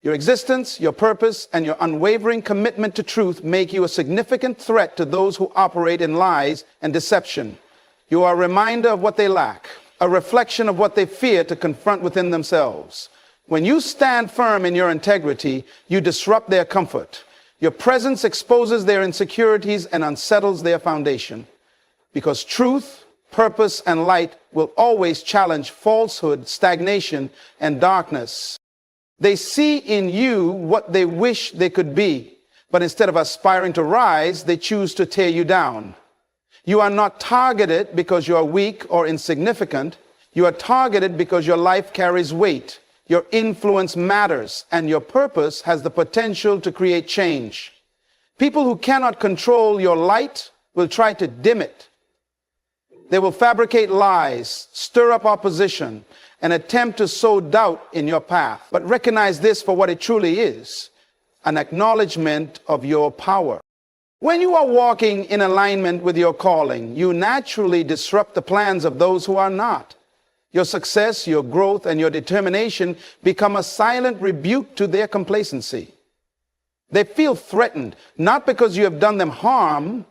Your existence, your purpose, and your unwavering commitment to truth make you a significant threat to those who operate in lies and deception. You are a reminder of what they lack, a reflection of what they fear to confront within themselves. When you stand firm in your integrity, you disrupt their comfort. Your presence exposes their insecurities and unsettles their foundation. Because truth purpose, and light will always challenge falsehood, stagnation, and darkness. They see in you what they wish they could be, but instead of aspiring to rise, they choose to tear you down. You are not targeted because you are weak or insignificant. You are targeted because your life carries weight, your influence matters, and your purpose has the potential to create change. People who cannot control your light will try to dim it. They will fabricate lies, stir up opposition, and attempt to sow doubt in your path. But recognize this for what it truly is, an acknowledgement of your power. When you are walking in alignment with your calling, you naturally disrupt the plans of those who are not. Your success, your growth, and your determination become a silent rebuke to their complacency. They feel threatened, not because you have done them harm,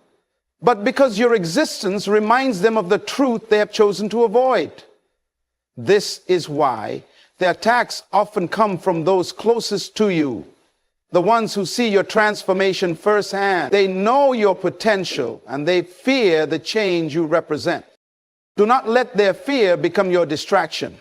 but because your existence reminds them of the truth they have chosen to avoid. This is why the attacks often come from those closest to you, the ones who see your transformation firsthand. They know your potential and they fear the change you represent. Do not let their fear become your distraction.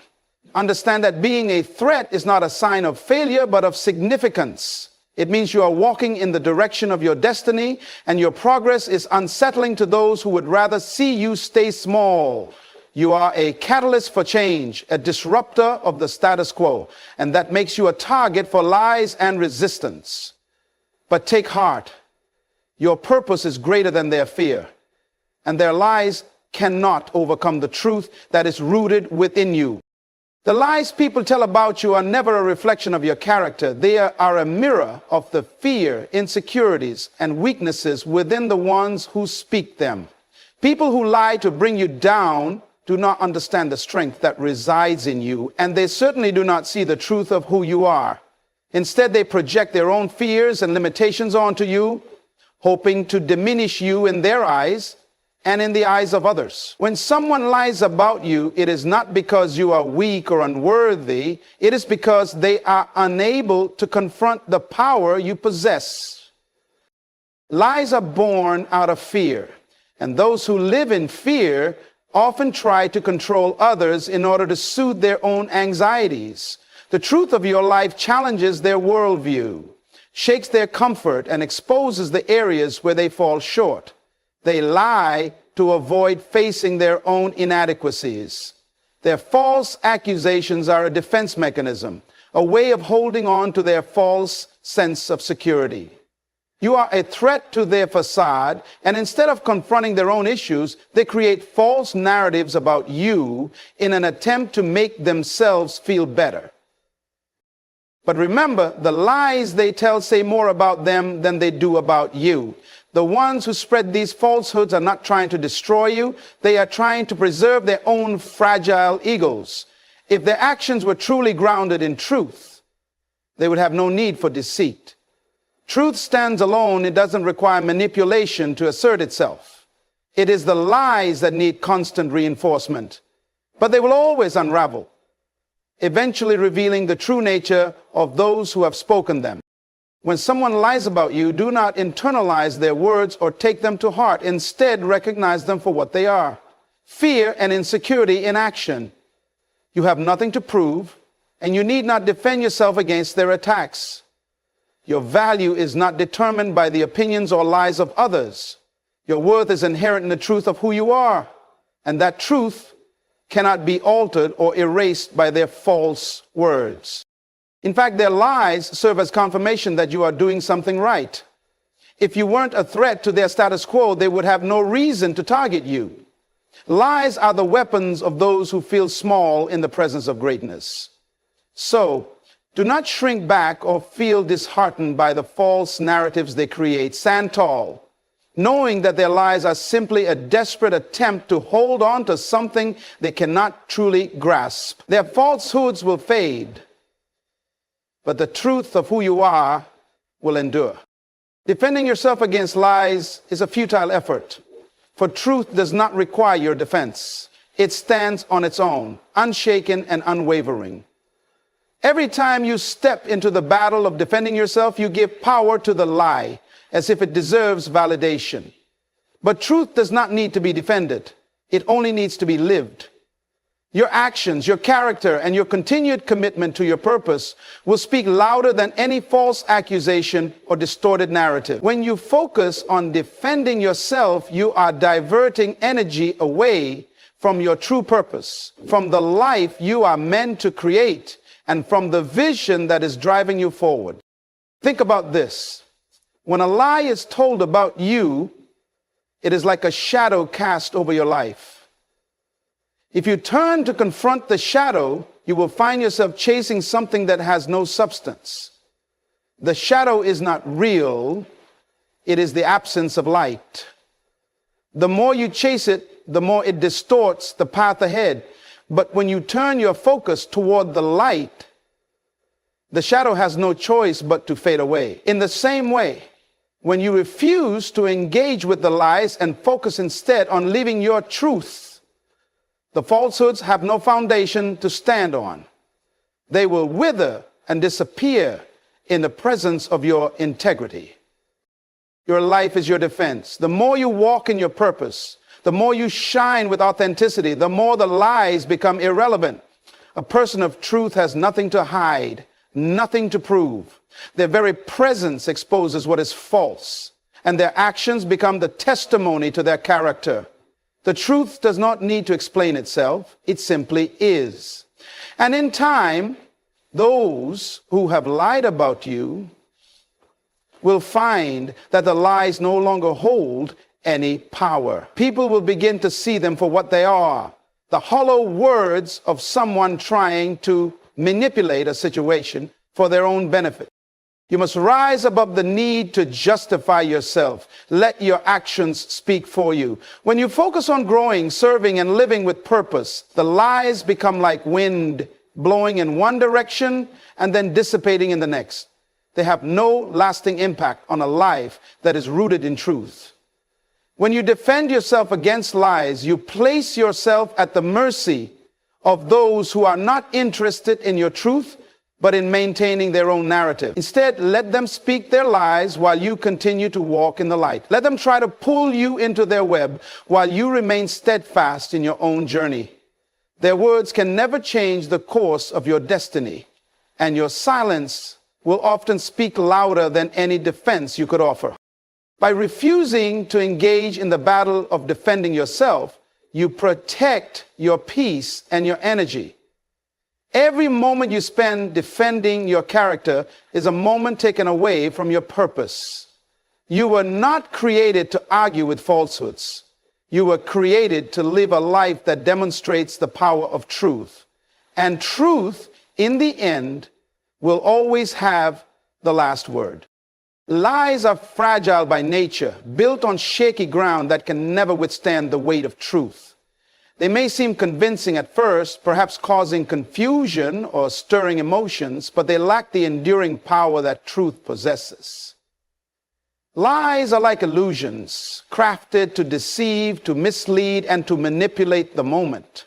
Understand that being a threat is not a sign of failure, but of significance. It means you are walking in the direction of your destiny, and your progress is unsettling to those who would rather see you stay small. You are a catalyst for change, a disruptor of the status quo, and that makes you a target for lies and resistance. But take heart. Your purpose is greater than their fear, and their lies cannot overcome the truth that is rooted within you. The lies people tell about you are never a reflection of your character. They are a mirror of the fear, insecurities, and weaknesses within the ones who speak them. People who lie to bring you down do not understand the strength that resides in you, and they certainly do not see the truth of who you are. Instead, they project their own fears and limitations onto you, hoping to diminish you in their eyes and in the eyes of others. When someone lies about you, it is not because you are weak or unworthy. It is because they are unable to confront the power you possess. Lies are born out of fear, and those who live in fear often try to control others in order to soothe their own anxieties. The truth of your life challenges their worldview, shakes their comfort, and exposes the areas where they fall short. They lie to avoid facing their own inadequacies. Their false accusations are a defense mechanism, a way of holding on to their false sense of security. You are a threat to their facade, and instead of confronting their own issues, they create false narratives about you in an attempt to make themselves feel better. But remember, the lies they tell say more about them than they do about you. The ones who spread these falsehoods are not trying to destroy you. They are trying to preserve their own fragile egos. If their actions were truly grounded in truth, they would have no need for deceit. Truth stands alone. It doesn't require manipulation to assert itself. It is the lies that need constant reinforcement, but they will always unravel, eventually revealing the true nature of those who have spoken them. When someone lies about you, do not internalize their words or take them to heart. Instead, recognize them for what they are: fear and insecurity in action. You have nothing to prove, and you need not defend yourself against their attacks. Your value is not determined by the opinions or lies of others. Your worth is inherent in the truth of who you are, and that truth cannot be altered or erased by their false words. In fact, their lies serve as confirmation that you are doing something right. If you weren't a threat to their status quo, they would have no reason to target you. Lies are the weapons of those who feel small in the presence of greatness. So, do not shrink back or feel disheartened by the false narratives they create. Stand tall, knowing that their lies are simply a desperate attempt to hold on to something they cannot truly grasp. Their falsehoods will fade, but the truth of who you are will endure. Defending yourself against lies is a futile effort, for truth does not require your defense. It stands on its own, unshaken and unwavering. Every time you step into the battle of defending yourself, you give power to the lie, as if it deserves validation. But truth does not need to be defended. It only needs to be lived. Your actions, your character, and your continued commitment to your purpose will speak louder than any false accusation or distorted narrative. When you focus on defending yourself, you are diverting energy away from your true purpose, from the life you are meant to create, and from the vision that is driving you forward. Think about this. When a lie is told about you, it is like a shadow cast over your life. If you turn to confront the shadow, you will find yourself chasing something that has no substance. The shadow is not real. It is the absence of light. The more you chase it, the more it distorts the path ahead. But when you turn your focus toward the light, the shadow has no choice but to fade away. In the same way, when you refuse to engage with the lies and focus instead on living your truth, the falsehoods have no foundation to stand on. They will wither and disappear in the presence of your integrity. Your life is your defense. The more you walk in your purpose, the more you shine with authenticity, the more the lies become irrelevant. A person of truth has nothing to hide, nothing to prove. Their very presence exposes what is false, and their actions become the testimony to their character. The truth does not need to explain itself. It simply is. And in time, those who have lied about you will find that the lies no longer hold any power. People will begin to see them for what they are, the hollow words of someone trying to manipulate a situation for their own benefit. You must rise above the need to justify yourself. Let your actions speak for you. When you focus on growing, serving, and living with purpose, the lies become like wind blowing in one direction and then dissipating in the next. They have no lasting impact on a life that is rooted in truth. When you defend yourself against lies, you place yourself at the mercy of those who are not interested in your truth, but in maintaining their own narrative. Instead, let them speak their lies while you continue to walk in the light. Let them try to pull you into their web while you remain steadfast in your own journey. Their words can never change the course of your destiny, and your silence will often speak louder than any defense you could offer. By refusing to engage in the battle of defending yourself, you protect your peace and your energy. Every moment you spend defending your character is a moment taken away from your purpose. You were not created to argue with falsehoods. You were created to live a life that demonstrates the power of truth. And truth, in the end, will always have the last word. Lies are fragile by nature, built on shaky ground that can never withstand the weight of truth. They may seem convincing at first, perhaps causing confusion or stirring emotions, but they lack the enduring power that truth possesses. Lies are like illusions, crafted to deceive, to mislead, and to manipulate the moment.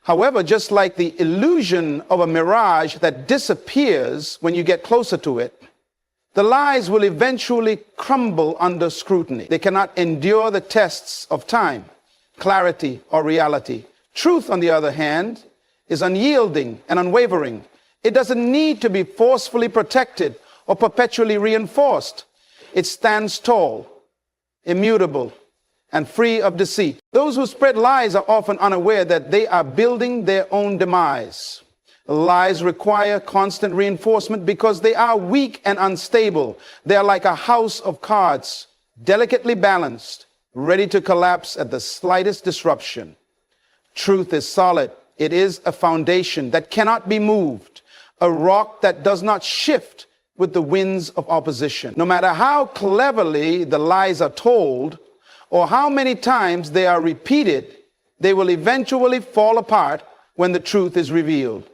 However, just like the illusion of a mirage that disappears when you get closer to it, the lies will eventually crumble under scrutiny. They cannot endure the tests of time, clarity, or reality. Truth, on the other hand, is unyielding and unwavering. It doesn't need to be forcefully protected or perpetually reinforced. It stands tall, immutable, and free of deceit. Those who spread lies are often unaware that they are building their own demise. Lies require constant reinforcement because they are weak and unstable. They are like a house of cards, delicately balanced, ready to collapse at the slightest disruption. Truth is solid. It is a foundation that cannot be moved, a rock that does not shift with the winds of opposition. No matter how cleverly the lies are told or how many times they are repeated, they will eventually fall apart when the truth is revealed.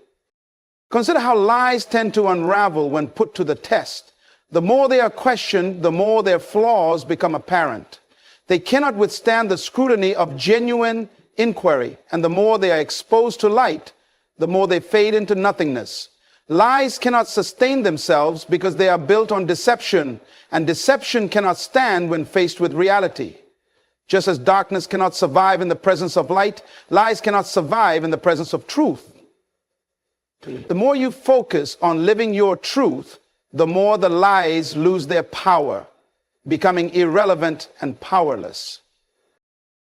Consider how lies tend to unravel when put to the test. The more they are questioned, the more their flaws become apparent. They cannot withstand the scrutiny of genuine inquiry, and the more they are exposed to light, the more they fade into nothingness. Lies cannot sustain themselves because they are built on deception, and deception cannot stand when faced with reality. Just as darkness cannot survive in the presence of light, lies cannot survive in the presence of truth. The more you focus on living your truth, the more the lies lose their power, becoming irrelevant and powerless.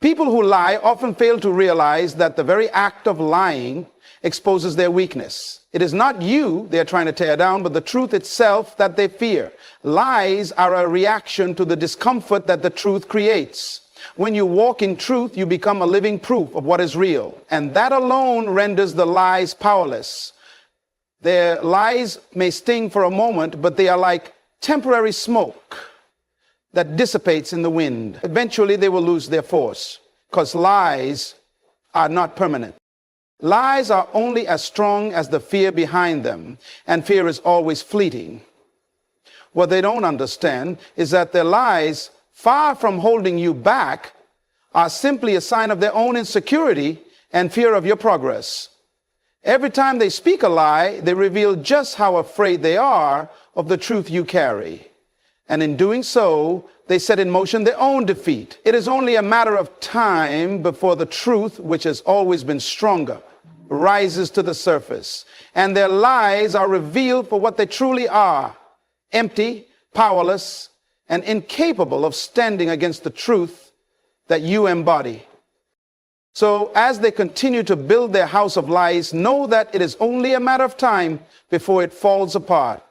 People who lie often fail to realize that the very act of lying exposes their weakness. It is not you they are trying to tear down, but the truth itself that they fear. Lies are a reaction to the discomfort that the truth creates. When you walk in truth, you become a living proof of what is real, and that alone renders the lies powerless. Their lies may sting for a moment, but they are like temporary smoke that dissipates in the wind. Eventually, they will lose their force, because lies are not permanent. Lies are only as strong as the fear behind them, and fear is always fleeting. What they don't understand is that their lies, far from holding you back, are simply a sign of their own insecurity and fear of your progress. Every time they speak a lie, they reveal just how afraid they are of the truth you carry. And in doing so, they set in motion their own defeat. It is only a matter of time before the truth, which has always been stronger, rises to the surface, and their lies are revealed for what they truly are: empty, powerless, and incapable of standing against the truth that you embody. So as they continue to build their house of lies, know that it is only a matter of time before it falls apart.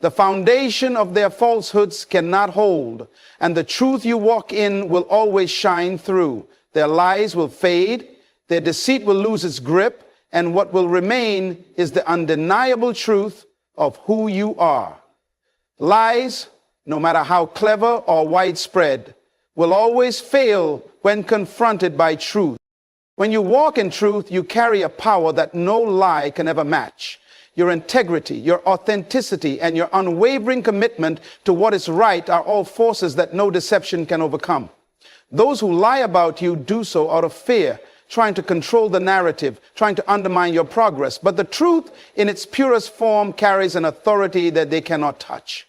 The foundation of their falsehoods cannot hold, and the truth you walk in will always shine through. Their lies will fade, their deceit will lose its grip, and what will remain is the undeniable truth of who you are. Lies, no matter how clever or widespread, will always fail when confronted by truth. When you walk in truth, you carry a power that no lie can ever match. Your integrity, your authenticity, and your unwavering commitment to what is right are all forces that no deception can overcome. Those who lie about you do so out of fear, trying to control the narrative, trying to undermine your progress. But the truth in its purest form carries an authority that they cannot touch.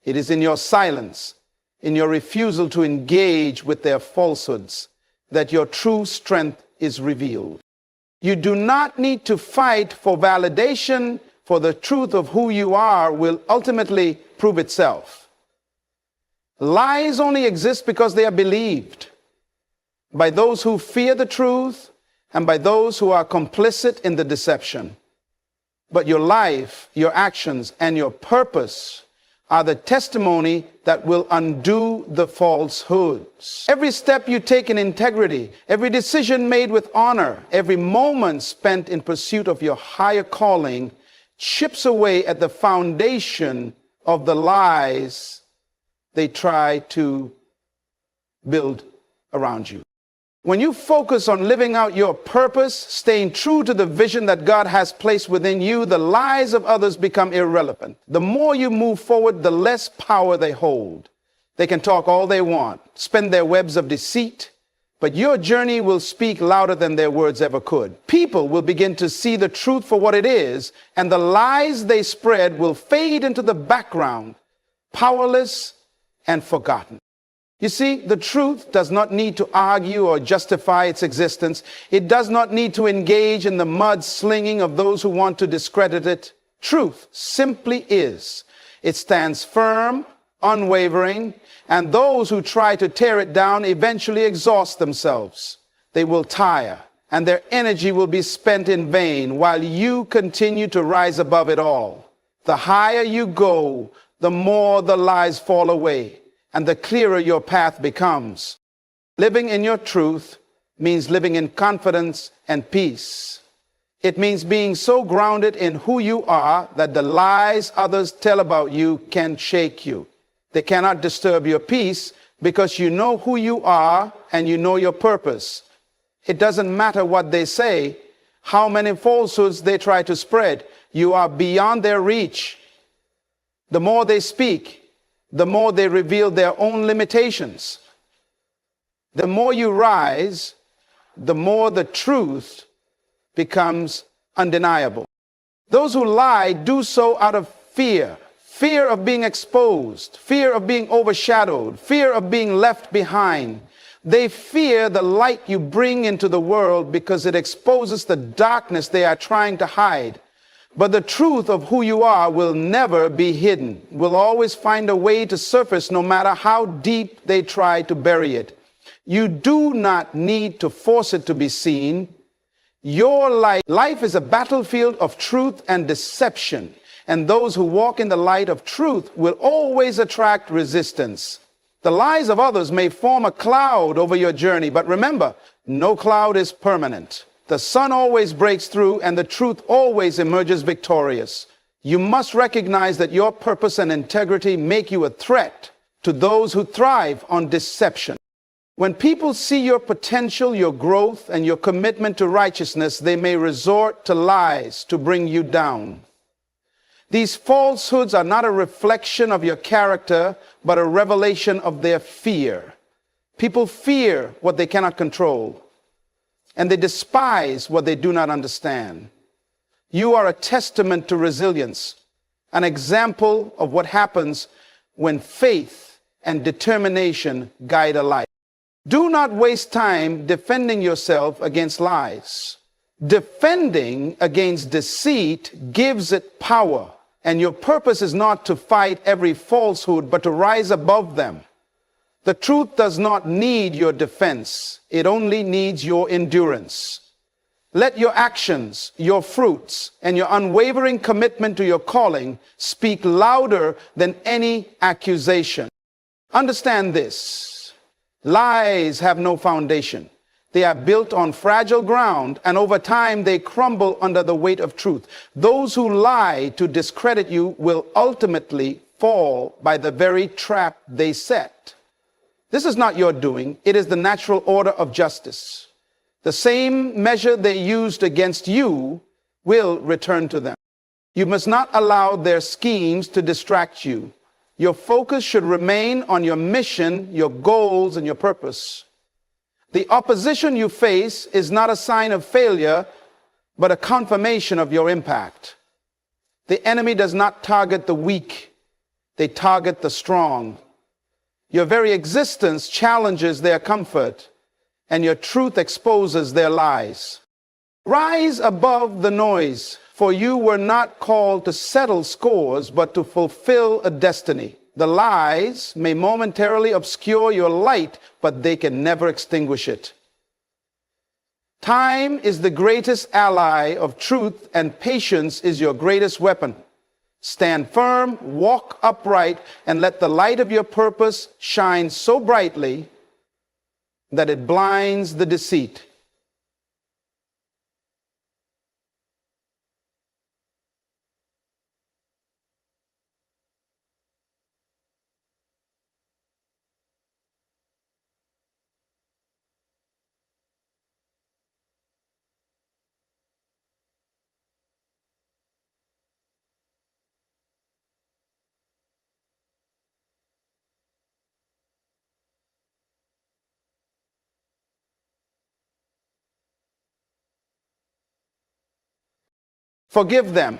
It is in your silence, in your refusal to engage with their falsehoods, that your true strength is revealed. You do not need to fight for validation, for the truth of who you are will ultimately prove itself. Lies only exist because they are believed by those who fear the truth and by those who are complicit in the deception. But your life, your actions, and your purpose are the testimony that will undo the falsehoods. Every step you take in integrity, every decision made with honor, every moment spent in pursuit of your higher calling chips away at the foundation of the lies they try to build around you. When you focus on living out your purpose, staying true to the vision that God has placed within you, the lies of others become irrelevant. The more you move forward, the less power they hold. They can talk all they want, spin their webs of deceit, but your journey will speak louder than their words ever could. People will begin to see the truth for what it is, and the lies they spread will fade into the background, powerless and forgotten. You see, the truth does not need to argue or justify its existence. It does not need to engage in the mudslinging of those who want to discredit it. Truth simply is. It stands firm, unwavering, and those who try to tear it down eventually exhaust themselves. They will tire, and their energy will be spent in vain while you continue to rise above it all. The higher you go, the more the lies fall away, and the clearer your path becomes. Living in your truth means living in confidence and peace. It means being so grounded in who you are that the lies others tell about you can shake you. They cannot disturb your peace because you know who you are and you know your purpose. It doesn't matter what they say, how many falsehoods they try to spread. You are beyond their reach. The more they speak, the more they reveal their own limitations. The more you rise, the more the truth becomes undeniable. Those who lie do so out of fear. Fear of being exposed, fear of being overshadowed, fear of being left behind. They fear the light you bring into the world because it exposes the darkness they are trying to hide. But the truth of who you are will never be hidden, will always find a way to surface no matter how deep they try to bury it. You do not need to force it to be seen. Your life is a battlefield of truth and deception, and those who walk in the light of truth will always attract resistance. The lies of others may form a cloud over your journey, but remember, no cloud is permanent. The sun always breaks through, and the truth always emerges victorious. You must recognize that your purpose and integrity make you a threat to those who thrive on deception. When people see your potential, your growth, and your commitment to righteousness, they may resort to lies to bring you down. These falsehoods are not a reflection of your character, but a revelation of their fear. People fear what they cannot control, and they despise what they do not understand. You are a testament to resilience, an example of what happens when faith and determination guide a life. Do not waste time defending yourself against lies. Defending against deceit gives it power, and your purpose is not to fight every falsehood, but to rise above them. The truth does not need your defense. It only needs your endurance. Let your actions, your fruits, and your unwavering commitment to your calling speak louder than any accusation. Understand this. Lies have no foundation. They are built on fragile ground, and over time they crumble under the weight of truth. Those who lie to discredit you will ultimately fall by the very trap they set. This is not your doing. It is the natural order of justice. The same measure they used against you will return to them. You must not allow their schemes to distract you. Your focus should remain on your mission, your goals, and your purpose. The opposition you face is not a sign of failure, but a confirmation of your impact. The enemy does not target the weak. They target the strong. Your very existence challenges their comfort, and your truth exposes their lies. Rise above the noise, for you were not called to settle scores, but to fulfill a destiny. The lies may momentarily obscure your light, but they can never extinguish it. Time is the greatest ally of truth, and patience is your greatest weapon. Stand firm, walk upright, and let the light of your purpose shine so brightly that it blinds the deceit. Forgive them,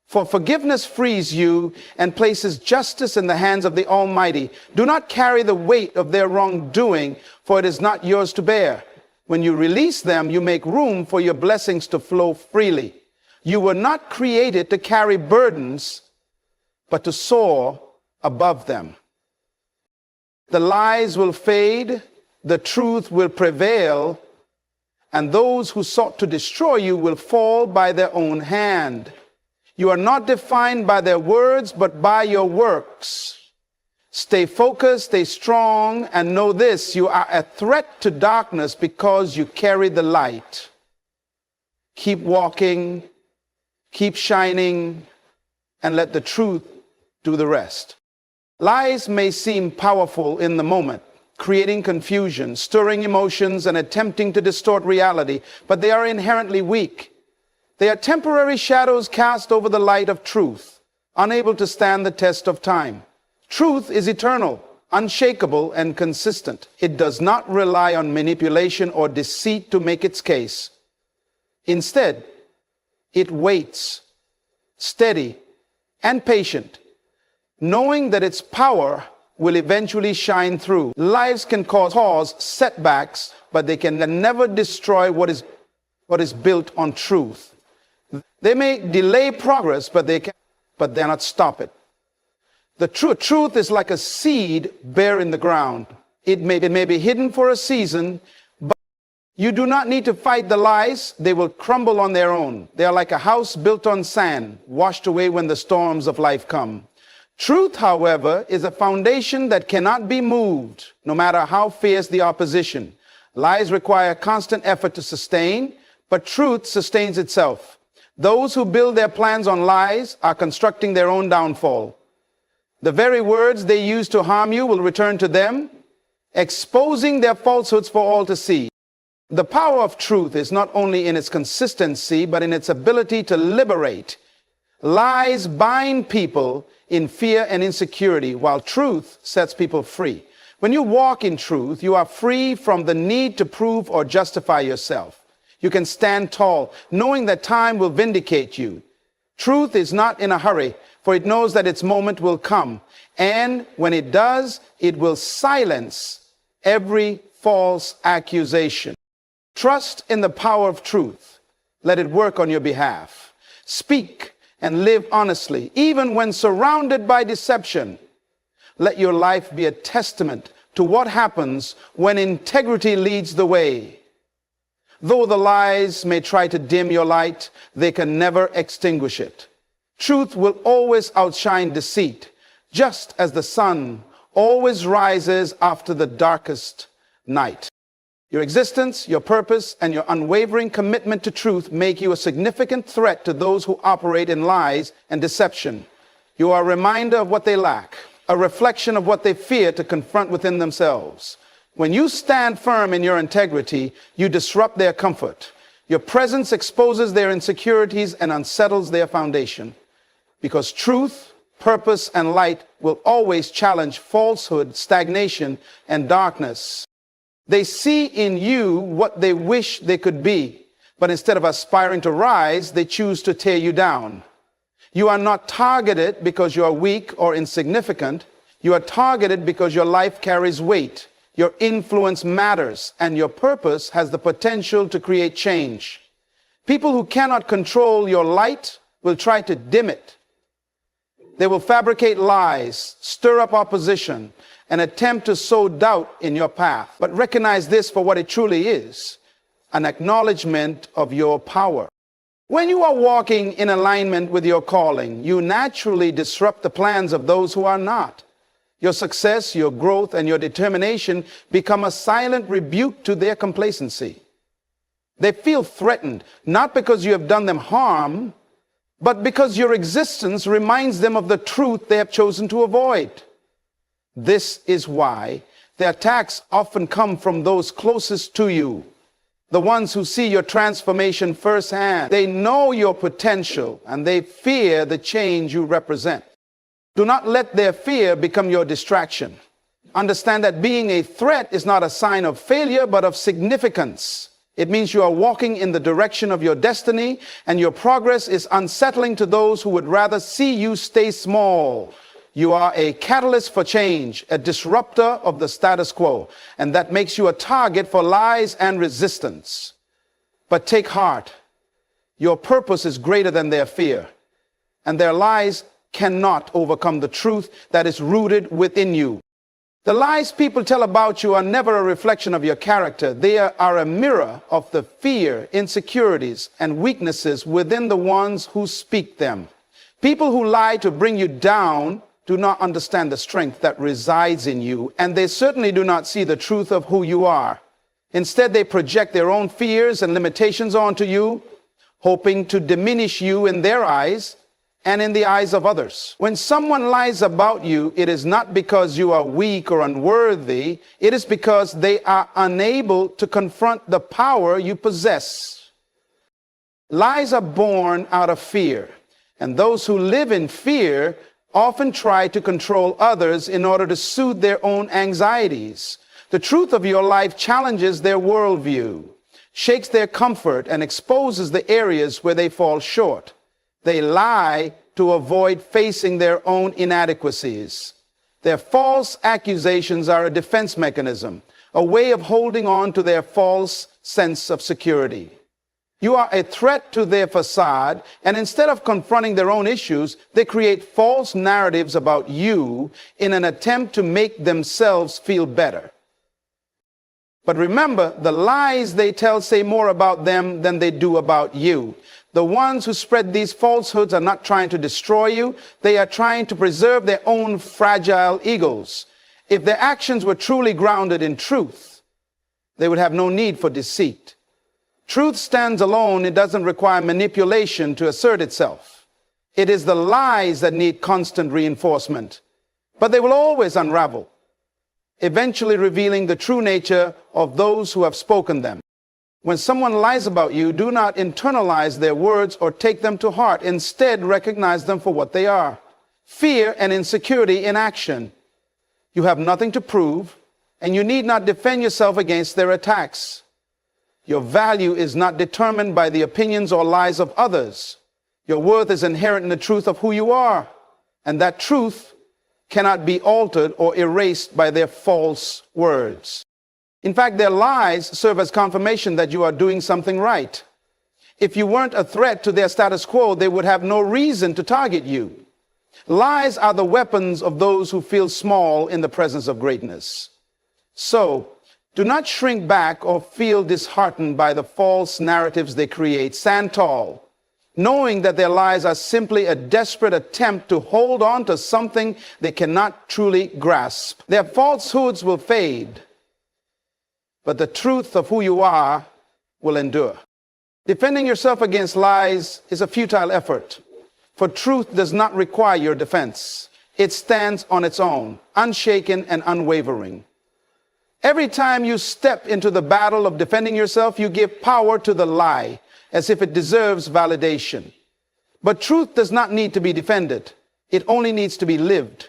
for forgiveness frees you and places justice in the hands of the Almighty. Do not carry the weight of their wrongdoing, for it is not yours to bear. When you release them, you make room for your blessings to flow freely. You were not created to carry burdens, but to soar above them. The lies will fade, the truth will prevail, and those who sought to destroy you will fall by their own hand. You are not defined by their words, but by your works. Stay focused, stay strong, and know this: you are a threat to darkness because you carry the light. Keep walking, keep shining, and let the truth do the rest. Lies may seem powerful in the moment, creating confusion, stirring emotions, and attempting to distort reality, but they are inherently weak. They are temporary shadows cast over the light of truth, unable to stand the test of time. Truth is eternal, unshakable, and consistent. It does not rely on manipulation or deceit to make its case. Instead, it waits, steady and patient, knowing that its power will eventually shine through. Lives can cause setbacks, but they can never destroy what is built on truth. They may delay progress, but they cannot stop it. The truth is like a seed bare in the ground. It may be hidden for a season, but you do not need to fight the lies. They will crumble on their own. They are like a house built on sand, washed away when the storms of life come. Truth, however, is a foundation that cannot be moved, no matter how fierce the opposition. Lies require constant effort to sustain, but truth sustains itself. Those who build their plans on lies are constructing their own downfall. The very words they use to harm you will return to them, exposing their falsehoods for all to see. The power of truth is not only in its consistency, but in its ability to liberate. Lies bind people in fear and insecurity, while truth sets people free. When you walk in truth, you are free from the need to prove or justify yourself. You can stand tall, knowing that time will vindicate you. Truth is not in a hurry, for it knows that its moment will come. And when it does, it will silence every false accusation. Trust in the power of truth. Let it work on your behalf. Speak and live honestly, even when surrounded by deception. Let your life be a testament to what happens when integrity leads the way. Though the lies may try to dim your light, they can never extinguish it. Truth will always outshine deceit, just as the sun always rises after the darkest night. Your existence, your purpose, and your unwavering commitment to truth make you a significant threat to those who operate in lies and deception. You are a reminder of what they lack, a reflection of what they fear to confront within themselves. When you stand firm in your integrity, you disrupt their comfort. Your presence exposes their insecurities and unsettles their foundation. Because truth, purpose, and light will always challenge falsehood, stagnation, and darkness. They see in you what they wish they could be, but instead of aspiring to rise, they choose to tear you down. You are not targeted because you are weak or insignificant. You are targeted because your life carries weight, your influence matters, and your purpose has the potential to create change. People who cannot control your light will try to dim it. They will fabricate lies, stir up opposition, and attempt to sow doubt in your path. But recognize this for what it truly is, an acknowledgement of your power. When you are walking in alignment with your calling, you naturally disrupt the plans of those who are not. Your success, your growth, and your determination become a silent rebuke to their complacency. They feel threatened, not because you have done them harm, but because your existence reminds them of the truth they have chosen to avoid. This is why the attacks often come from those closest to you, the ones who see your transformation firsthand. They know your potential and they fear the change you represent. Do not let their fear become your distraction. Understand that being a threat is not a sign of failure, but of significance. It means you are walking in the direction of your destiny, and your progress is unsettling to those who would rather see you stay small. You are a catalyst for change, a disruptor of the status quo, and that makes you a target for lies and resistance. But take heart. Your purpose is greater than their fear, and their lies cannot overcome the truth that is rooted within you. The lies people tell about you are never a reflection of your character. They are a mirror of the fear, insecurities, and weaknesses within the ones who speak them. People who lie to bring you down do not understand the strength that resides in you, and they certainly do not see the truth of who you are. Instead, they project their own fears and limitations onto you, hoping to diminish you in their eyes and in the eyes of others. When someone lies about you, it is not because you are weak or unworthy. It is because they are unable to confront the power you possess. Lies are born out of fear, and those who live in fear often try to control others in order to soothe their own anxieties. The truth of your life challenges their worldview, shakes their comfort, and exposes the areas where they fall short. They lie to avoid facing their own inadequacies. Their false accusations are a defense mechanism, a way of holding on to their false sense of security. You are a threat to their facade, and instead of confronting their own issues, they create false narratives about you in an attempt to make themselves feel better. But remember, the lies they tell say more about them than they do about you. The ones who spread these falsehoods are not trying to destroy you. They are trying to preserve their own fragile egos. If their actions were truly grounded in truth, they would have no need for deceit. Truth stands alone. It doesn't require manipulation to assert itself. It is the lies that need constant reinforcement, but they will always unravel, eventually revealing the true nature of those who have spoken them. When someone lies about you, do not internalize their words or take them to heart. Instead, recognize them for what they are: fear and insecurity in action. You have nothing to prove, and you need not defend yourself against their attacks. Your value is not determined by the opinions or lies of others. Your worth is inherent in the truth of who you are, and that truth cannot be altered or erased by their false words. In fact, their lies serve as confirmation that you are doing something right. If you weren't a threat to their status quo, they would have no reason to target you. Lies are the weapons of those who feel small in the presence of greatness. So, do not shrink back or feel disheartened by the false narratives they create. Stand tall, knowing that their lies are simply a desperate attempt to hold on to something they cannot truly grasp. Their falsehoods will fade, but the truth of who you are will endure. Defending yourself against lies is a futile effort, for truth does not require your defense. It stands on its own, unshaken and unwavering. Every time you step into the battle of defending yourself, you give power to the lie, as if it deserves validation. But truth does not need to be defended. It only needs to be lived.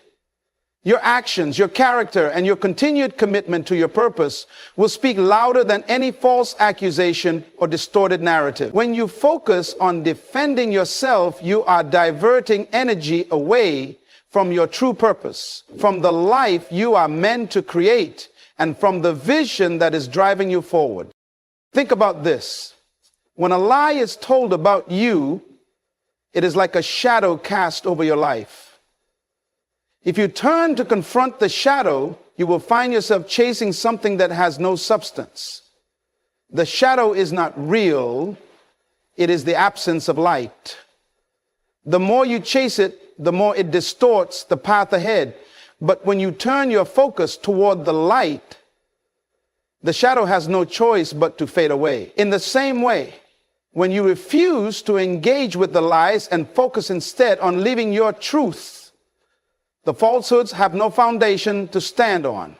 Your actions, your character, and your continued commitment to your purpose will speak louder than any false accusation or distorted narrative. When you focus on defending yourself, you are diverting energy away from your true purpose, from the life you are meant to create, and from the vision that is driving you forward. Think about this. When a lie is told about you, it is like a shadow cast over your life. If you turn to confront the shadow, you will find yourself chasing something that has no substance. The shadow is not real. It is the absence of light. The more you chase it, the more it distorts the path ahead. But when you turn your focus toward the light, the shadow has no choice but to fade away. In the same way, when you refuse to engage with the lies and focus instead on living your truth, the falsehoods have no foundation to stand on.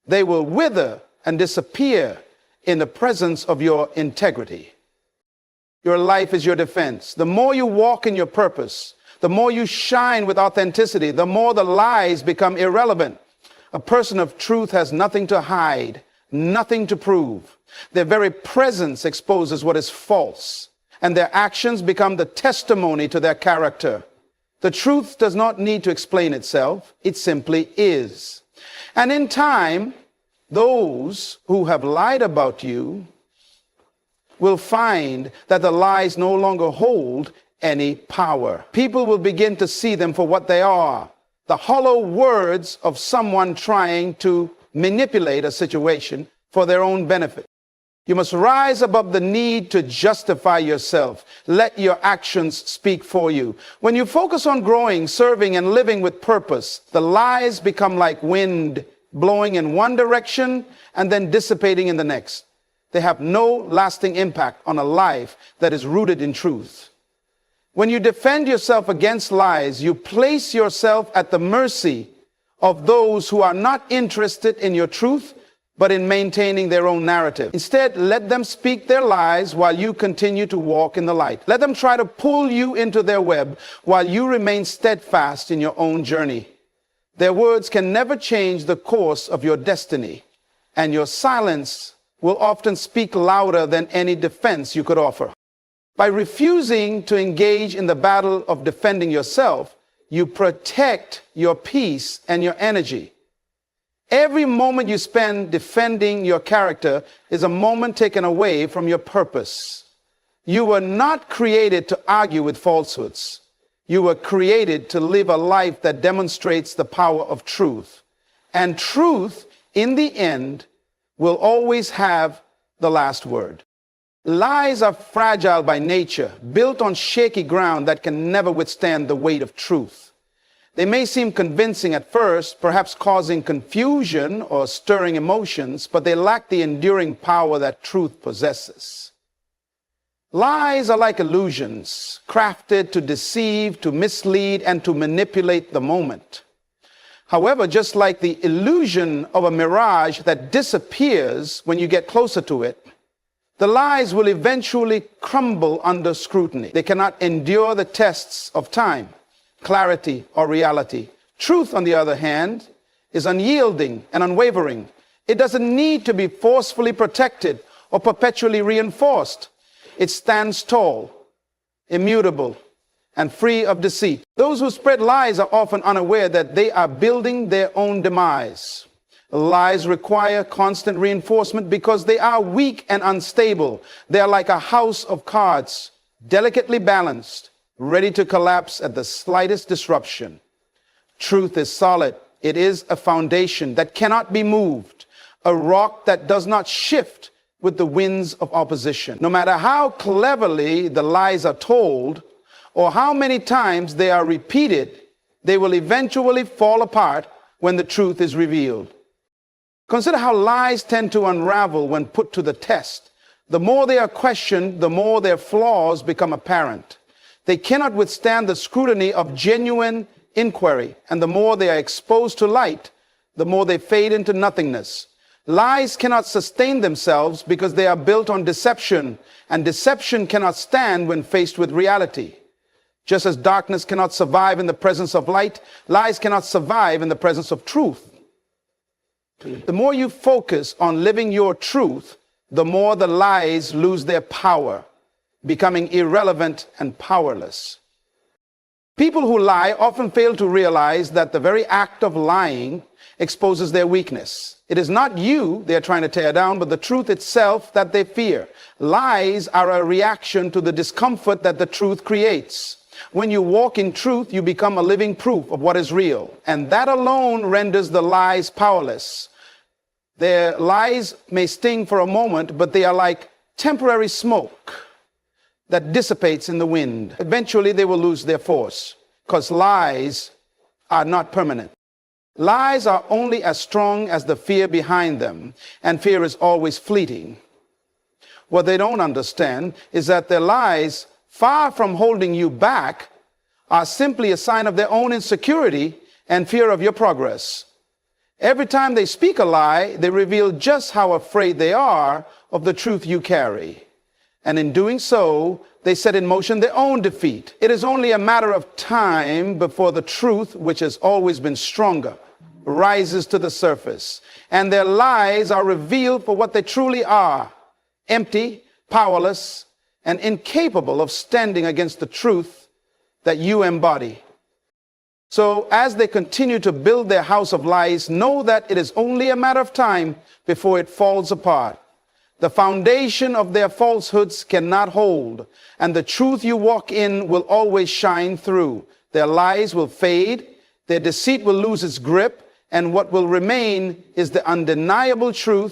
They will wither and disappear in the presence of your integrity. Your life is your defense. The more you walk in your purpose, the more you shine with authenticity, the more the lies become irrelevant. A person of truth has nothing to hide, nothing to prove. Their very presence exposes what is false, and their actions become the testimony to their character. The truth does not need to explain itself. It simply is. And in time, those who have lied about you will find that the lies no longer hold any power. People will begin to see them for what they are: the hollow words of someone trying to manipulate a situation for their own benefit. You must rise above the need to justify yourself. Let your actions speak for you. When you focus on growing, serving, and living with purpose, the lies become like wind, blowing in one direction and then dissipating in the next. They have no lasting impact on a life that is rooted in truth. When you defend yourself against lies, you place yourself at the mercy of those who are not interested in your truth, but in maintaining their own narrative. Instead, let them speak their lies while you continue to walk in the light. Let them try to pull you into their web while you remain steadfast in your own journey. Their words can never change the course of your destiny, and your silence will often speak louder than any defense you could offer. By refusing to engage in the battle of defending yourself, you protect your peace and your energy. Every moment you spend defending your character is a moment taken away from your purpose. You were not created to argue with falsehoods. You were created to live a life that demonstrates the power of truth. And truth, in the end, will always have the last word. Lies are fragile by nature, built on shaky ground that can never withstand the weight of truth. They may seem convincing at first, perhaps causing confusion or stirring emotions, but they lack the enduring power that truth possesses. Lies are like illusions, crafted to deceive, to mislead, and to manipulate the moment. However, just like the illusion of a mirage that disappears when you get closer to it, the lies will eventually crumble under scrutiny. They cannot endure the tests of time, clarity, or reality. Truth, on the other hand, is unyielding and unwavering. It doesn't need to be forcefully protected or perpetually reinforced. It stands tall, immutable, and free of deceit. Those who spread lies are often unaware that they are building their own demise. Lies require constant reinforcement because they are weak and unstable. They are like a house of cards, delicately balanced, ready to collapse at the slightest disruption. Truth is solid. It is a foundation that cannot be moved, a rock that does not shift with the winds of opposition. No matter how cleverly the lies are told, or how many times they are repeated, they will eventually fall apart when the truth is revealed. Consider how lies tend to unravel when put to the test. The more they are questioned, the more their flaws become apparent. They cannot withstand the scrutiny of genuine inquiry, and the more they are exposed to light, the more they fade into nothingness. Lies cannot sustain themselves because they are built on deception, and deception cannot stand when faced with reality. Just as darkness cannot survive in the presence of light, lies cannot survive in the presence of truth. The more you focus on living your truth, the more the lies lose their power, becoming irrelevant and powerless. People who lie often fail to realize that the very act of lying exposes their weakness. It is not you they are trying to tear down, but the truth itself that they fear. Lies are a reaction to the discomfort that the truth creates. When you walk in truth, you become a living proof of what is real, and that alone renders the lies powerless. Their lies may sting for a moment, but they are like temporary smoke that dissipates in the wind. Eventually, they will lose their force, because lies are not permanent. Lies are only as strong as the fear behind them, and fear is always fleeting. What they don't understand is that their lies, far from holding you back, are simply a sign of their own insecurity and fear of your progress. Every time they speak a lie, they reveal just how afraid they are of the truth you carry. And in doing so, they set in motion their own defeat. It is only a matter of time before the truth, which has always been stronger, rises to the surface, and their lies are revealed for what they truly are: empty, powerless, and incapable of standing against the truth that you embody. So as they continue to build their house of lies, know that it is only a matter of time before it falls apart. The foundation of their falsehoods cannot hold, and the truth you walk in will always shine through. Their lies will fade, their deceit will lose its grip, and what will remain is the undeniable truth